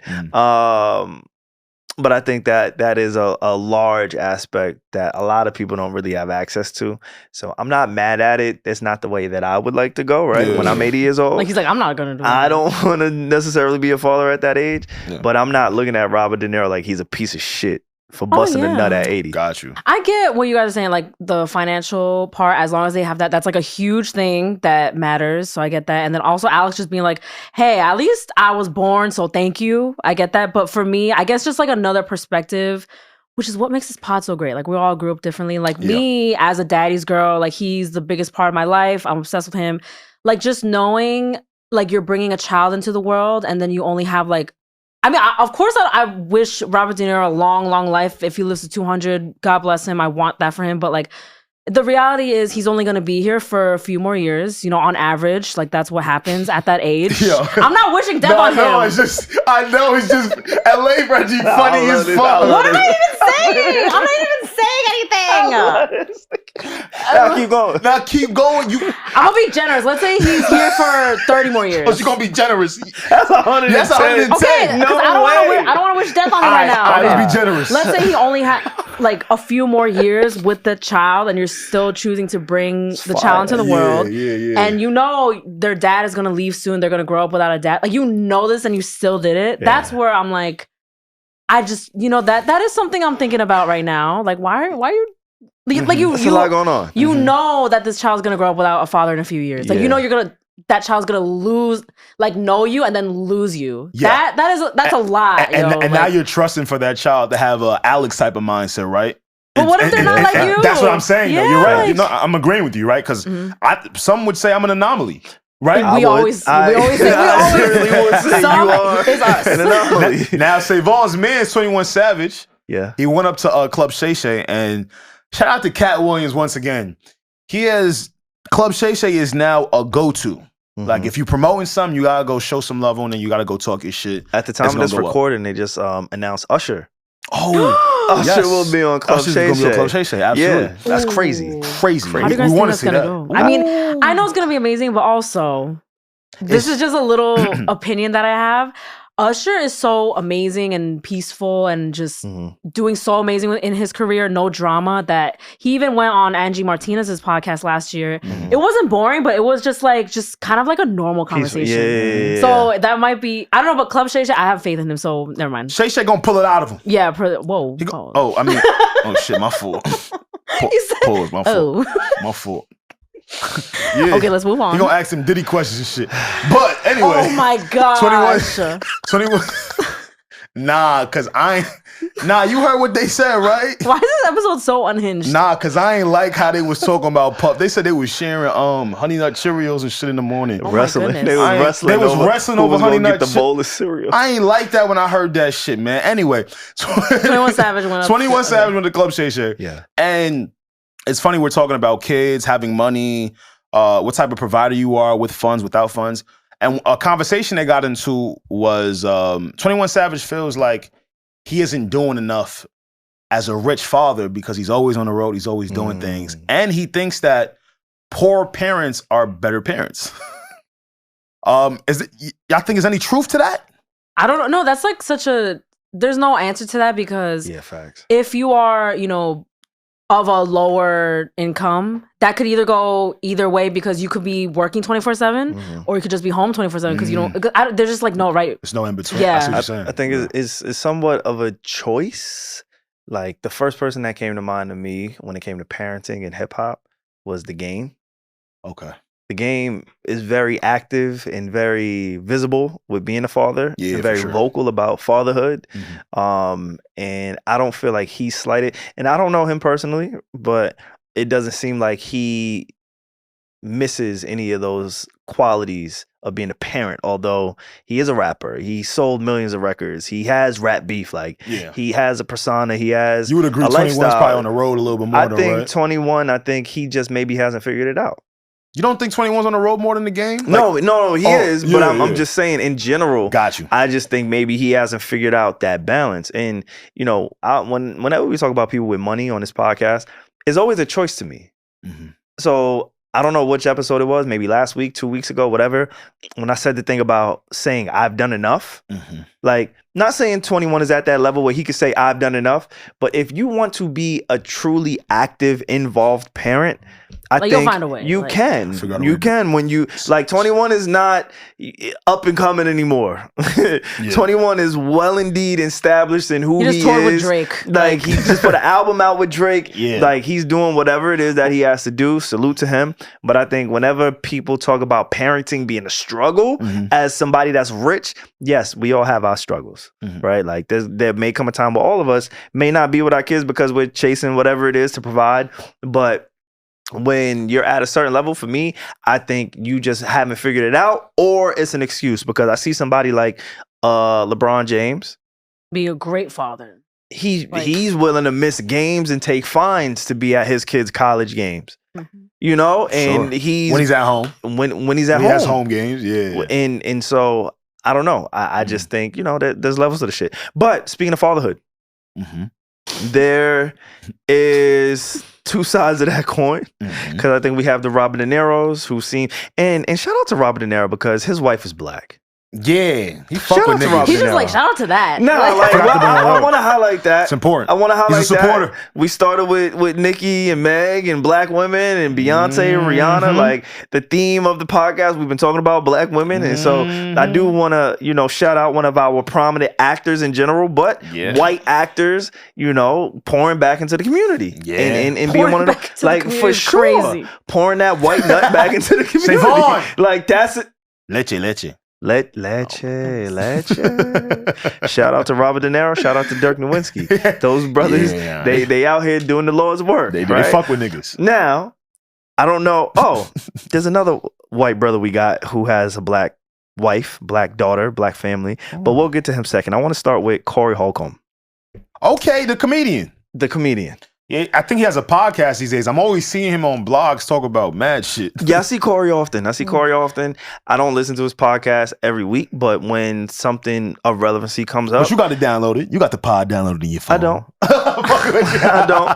But I think that is a large aspect that a lot of people don't really have access to. So I'm not mad at it. It's not the way that I would like to go, right? Yeah. When I'm 80 years old. Like, he's like, I'm not going to do it. I don't want to necessarily be a father at that age. Yeah. But I'm not looking at Robert De Niro like he's a piece of shit for busting a nut at 80. Got you. I get what you guys are saying, like the financial part, as long as they have that, that's like a huge thing that matters. So I get that. And then also Alex just being like, hey, at least I was born, so thank you. I get that. But for me, I guess just like another perspective, which is what makes this pod so great. Like, we all grew up differently. Like, me as a daddy's girl, like, he's the biggest part of my life. I'm obsessed with him. Like, just knowing like you're bringing a child into the world and then you only have like, I mean, of course, I wish Robert De Niro a long, long life. If he lives to 200, God bless him. I want that for him. But like, the reality is he's only going to be here for a few more years, on average. Like, that's what happens at that age. I'm not wishing death on him. I know it's just LA Regi funny as fuck. What am I even saying? I'm not even saying anything. Now keep going. Now keep going. I'm gonna be generous. Let's say he's here for 30 more years. Oh, you're gonna be generous. That's 110. That's 110. Okay, because I don't want to wish death on him right now. Let's be generous. Let's say he only had like a few more years with the child, and you're still choosing to bring the child into the world. Yeah. And you know their dad is gonna leave soon. They're gonna grow up without a dad. Like you know this, and you still did it. Yeah. That's where I'm like, I just that is something I'm thinking about right now. Like why are you? Like There's a lot going on. You know that this child's gonna grow up without a father in a few years. Like you know that child's gonna lose, like know you and then lose you. Yeah. That's a lot. And now you're trusting for that child to have a Alex type of mindset, right? But what if they're not like you? That's what I'm saying. Yeah, though. You're right. like- You know, I'm agreeing with you, right? Because some would say I'm an anomaly. Right? We always say I certainly would say some you are is us. an anomaly. Now, SaVon's man, 21 Savage, Yeah. he went up to Club Shay Shay, and shout out to Cat Williams once again. Club Shay Shay is now a go-to. Like if you promoting something, you gotta go show some love on it. You gotta go talk your shit. At the time of this recording, they just announced Usher. Oh, Usher will be on Club Usher's Shay gonna be on Shay. Club Shay Shay. Absolutely. Yeah, that's crazy. Crazy. How do you guys we think want to that's see gonna that. go? I mean, I know it's gonna be amazing, but also this is just a little opinion that I have. Usher is so amazing and peaceful and just doing so amazing in his career, no drama, that he even went on Angie Martinez's podcast last year. It wasn't boring, but it was just kind of like a normal conversation. Yeah. So that might be, I don't know, but Club Shay Shay, I have faith in him, so never mind. Shay Shay gonna pull it out of him. Yeah, whoa. Oh, I mean, oh shit, my fault. Pause, my fault. My fault. Yeah. Okay, let's move on. He gonna ask him Diddy questions and shit. But anyway. Oh my gosh. 21. Nah, cause you heard what they said, right? Why is this episode so unhinged? Nah, cause I ain't like how they was talking about Puff. They said they was sharing Honey Nut Cheerios and shit in the morning. Oh my Wrestling. goodness. They was wrestling over Honey Nut get the bowl of cereal. I ain't like that when I heard that shit, man. Anyway, 21 Savage went up. 21 Savage went to Club Shay Shay. Yeah. And it's funny, we're talking about kids having money, what type of provider you are with funds, without funds. And a conversation they got into was 21 Savage feels like he isn't doing enough as a rich father because he's always on the road, he's always doing things. And he thinks that poor parents are better parents. Y'all think there's any truth to that? I don't know. No, that's like there's no answer to that because facts. if you are, of a lower income, that could either go either way because you could be working 24/7 or you could just be home 24/7 because you don't. There's just like no right. There's no in between. Yeah. I see what you're saying. I think it's somewhat of a choice. Like the first person that came to mind to me when it came to parenting and hip hop was The Game. Okay. The Game is very active and very visible with being a father. Yeah, and very for sure. vocal about fatherhood. And I don't feel like he's slighted. And I don't know him personally, but it doesn't seem like he misses any of those qualities of being a parent. Although he is a rapper, he sold millions of records. He has rap beef. Like he has a persona. He has. You would agree 21's probably on the road a little bit more. I though, think right? 21. I think he just maybe hasn't figured it out. You don't think 21's on the road more than The Game? No, he is. But yeah, I'm just saying in general. Got you. I just think maybe he hasn't figured out that balance. And whenever we talk about people with money on this podcast, it's always a choice to me. So I don't know which episode it was, maybe last week, 2 weeks ago, whatever. When I said the thing about saying I've done enough, like not saying 21 is at that level where he could say I've done enough, but if you want to be a truly active, involved parent, I think you'll find a way. You Like, can. You can when you like 21 is not up and coming anymore. 21 is well indeed established in who he just toured is. with Drake. Like he just put an album out with Drake. Yeah. Like he's doing whatever it is that he has to do. Salute to him. But I think whenever people talk about parenting being a struggle as somebody that's rich, yes, we all have our struggles, right? Like there may come a time where all of us may not be with our kids because we're chasing whatever it is to provide. But when you're at a certain level, for me, I think you just haven't figured it out, or it's an excuse because I see somebody like LeBron James. Be a great father. He's willing to miss games and take fines to be at his kids' college games. And he's when he's at home. When he's at home. He has home games, yeah. And so I don't know. I just think, that there's levels to the shit. But speaking of fatherhood, there is two sides of that coin, because I think we have the Robert De Niro's who seem and shout out to Robert De Niro because his wife is black. Yeah, he Shout fuck out with to niggas. Robert He's De just Niro. like, shout out to that. No, like, I want to highlight that. It's important. I want to highlight He's a supporter. that. We started with Nicki and Meg and black women and Beyonce and Rihanna. Like the theme of the podcast, we've been talking about black women, and so I do want to, shout out one of our prominent actors in general, but white actors, pouring back into the community, and being one of the like for sure, crazy. pouring that white nut back into the community. SaVon's. Like that's it. Leche. Leche. Shout out to Robert De Niro. Shout out to Dirk Nowitzki. Those brothers, they out here doing the Lord's work. They right? fuck with niggas. Now, I don't know. Oh, there's another white brother we got who has a black wife, black daughter, black family. But we'll get to him second. I want to start with Corey Holcomb. Okay, the comedian. The comedian. Yeah, I think he has a podcast these days. I'm always seeing him on blogs talk about mad shit. Yeah, I see Corey often. I don't listen to his podcast every week, but when something of relevancy comes up. But you got it downloaded. You got the pod downloaded in your phone. I don't. I don't.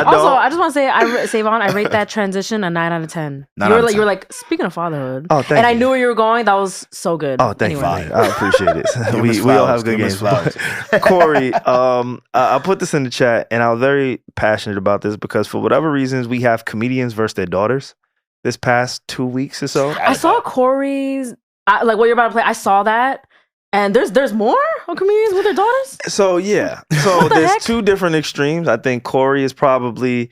Also, I just want to say, SaVon, I rate that transition a 9 out of 10. You were like, speaking of fatherhood. Oh, thank and you. I knew where you were going. That was so good. Oh, thank you. I appreciate it. we all have good games. Flowers. Corey, I put this in the chat, and I was very passionate about this because for whatever reasons, we have comedians versus their daughters this past 2 weeks or so. I saw Corey's, like what you're about to play. I saw that. And there's more on comedians with their daughters? So, yeah. So, there's two different extremes. I think Corey is probably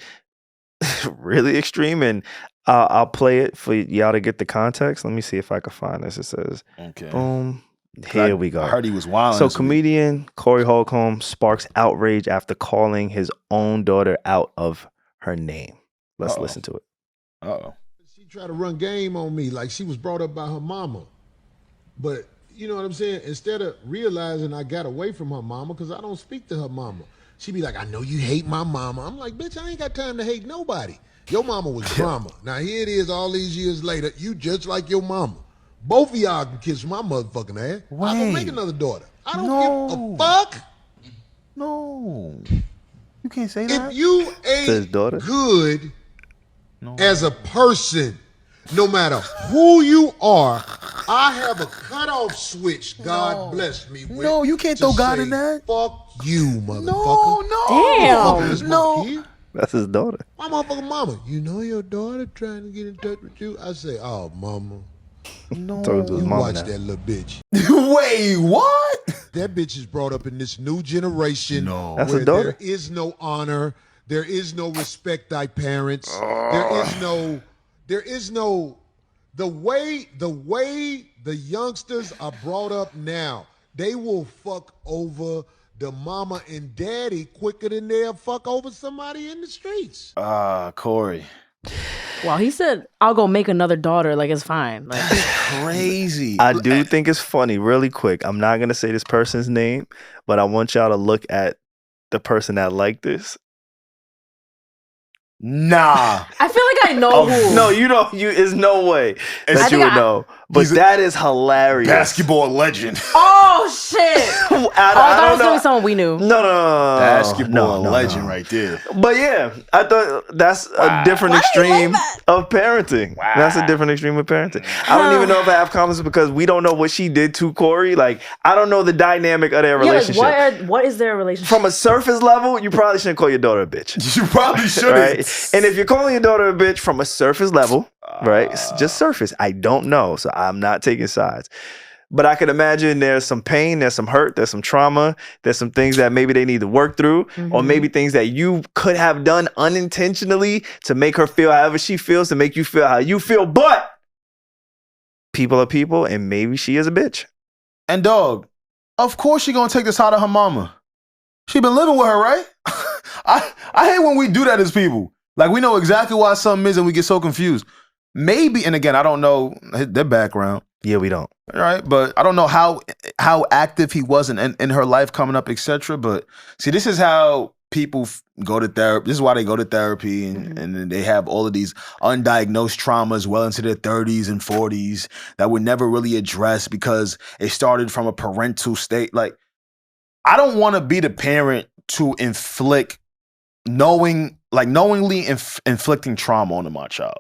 really extreme, and I'll play it for y'all to get the context. Let me see if I can find this. It says, boom. Here we go. I heard he was wild. So comedian Corey Holcomb sparks outrage after calling his own daughter out of her name. Let's listen to it. She tried to run game on me like she was brought up by her mama. But you know what I'm saying? Instead of realizing I got away from her mama because I don't speak to her mama. She be like, I know you hate my mama. I'm like, bitch, I ain't got time to hate nobody. Your mama was drama. Now here it is all these years later. You just like your mama. Both of y'all can kiss my motherfucking ass. I'm gonna make another daughter. I don't give a fuck. No. You can't say that. If you ain't good as a person, no matter who you are, I have a cutoff switch God blessed me with. No, you can't throw God in that. Fuck you, motherfucker. Damn. No. That's his daughter. My motherfucking mama. You know your daughter trying to get in touch with you? I say, oh, mama. No. You watch that little bitch. Wait, what? That bitch is brought up in this new generation That's where a daughter. there is no honor, there is no respect thy parents, there is no the way the youngsters are brought up now, they will fuck over the mama and daddy quicker than they'll fuck over somebody in the streets. Corey. Wow, he said, I'll go make another daughter. Like, it's fine. Like, Crazy. I do think it's funny, really quick. I'm not going to say this person's name, but I want y'all to look at the person that liked this. Nah. I feel like I know who. No, you don't. There's no way that you would know. But that is hilarious. Basketball legend. Oh, shit. I thought it was going to be someone we knew. No. Basketball legend right there. But yeah, I thought that's a different extreme of parenting. Wow. That's a different extreme of parenting. I don't even know if I have comments because we don't know what she did to Corey. Like, I don't know the dynamic of their relationship. Like, what is their relationship? From a surface level, you probably shouldn't call your daughter a bitch. You probably shouldn't. Right? And if you're calling your daughter a bitch from a surface level, right? Just surface. I don't know. So I'm not taking sides. But I could imagine there's some pain, there's some hurt, there's some trauma, there's some things that maybe they need to work through, or maybe things that you could have done unintentionally to make her feel however she feels, to make you feel how you feel. But people are people, and maybe she is a bitch. And dog, of course she gonna take this out of her mama. She been living with her, right? I hate when we do that as people. Like, we know exactly why something is and we get so confused. Maybe, and again, I don't know their background. Yeah, we don't. All right, but I don't know how active he was in her life coming up, etc. But see, this is how people go to therapy. This is why they go to therapy, and they have all of these undiagnosed traumas well into their 30s and 40s that were never really addressed because it started from a parental state. Like, I don't want to be the parent to knowingly inflicting trauma onto my child.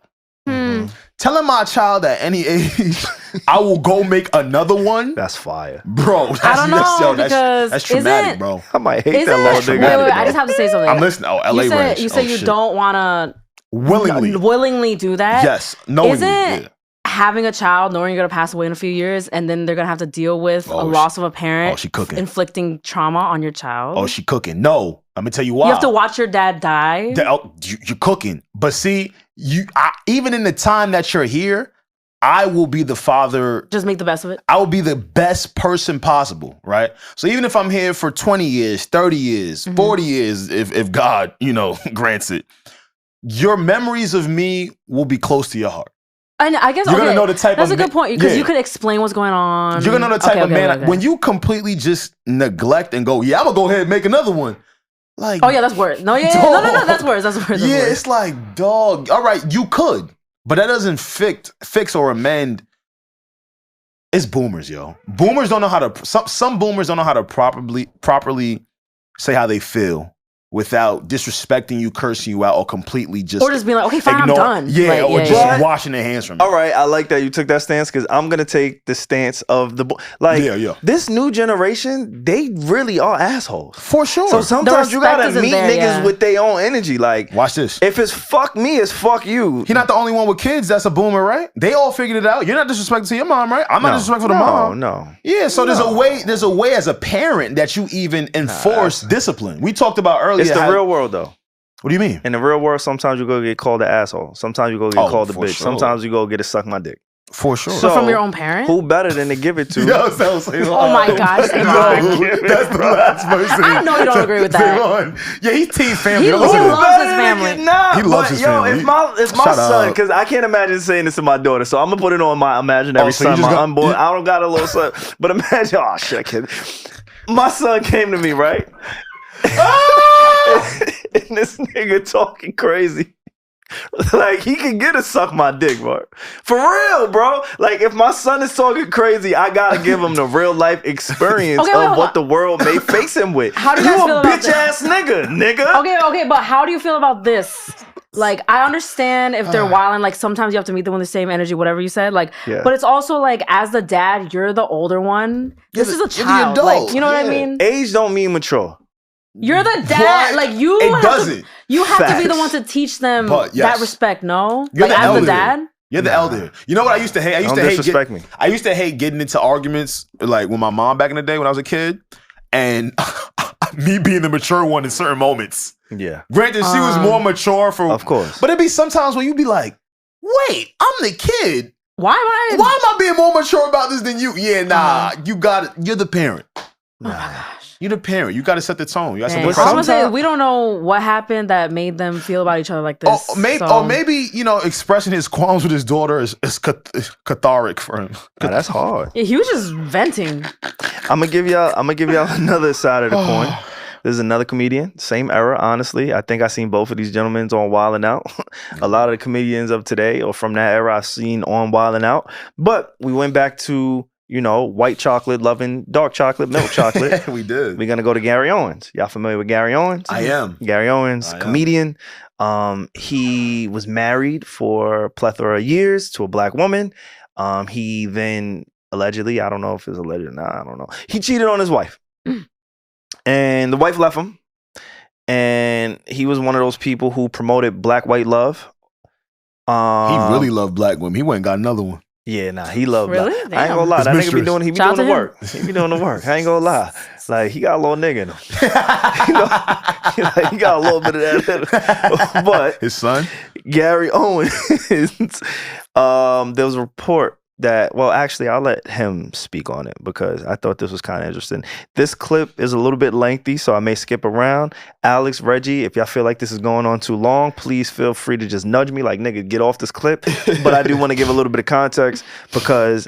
Telling my child at any age I will go make another one. That's fire. Bro, I don't know, because that's traumatic, bro. I might hate Is that little it? nigga. Wait, I just have to say something. I'm listening. Oh, LA ranch. You said you shit. don't want to willingly do that? Yes, knowingly. Isn't having a child, knowing you're going to pass away in a few years, and then they're going to have to deal with a loss of a parent, she cooking. inflicting trauma on your child? Oh, she cooking. No, I'm going to tell you why. You have to watch your dad die? You're cooking. But see, even in the time that you're here, I will be the father. Just make the best of it. I will be the best person possible, right? So even if I'm here for 20 years, 30 years, 40 years, if God, grants it, your memories of me will be close to your heart. And I guess you're gonna know the type that's of a good point, because you could explain what's going on. You're gonna know the type of man. When you completely just neglect and go, I'm gonna go ahead and make another one. Like, oh yeah, that's worse. No, no, that's worse. That's worse. Yeah, it's like, dog. All right, you could, but that doesn't fix or amend. It's boomers, yo. Boomers don't know how to. Some boomers don't know how to properly say how they feel without disrespecting you, cursing you out, or completely just being like, okay, fine, I'm done. Yeah, or just washing their hands from it. All right, I like that you took that stance, because I'm gonna take the stance of this new generation. They really are assholes for sure. So sometimes you gotta meet niggas with their own energy. Like, watch this. If it's fuck me, it's fuck you. You're not the only one with kids that's a boomer, right? They all figured it out. You're not disrespectful to your mom, right? I'm not disrespectful to mom. No. Yeah, so there's a way as a parent that you even enforce discipline. We talked about earlier. It's the real world, though. What do you mean? In the real world, sometimes you go get called an asshole. Sometimes you go get called a bitch. Sure. Sometimes you go get to suck my dick. For sure. So from your own parent? Who better than to give it to? Oh my gosh, SaVon. That's the last person. I know you don't agree with that. SaVon. Yeah, he's team family. He loves his family. He loves his family. If my son, because I can't imagine saying this to my daughter, so I'm gonna put it on my imaginary son, my unborn. I don't got a little son, but imagine, oh shit, kid. My son came to me, right? And this nigga talking crazy. Like, he can get to suck my dick, bro. For real, bro. Like, if my son is talking crazy, I gotta give him the real life experience of what the world may face him with. How do you guys feel about this? You a bitch ass nigga. Okay, but how do you feel about this? Like, I understand if they're wilding, like, sometimes you have to meet them with the same energy, whatever you said. Like, but it's also like, as the dad, you're the older one. This is a child. Like, you know what I mean? Age don't mean mature. You're the dad. Like, you have to be the one to teach them that respect, no? You're like, the as elder. the dad? You're the elder. You know what I used to hate? I used to hate getting into arguments, like, with my mom back in the day when I was a kid. And me being the mature one in certain moments. Yeah. Granted, she was more mature for... Of course. But it'd be sometimes when you'd be like, wait, I'm the kid. Why am I being more mature about this than you? Yeah, nah, you got it. You're the parent. Oh my gosh. You're the parent. You got to set the tone. You got to set the precedent. I was gonna say, we don't know what happened that made them feel about each other like this. Or maybe expressing his qualms with his daughter is cathartic for him. Nah, that's hard. Yeah, he was just venting. I'm gonna give y'all another side of the coin. There's another comedian, same era, honestly. I think I seen both of these gentlemen on Wild 'N Out. A lot of the comedians of today or from that era I've seen on Wild 'N Out. But we went back to white chocolate loving dark chocolate, milk chocolate. We did. We're gonna go to Gary Owens. Y'all familiar with Gary Owens? I am. Gary Owens, comedian. He was married for a plethora of years to a black woman. He then allegedly, I don't know if it's alleged or not, I don't know. He cheated on his wife. And the wife left him. And he was one of those people who promoted black-white love. He really loved black women. He went and got another one. Yeah, nah, he loved really? that. I ain't gonna lie. That nigga be doing the work. He be doing the work. I ain't gonna lie. Like, he got a little nigga in him. He got a little bit of that. But his son? Gary Owens, there was a report that, well, actually, I'll let him speak on it because I thought this was kind of interesting. This clip is a little bit lengthy, so I may skip around. Alex, Regi, if y'all feel like this is going on too long, please feel free to just nudge me like, nigga, get off this clip. But I do want to give a little bit of context because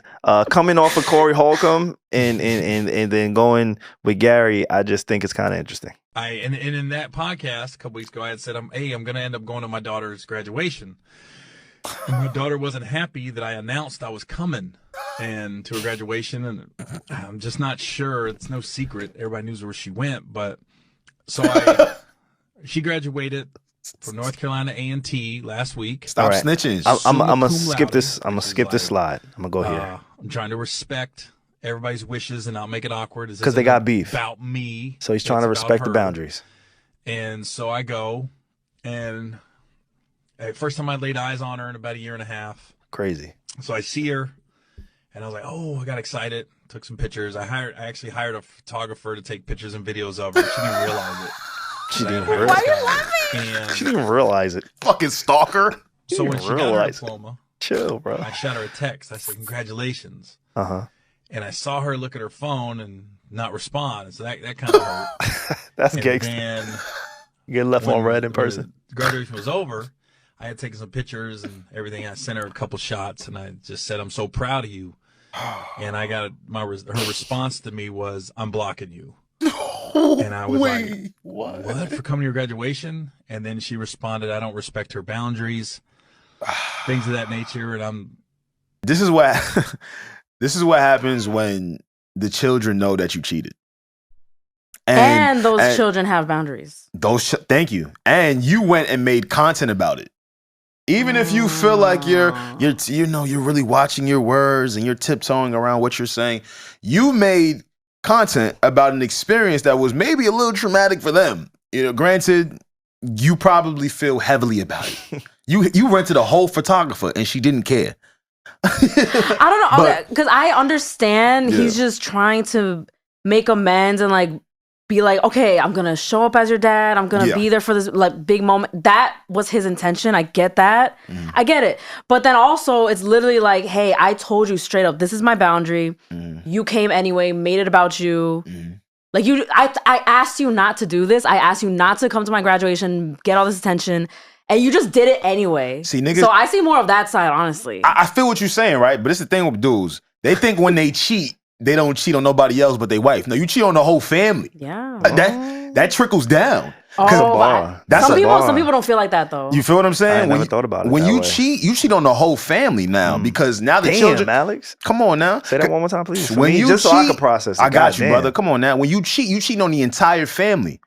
coming off of Corey Holcomb and then going with Gary, I just think it's kind of interesting. And in that podcast a couple weeks ago, I had said, I'm going to end up going to my daughter's graduation. And my daughter wasn't happy that I announced I was coming and to her graduation, and I'm just not sure. It's no secret. Everybody knows where she went, but She graduated from North Carolina A&T last week. Stop snitching. I'm gonna Summa skip cum this. laude, I'm gonna skip this slide. I'm gonna go here I'm trying to respect everybody's wishes and not make it awkward. because they got beef about me. So he's trying to respect the boundaries. And so I go, and first time I laid eyes on her in about a year and a half. Crazy. So I see her, and I was like, oh, I got excited. Took some pictures. I actually hired a photographer to take pictures and videos of her. She didn't realize it. She didn't realize it. Why are you laughing? She didn't realize it. Fucking stalker. So when she got her diploma, chill, bro. I shot her a text. I said, congratulations. Uh-huh. And I saw her look at her phone and not respond. So that kind of hurt. That's And gangster. then You get left on red in when person. the graduation was over, I had taken some pictures and everything. I sent her a couple shots, and I just said, I'm so proud of you. And I got her response to me was, I'm blocking you. And I was like, what? For coming to your graduation? And then she responded, I don't respect her boundaries, things of that nature. And This is what happens when the children know that you cheated. And those children have boundaries. Thank you. And you went and made content about it. Even if you feel like you're really watching your words and you're tiptoeing around what you're saying, you made content about an experience that was maybe a little traumatic for them. Granted, you probably feel heavily about it. You rented a whole photographer and she didn't care. I don't know, because I understand he's just trying to make amends and like be like, okay, I'm gonna show up as your dad. I'm gonna be there for this like big moment. That was his intention. I get that. I get it. But then also, it's literally like, hey, I told you straight up, this is my boundary. You came anyway, made it about you. Like I asked you not to do this. I asked you not to come to my graduation, get all this attention. And you just did it anyway. See, niggas, so I see more of that side, honestly. I feel what you're saying, right? But it's the thing with dudes. They think when they cheat, they don't cheat on nobody else but their wife. No, you cheat on the whole family. Yeah. That trickles down. Some people don't feel like that though. You feel what I'm saying? I never thought about it. When you cheat on the whole family now because now the children. Alex. Come on now. Say that one more time, please. When you just cheat, so I can process it. I got you, brother. Come on now. When you cheating on the entire family.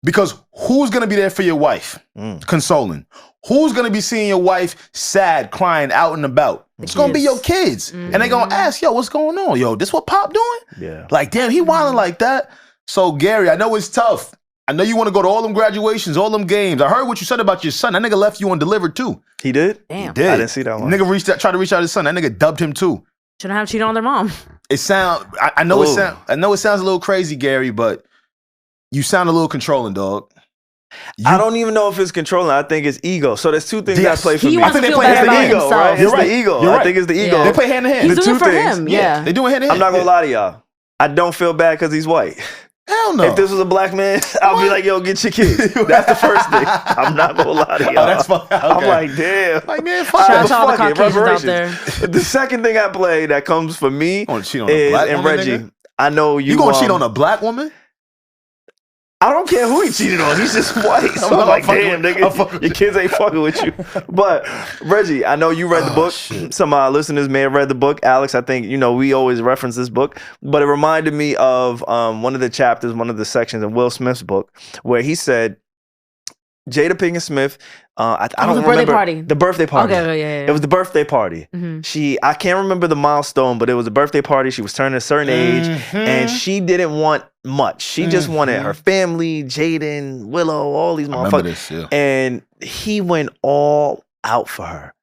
Because who's gonna be there for your wife? Consoling. Who's gonna be seeing your wife sad, crying out and about? It's gonna be your kids. And they gonna ask, yo, what's going on? Yo, this what Pop doing? Yeah. Like, damn, he wilding like that. So, Gary, I know it's tough. I know you want to go to all them graduations, all them games. I heard what you said about your son. That nigga left you undelivered too. He did? Damn. He did. I didn't see that one. Nigga tried to reach out to his son. That nigga dubbed him too. Shouldn't have cheated on their mom. I know it sounds a little crazy, Gary, but you sound a little controlling, dog. I don't even know if it's controlling. I think it's ego. So there's two things that play for me. Wants to feel better about ego, himself. right? You're It's right. the ego. You're right. I think it's the ego. They play hand in hand. He's The doing two it for things. him. Yeah. They doing hand in hand. I'm not gonna lie to y'all. I don't feel bad because he's white. Hell no. If this was a black man, I'll be like, yo, get your kids. That's the first thing. I'm not gonna lie to y'all. Oh, that's fine. Okay. I'm like, damn. Like, man, Shout out to all the Fuck it, Caucasians out reparations. there. The second thing I play that comes for me gonna cheat on a is, black and woman, Regi, nigga? I know you. You gonna cheat on a black woman? I don't care who he cheated on. He's just white. So I'm like, damn, nigga, your kids ain't fucking with you. But Regi, I know you read the book. Shit. Some listeners may have read the book. Alex, I think, we always reference this book. But it reminded me of one of the chapters, one of the sections in Will Smith's book, where he said, Jada Pinkett Smith, I don't remember. The birthday party. Okay, yeah. It was the birthday party. I can't remember the milestone, but it was a birthday party. She was turning a certain age, and she didn't want much. She just wanted her family, Jaden, Willow, all these motherfuckers. This, yeah. And he went all out for her.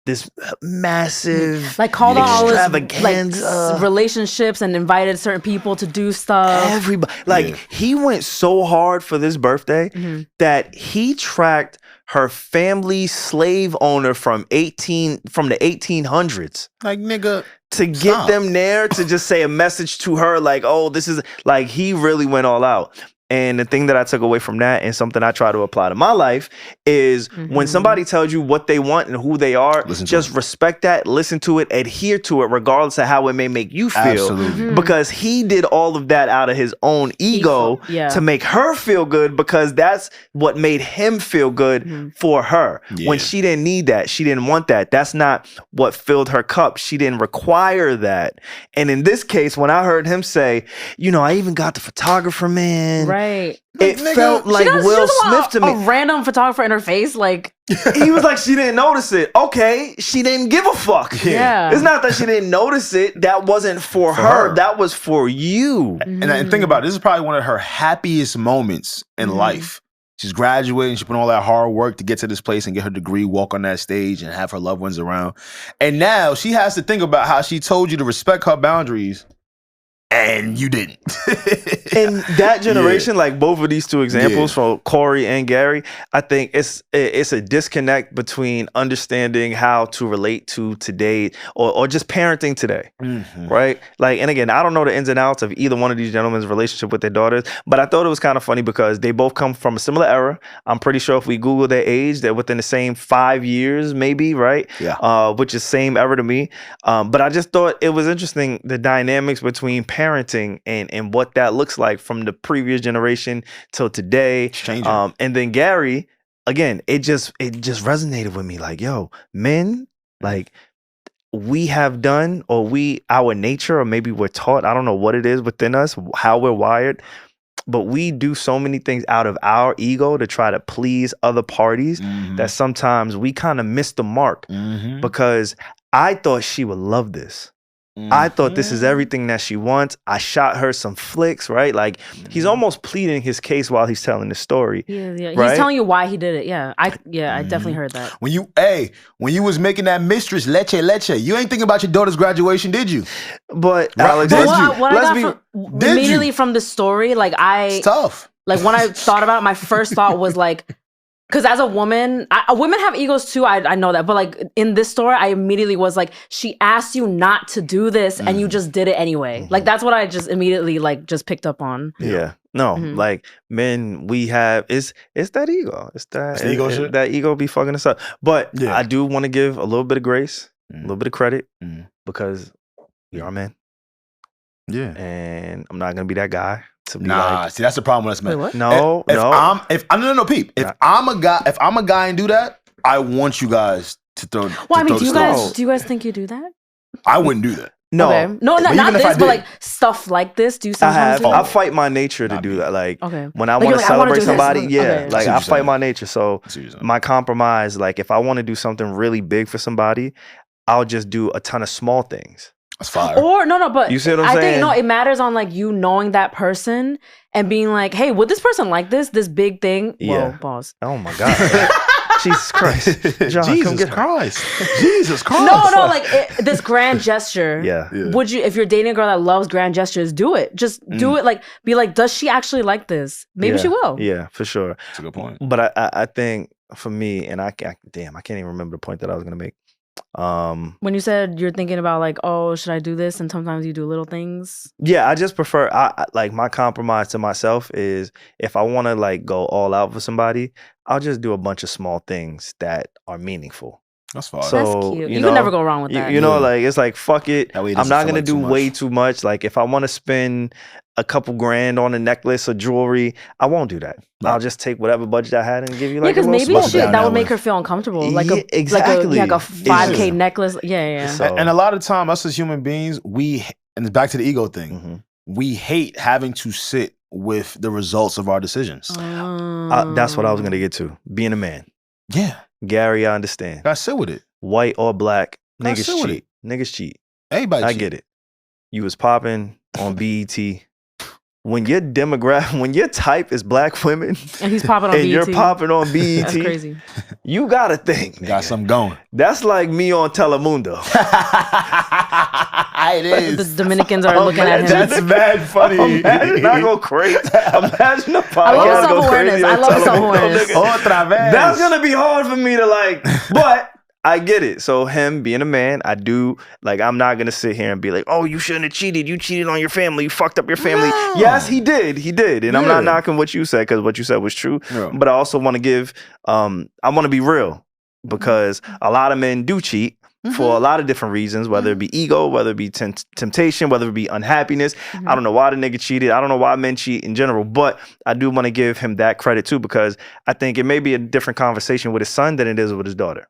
This massive, like called all his extravaganza, relationships and invited certain people to do stuff. Everybody, he went so hard for this birthday that he tracked her family slave owner from the 1800s. Like, nigga, to get them there to just say a message to her like, oh, this is like, he really went all out. And the thing that I took away from that and something I try to apply to my life is when somebody tells you what they want and who they are, just respect that, listen to it, adhere to it, regardless of how it may make you feel. Absolutely. Because he did all of that out of his own ego to make her feel good, because that's what made him feel good for her. When she didn't need that, she didn't want that. That's not what filled her cup. She didn't require that. And in this case, when I heard him say, I even got the photographer man. Right. It felt like Will Smith to me. A random photographer in her face, like he was like, she didn't notice it. Okay, she didn't give a fuck. Yeah. It's not that she didn't notice it. That wasn't for her. That was for you. And think about it. This is probably one of her happiest moments in life. She's graduating. She put in all that hard work to get to this place and get her degree, walk on that stage and have her loved ones around. And now she has to think about how she told you to respect her boundaries and you didn't. In that generation, like both of these two examples from Corey and Gary, I think it's a disconnect between understanding how to relate to today or just parenting today, right? Like, and again, I don't know the ins and outs of either one of these gentlemen's relationship with their daughters, but I thought it was kind of funny because they both come from a similar era. I'm pretty sure if we Google their age, they're within the same 5 years, maybe, right? Yeah. Which is same era to me. But I just thought it was interesting, the dynamics between parenting and what that looks like from the previous generation till today. It's changing. And then Gary, again, it just resonated with me. Like, yo, men, like we have done, or our nature, or maybe we're taught, I don't know what it is within us, how we're wired, but we do so many things out of our ego to try to please other parties that sometimes we kind of miss the mark because I thought she would love this. I thought this is everything that she wants. I shot her some flicks, right? Like he's almost pleading his case while he's telling the story. Yeah. Right? He's telling you why he did it. I definitely heard that. When you was making that mistress leche, you ain't thinking about your daughter's graduation, did you? But Right. Alex, Did What you? I got Did immediately you? from the story, like It's tough. like when I thought about it, my first thought was like, because as a woman, women have egos too. I know that, but like in this story, I immediately was like, she asked you not to do this, and you just did it anyway. Like that's what I just immediately like just picked up on. Yeah. No, like men, we have it's that ego. It's the ego shit? That ego be fucking us up. But Yeah. I do want to give a little bit of grace, a little bit of credit, because we are men, Yeah. and I'm not gonna be that guy to be Nah, like, see, that's the problem with us, man. Wait, what? no, If no. no, Peep. If I'm a guy and do that, I want you guys to throw. Well, to I mean, throw the stones. do you guys think you do that? I wouldn't do that. No, Okay. No, But not even if I this, but did- like stuff like this. Do you I sometimes have. do I that? fight my nature to Not do me. that. Like Okay. when I Like, want you're to like, I wanna celebrate do this. somebody, Okay. yeah, I see like what I you're fight saying. my nature. So I see what you're saying. my compromise, like if I want to do something really big for somebody, I'll just do a ton of small things. That's fire. Or no, but You see what I'm I saying? think no, it matters on like you knowing that person and being like, hey, would this person like this big thing? Yeah. Whoa, pause. Oh my God. Jesus Christ. John, come Jesus get her. Christ. Jesus Christ. No, like this grand gesture. Yeah. Would you, if you're dating a girl that loves grand gestures, do it. Just do it. Like, be like, does she actually like this? Maybe Yeah. she will. Yeah, for sure. That's a good point. But I think for me, and I can't even remember the point that I was gonna make. When you said you're thinking about like, oh, should I do this? And sometimes you do little things. Yeah, I just prefer. I like my compromise to myself is if I want to like go all out for somebody, I'll just do a bunch of small things that are meaningful. That's fire. So, That's cute. You know, can never go wrong with that. You know, like it's like fuck it. That way it I'm doesn't not feel gonna like do too much. way too much. Like if I want to spend a couple grand on a necklace or jewelry, I won't do that. Right. I'll just take whatever budget I had and give you Yeah, like a because little maybe small shit down that that would make way. her feel uncomfortable. Like Yeah, a exactly. like a It's 5K just- necklace. Yeah. So- And a lot of time, us as human beings, and it's back to the ego thing, Mhm. we hate having to sit with the results of our decisions. That's what I was gonna get to. Being a man, Yeah. Gary, I understand. Gotta sit with it. White or black, I niggas sit with cheat. Niggas cheat. Everybody I cheat. get it. You was popping on BET. When your demographic, when your type is black women, And he's popping on and BET. you're popping on BET, That's crazy. you gotta think. Got nigga. something going. That's like me on Telemundo. It is. The Dominicans are looking at him. That's mad funny. Imagine I go crazy. Imagine the podcast I love go self-awareness. crazy. I on love Telemundo, self-awareness. nigga. Otra vez. That's gonna be hard for me to like, but I get it. So him being a man, I do like. I'm not gonna sit here and be like, "Oh, you shouldn't have cheated. You cheated on your family. You fucked up your family." No. Yes, he did. He did, and I'm Yeah. not knocking what you said because what you said was true. Yeah. But I also want to give. I want to be real because a lot of men do cheat. For a lot of different reasons, whether it be ego, whether it be temptation, whether it be unhappiness. I don't know why the nigga cheated. I don't know why men cheat in general, but I do want to give him that credit too because I think it may be a different conversation with his son than it is with his daughter.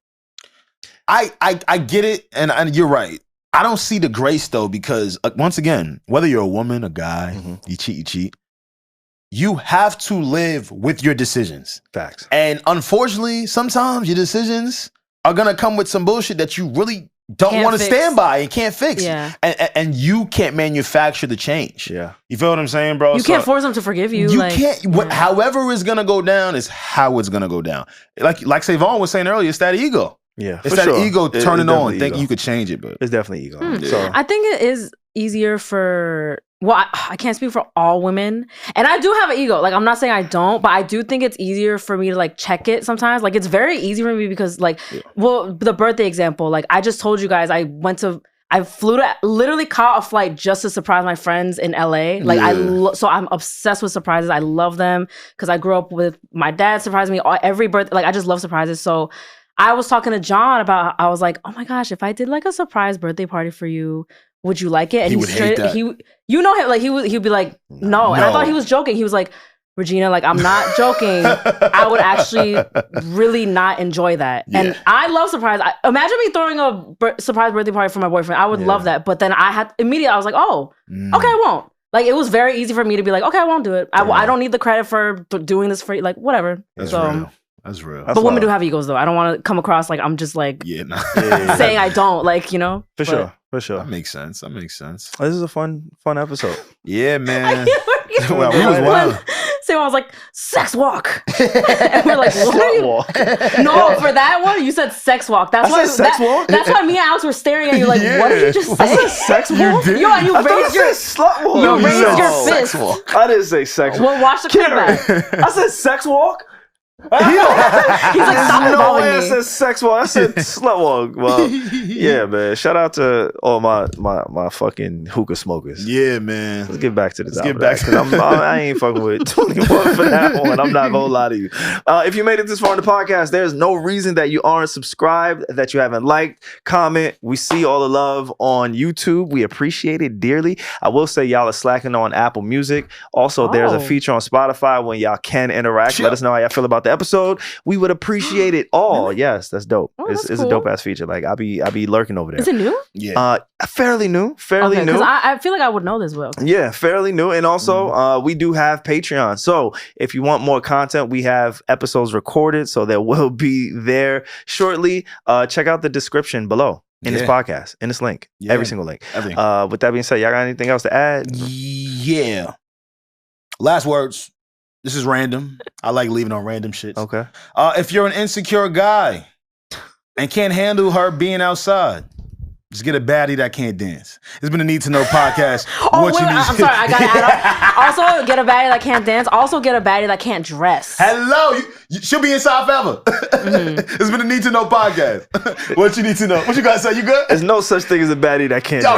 I get it, and you're right. I don't see the grace though, because once again, whether you're a woman, a guy, you cheat. you have to live with your decisions. Facts. And unfortunately, sometimes your decisions are gonna come with some bullshit that you really don't want to stand by and can't fix. Yeah. And you can't manufacture the change. Yeah. You feel what I'm saying, bro? You can't force them to forgive you. You like, can't. However it's gonna go down is how it's gonna go down. Like SaVon's was saying earlier, it's that ego. Yeah, it's that ego turning on, thinking you could change it, but it's definitely ego. So I think it is easier for. Well, I can't speak for all women, and I do have an ego. Like, I'm not saying I don't, but I do think it's easier for me to like check it sometimes. Like, it's very easy for me because, like, well, the birthday example. Like, I just told you guys, I flew to literally caught a flight just to surprise my friends in LA. Like, so I'm obsessed with surprises. I love them because I grew up with my dad surprising me every birthday. Like, I just love surprises. So I was talking to John about. I was like, oh my gosh, if I did like a surprise birthday party for you. Would you like it? And he would hate that. You know him, like he'd be like, no. And I thought he was joking. He was like, Regina, like, I'm not joking. I would actually really not enjoy that. Yeah. And I love surprise. Imagine me throwing a surprise birthday party for my boyfriend. I would love that. But then I was like, oh, okay, I won't. Like, it was very easy for me to be like, okay, I won't do it. I don't need the credit for doing this for you. Like, whatever. That's real. That's real. But women do have egos, though. I don't want to come across like I'm just like saying I don't, like, you know. For sure. That makes sense. This is a fun episode. Yeah, man. Well, we was wild. Someone was like, sex walk. And we're like, what are you? Walk. No, for that one, you said sex walk. That's why sex walk? That's why me and Alex were staring at you like, what did you just say? I said sex walk? You raised your slut walk. You raised your fist. Walk. I didn't say sex walk. Well, watch the clip back. I said sex walk? He's like, stop no involving way me. I said sex walk. I said slut walk. Well, yeah, man. Shout out to all my fucking hookah smokers. Yeah, man. Let's get back to this. Get back to I ain't fucking with 21 for that one. I'm not gonna lie to you. If you made it this far in the podcast, there's no reason that you aren't subscribed, that you haven't liked, comment. We see all the love on YouTube. We appreciate it dearly. I will say y'all are slacking on Apple Music. Also, there's a feature on Spotify when y'all can interact. Let us know how y'all feel about the episode. We would appreciate it all. Really? Yes, that's dope. It's cool. A dope ass feature. Like, I be lurking over there. Is it new? Yeah. Fairly new. Fairly new. Because I feel like I would know this well. Yeah, fairly new. And also, we do have Patreon. So if you want more content, we have episodes recorded. So there will be there shortly. Check out the description below in this podcast, in this link. Every single link. Everything. With that being said, y'all got anything else to add? Yeah. Last words. This is random. I like leaving on random shit. Okay. If you're an insecure guy and can't handle her being outside, just get a baddie that can't dance. It's been a Need to Know podcast. I'm sorry, I gotta add on. Also, get a baddie that can't dance. Also, get a baddie that can't dress. Hello, she'll be inside forever. It's been a Need to Know podcast. What you need to know? What you gotta say? You good? There's no such thing as a baddie that can't dress.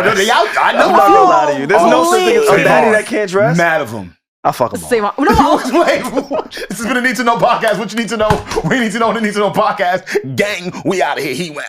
I know. I'm not gonna lie to you. There's no such thing as a baddie that can't dress. Mad of them. I'll fuck them all. Wait, this has been a Need to Know podcast. What you need to know? We need to know on the Need to Know podcast. Gang, we out of here. He went.